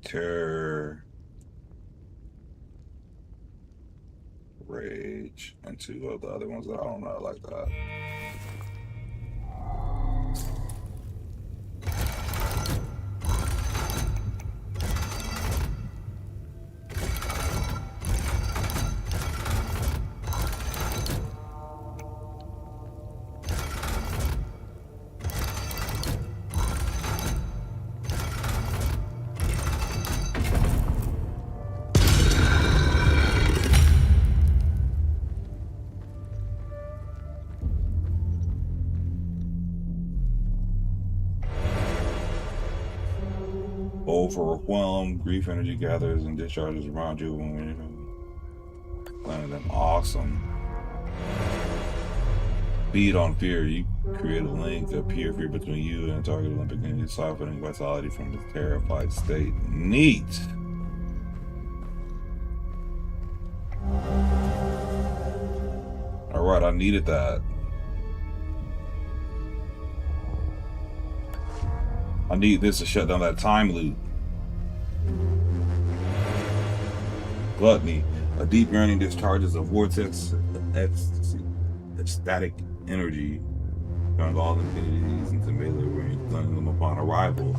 Terror, Rage, and two of the other ones that I don't know like that. Overwhelmed, grief energy gathers and discharges around you when you're playing them. Awesome. Feed on fear. You create a link of pure fear between you and the target Olympic entity, softening vitality from the terrified state. Neat. Alright, I needed that. I need this to shut down that time loop. Gluttony. A deep yearning discharges a vortex of ecstasy, ecstatic energy. Found all infinities into melee range, stunning them upon arrival.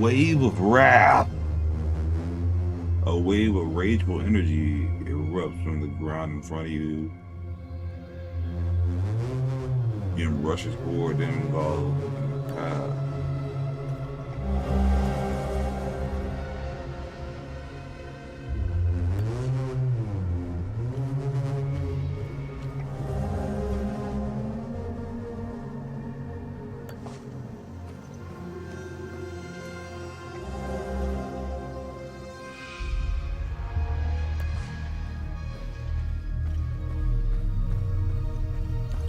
Wave of Wrath. A wave of rageful energy erupts from the ground in front of you. And rushes forward and engulfs in the path.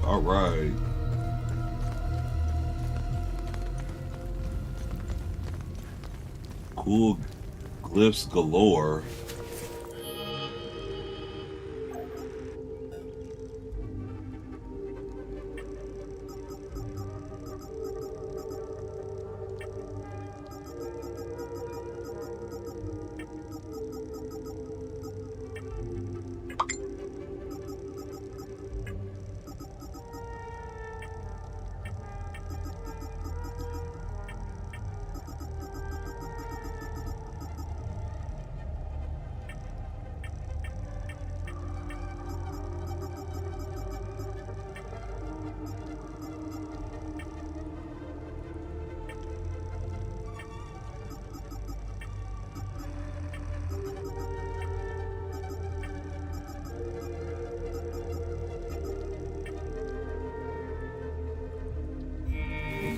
All right. Cool glyphs galore.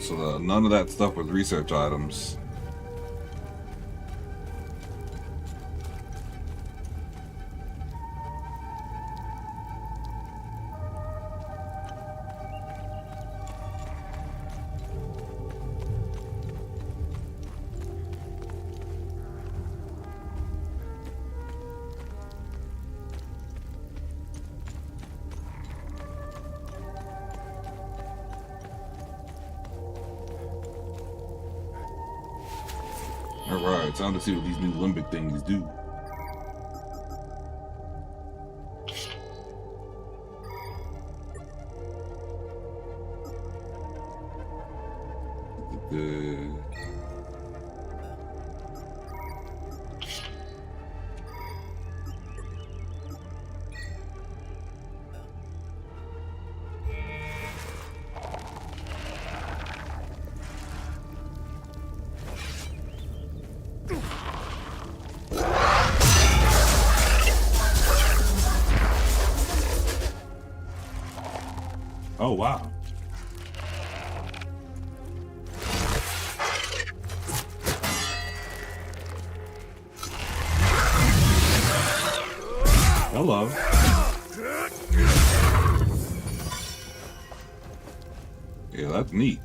So none of that stuff was research items. Alright, time to see what these new limbic things do. Oh, wow. Hello. Yeah, that's neat.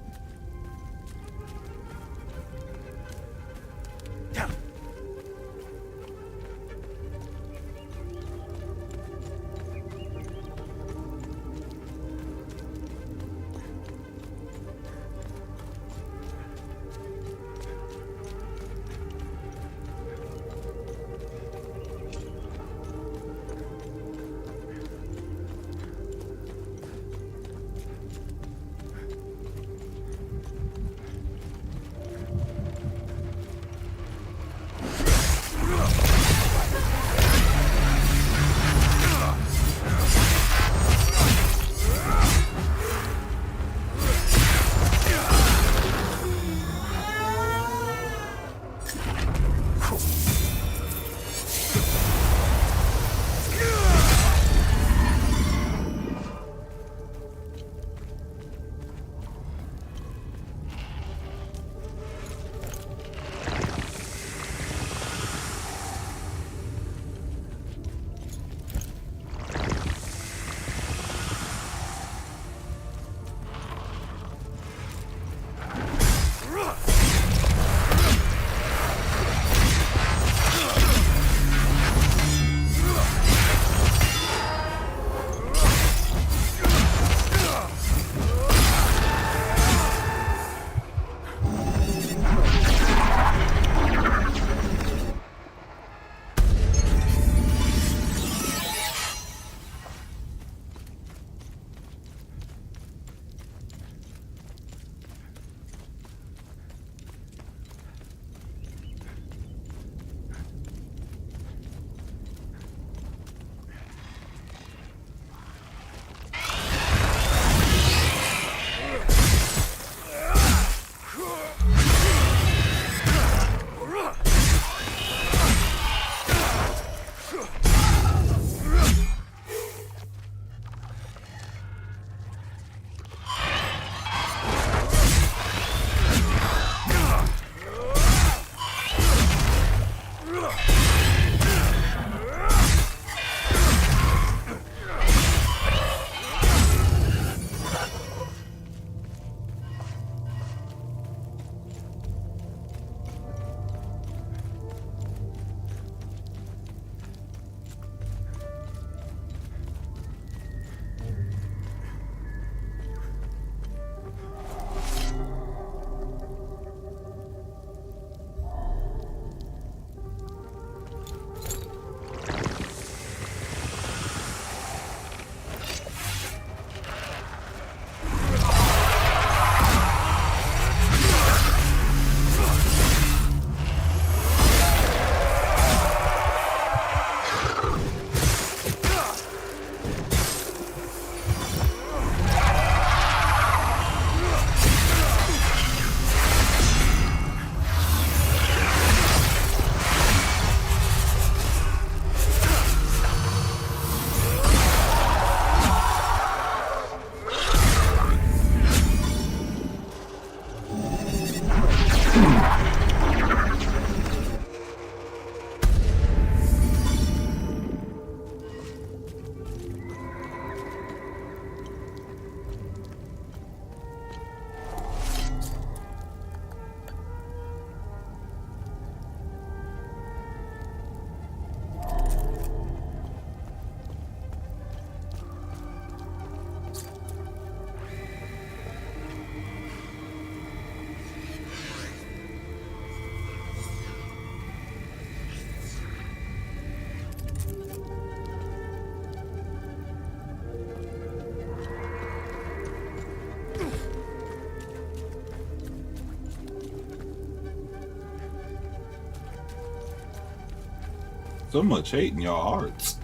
So much hate in your hearts.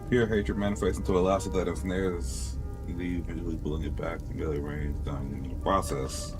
Pure hatred manifests into a lasso that ensnares the eventually pulling it back to melee range in the process.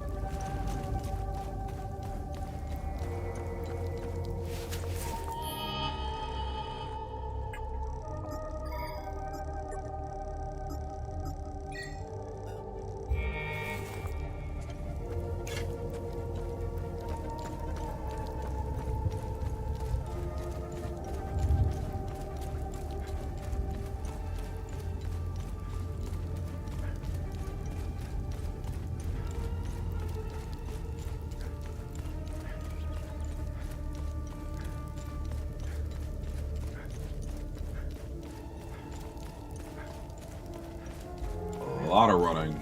A lot of running.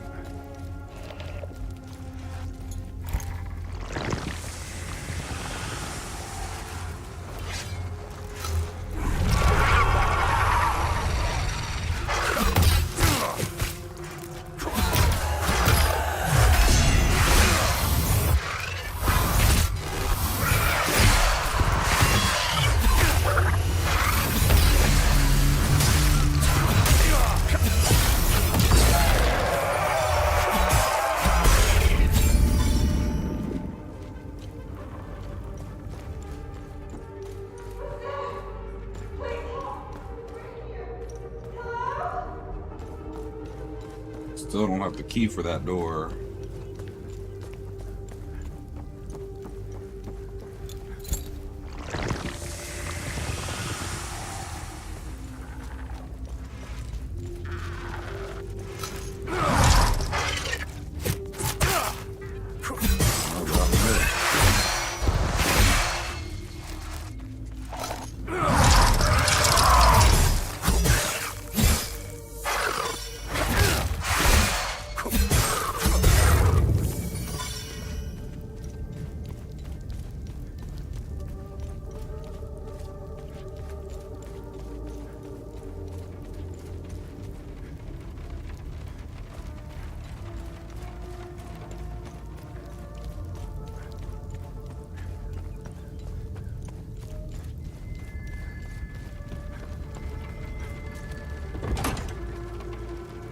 Still don't have the key for that door.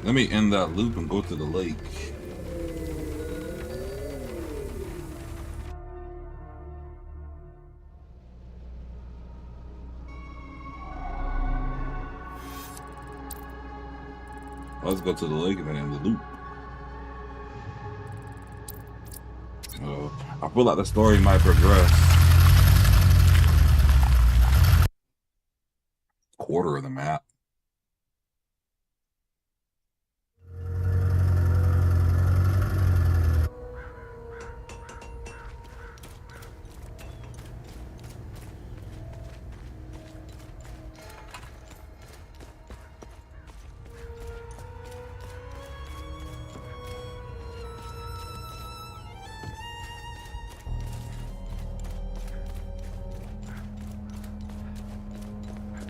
Let me end that loop and go to the lake. Let's go to the lake and then end the loop. I feel like the story might progress. Quarter of the map.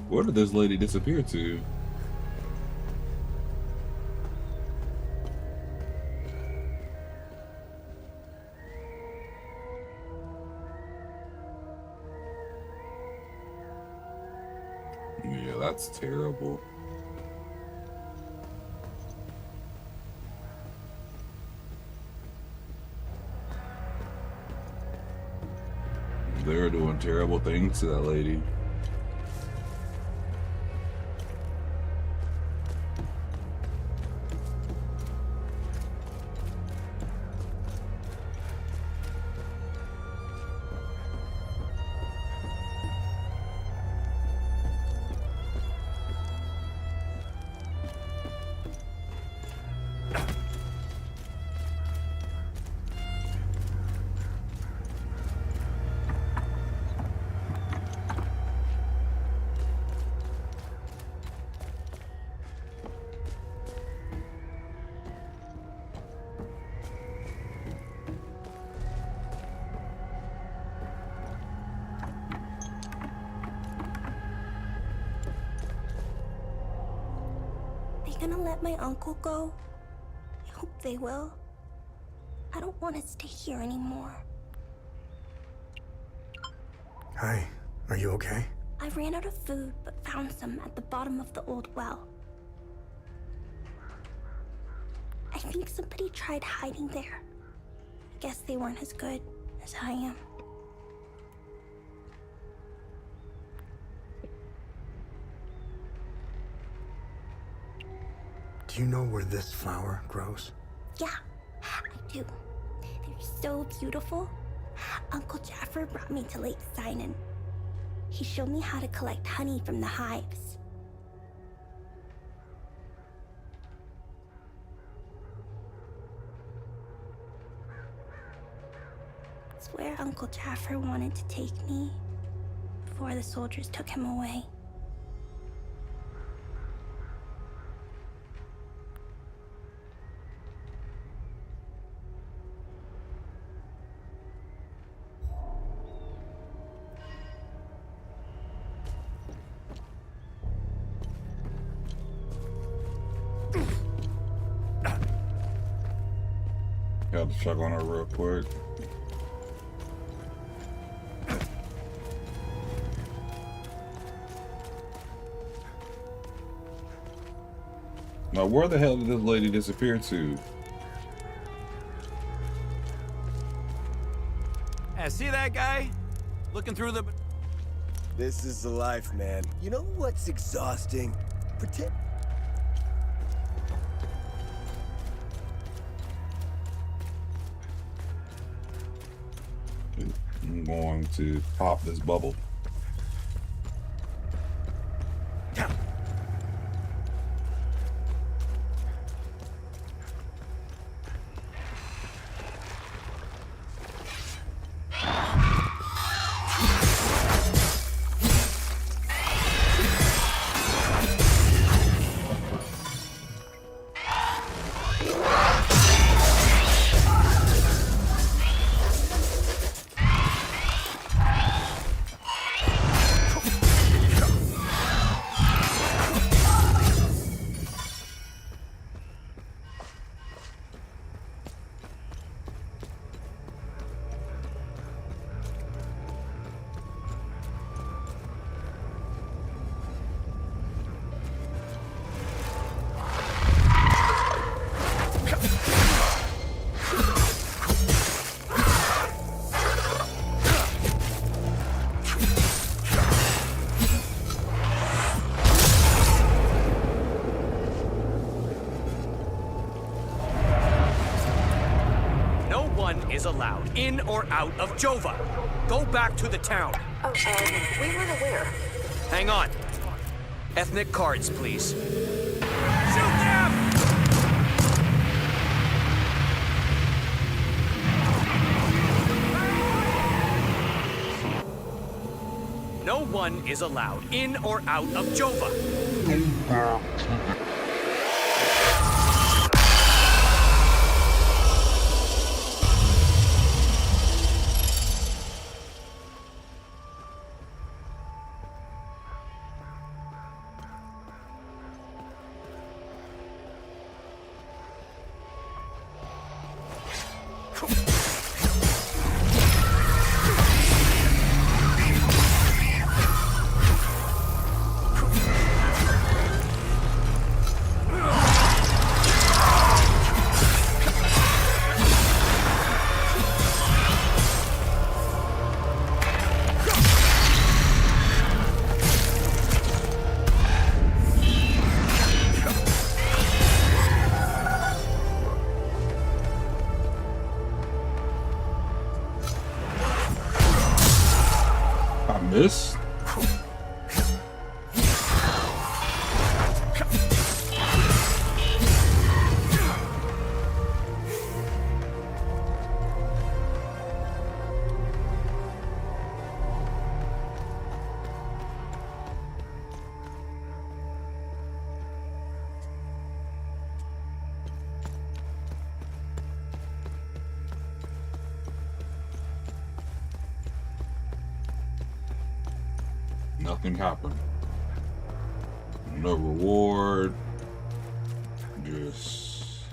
Where did this lady disappear to? Yeah, that's terrible. They're doing terrible things to that lady. gonna let my uncle go? I hope they will. I don't want to stay here anymore. Hi, are you okay? I ran out of food, but found some at the bottom of the old well. I think somebody tried hiding there. I guess they weren't as good as I am. Do you know where this flower grows? Yeah, I do. They're so beautiful. Uncle Jaffer brought me to Lake Sinan. He showed me how to collect honey from the hives. It's where Uncle Jaffer wanted to take me before the soldiers took him away. Got to check on her real quick. Now, where the hell did this lady disappear to? See that guy? Looking through the... This is the life, man. You know what's exhausting? Pretend... I'm going to pop this bubble. Is allowed in or out of Jova. Go back to the town. Oh, we weren't aware. Hang on. Ethnic cards, please. Shoot them! No one is allowed in or out of Jova. This? Nothing happened. No reward. Regis.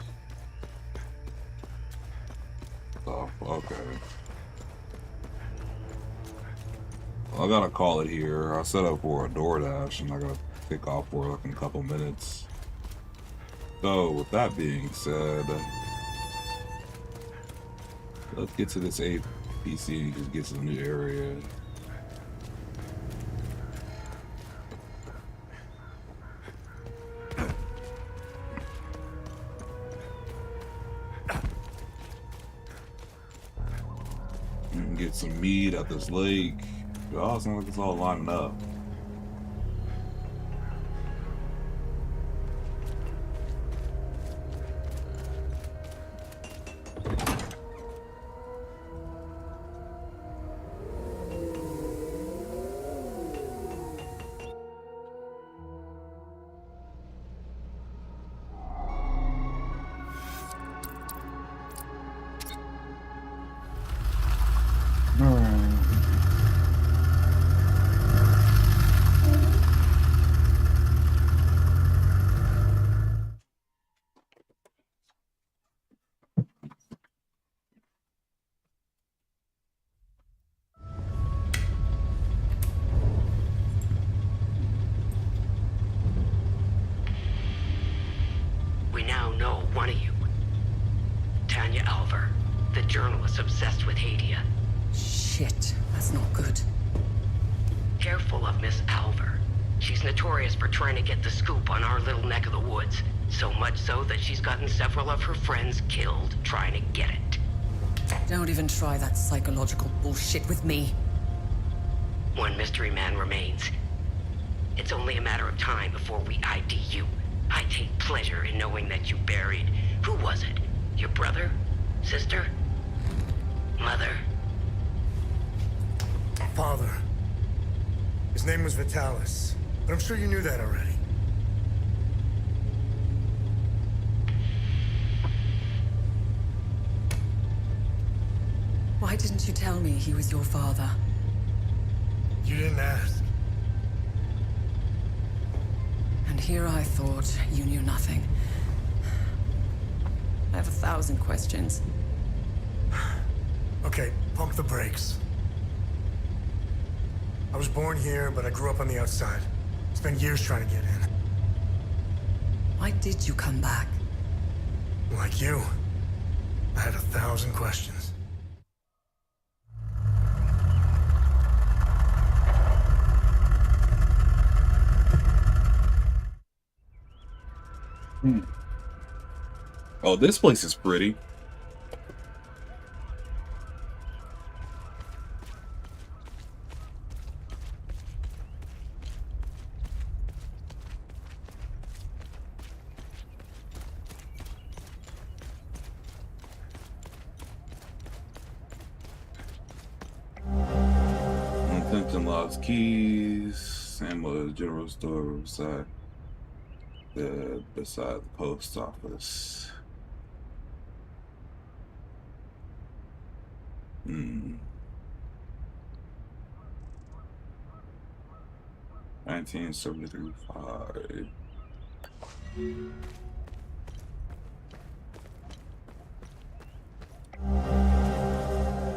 Oh, okay. Well, I gotta call it here. I set up for a DoorDash and I gotta take off for like in a couple minutes. So, with that being said, let's get to this APC and just get to the new area. And get some meat at this lake. It all seems like it's all lining up. We now know one of you. Tanya Alver, the journalist obsessed with Hadia. Shit, that's not good. Careful of Miss Alver. She's notorious for trying to get the scoop on our little neck of the woods. So much so that she's gotten several of her friends killed trying to get it. Don't even try that psychological bullshit with me. One mystery man remains. It's only a matter of time before we ID you. I take pleasure in knowing that you buried... Who was it? Your brother? Sister? Mother? Father. His name was Vitalis, but I'm sure you knew that already. Why didn't you tell me he was your father? You didn't ask. And here I thought you knew nothing. I have 1,000 questions. Okay, pump the brakes. I was born here, but I grew up on the outside. Spent years trying to get in. Why did you come back? Like you, I had 1,000 questions. Oh, this place is pretty. Clinton lost keys. Samuel's general store beside the post office. 1973-5.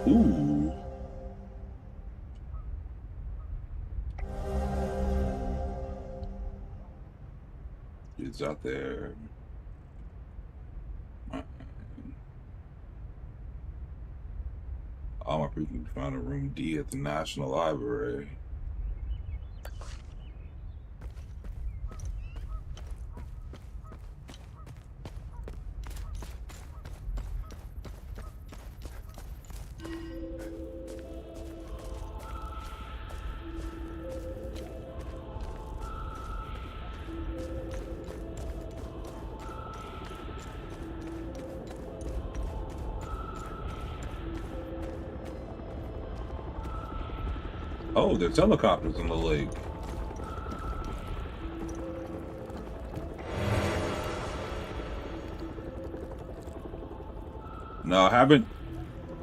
Ooh. It's out there. All my people can find a room D at the National Library. Oh, there's helicopters in the lake. Now, I haven't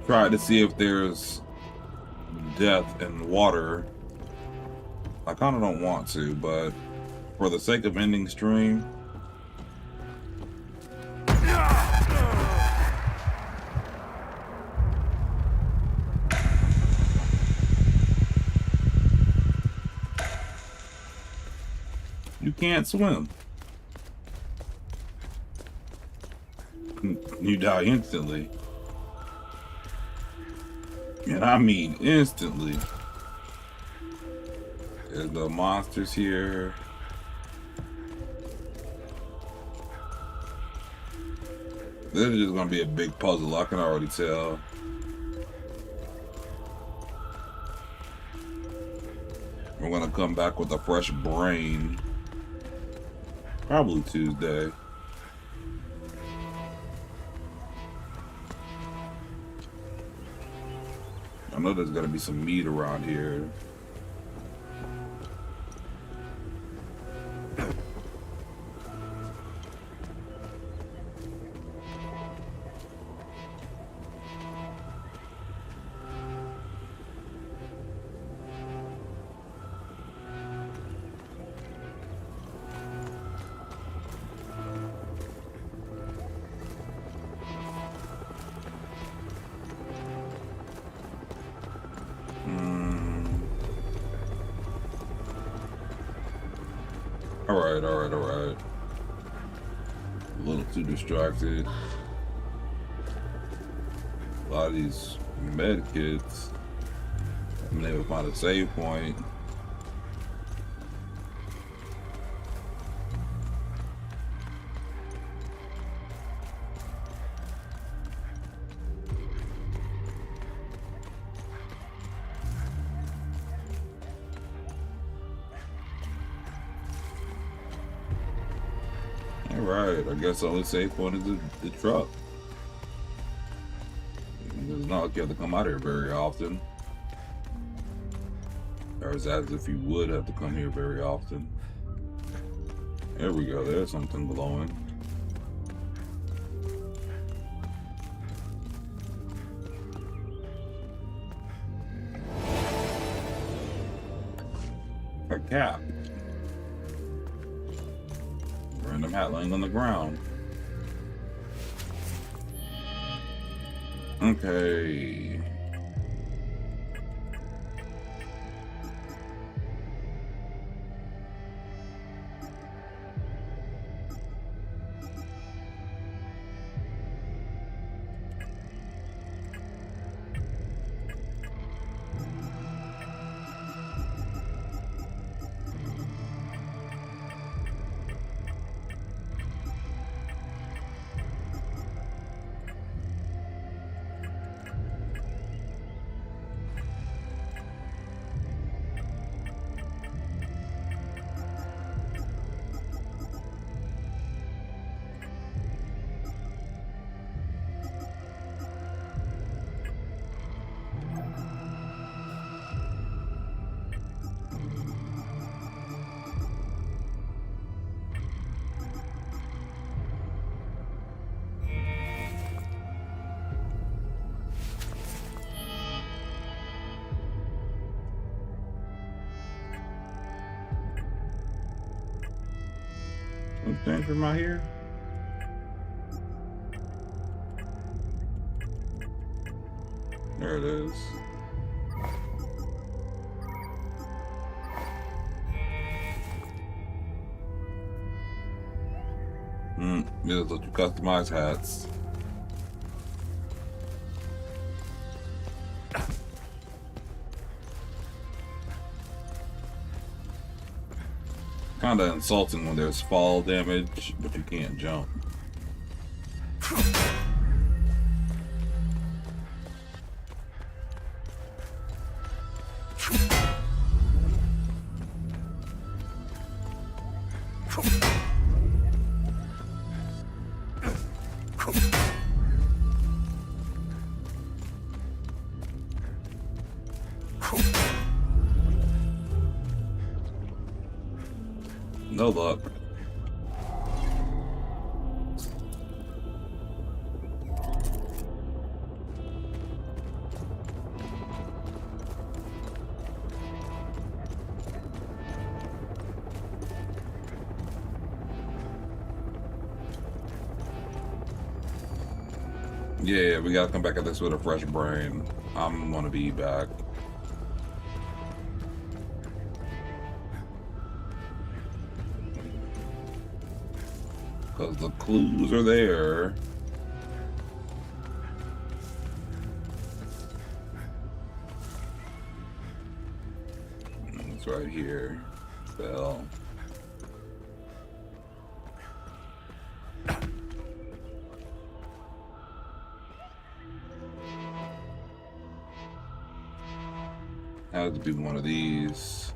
tried to see if there's death in water. I kind of don't want to, but for the sake of ending stream, can't swim. You die instantly. And I mean instantly. There's the monsters here. This is just gonna be a big puzzle, I can already tell. We're gonna come back with a fresh brain. Probably Tuesday. I know there's gonna be some meat around here. Alright. A little too distracted. A lot of these med kits. I'm able to find a save point. Alright, I guess the only safe point is the truck. It's not like you have to come out here very often. Or it's as if you would have to come here very often. There we go, there's something glowing. A cap. Random hat laying on the ground. Okay. Thing from out here. There it is. These are the customized hats. Kinda insulting when there's fall damage, but you can't jump. No luck. Yeah, we gotta come back at this with a fresh brain. I'm gonna be back. Because the clues are there. It's right here. Bell. Had to be one of these.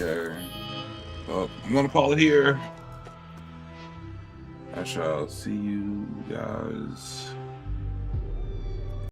Okay. Well, I'm gonna call it here. I shall see you guys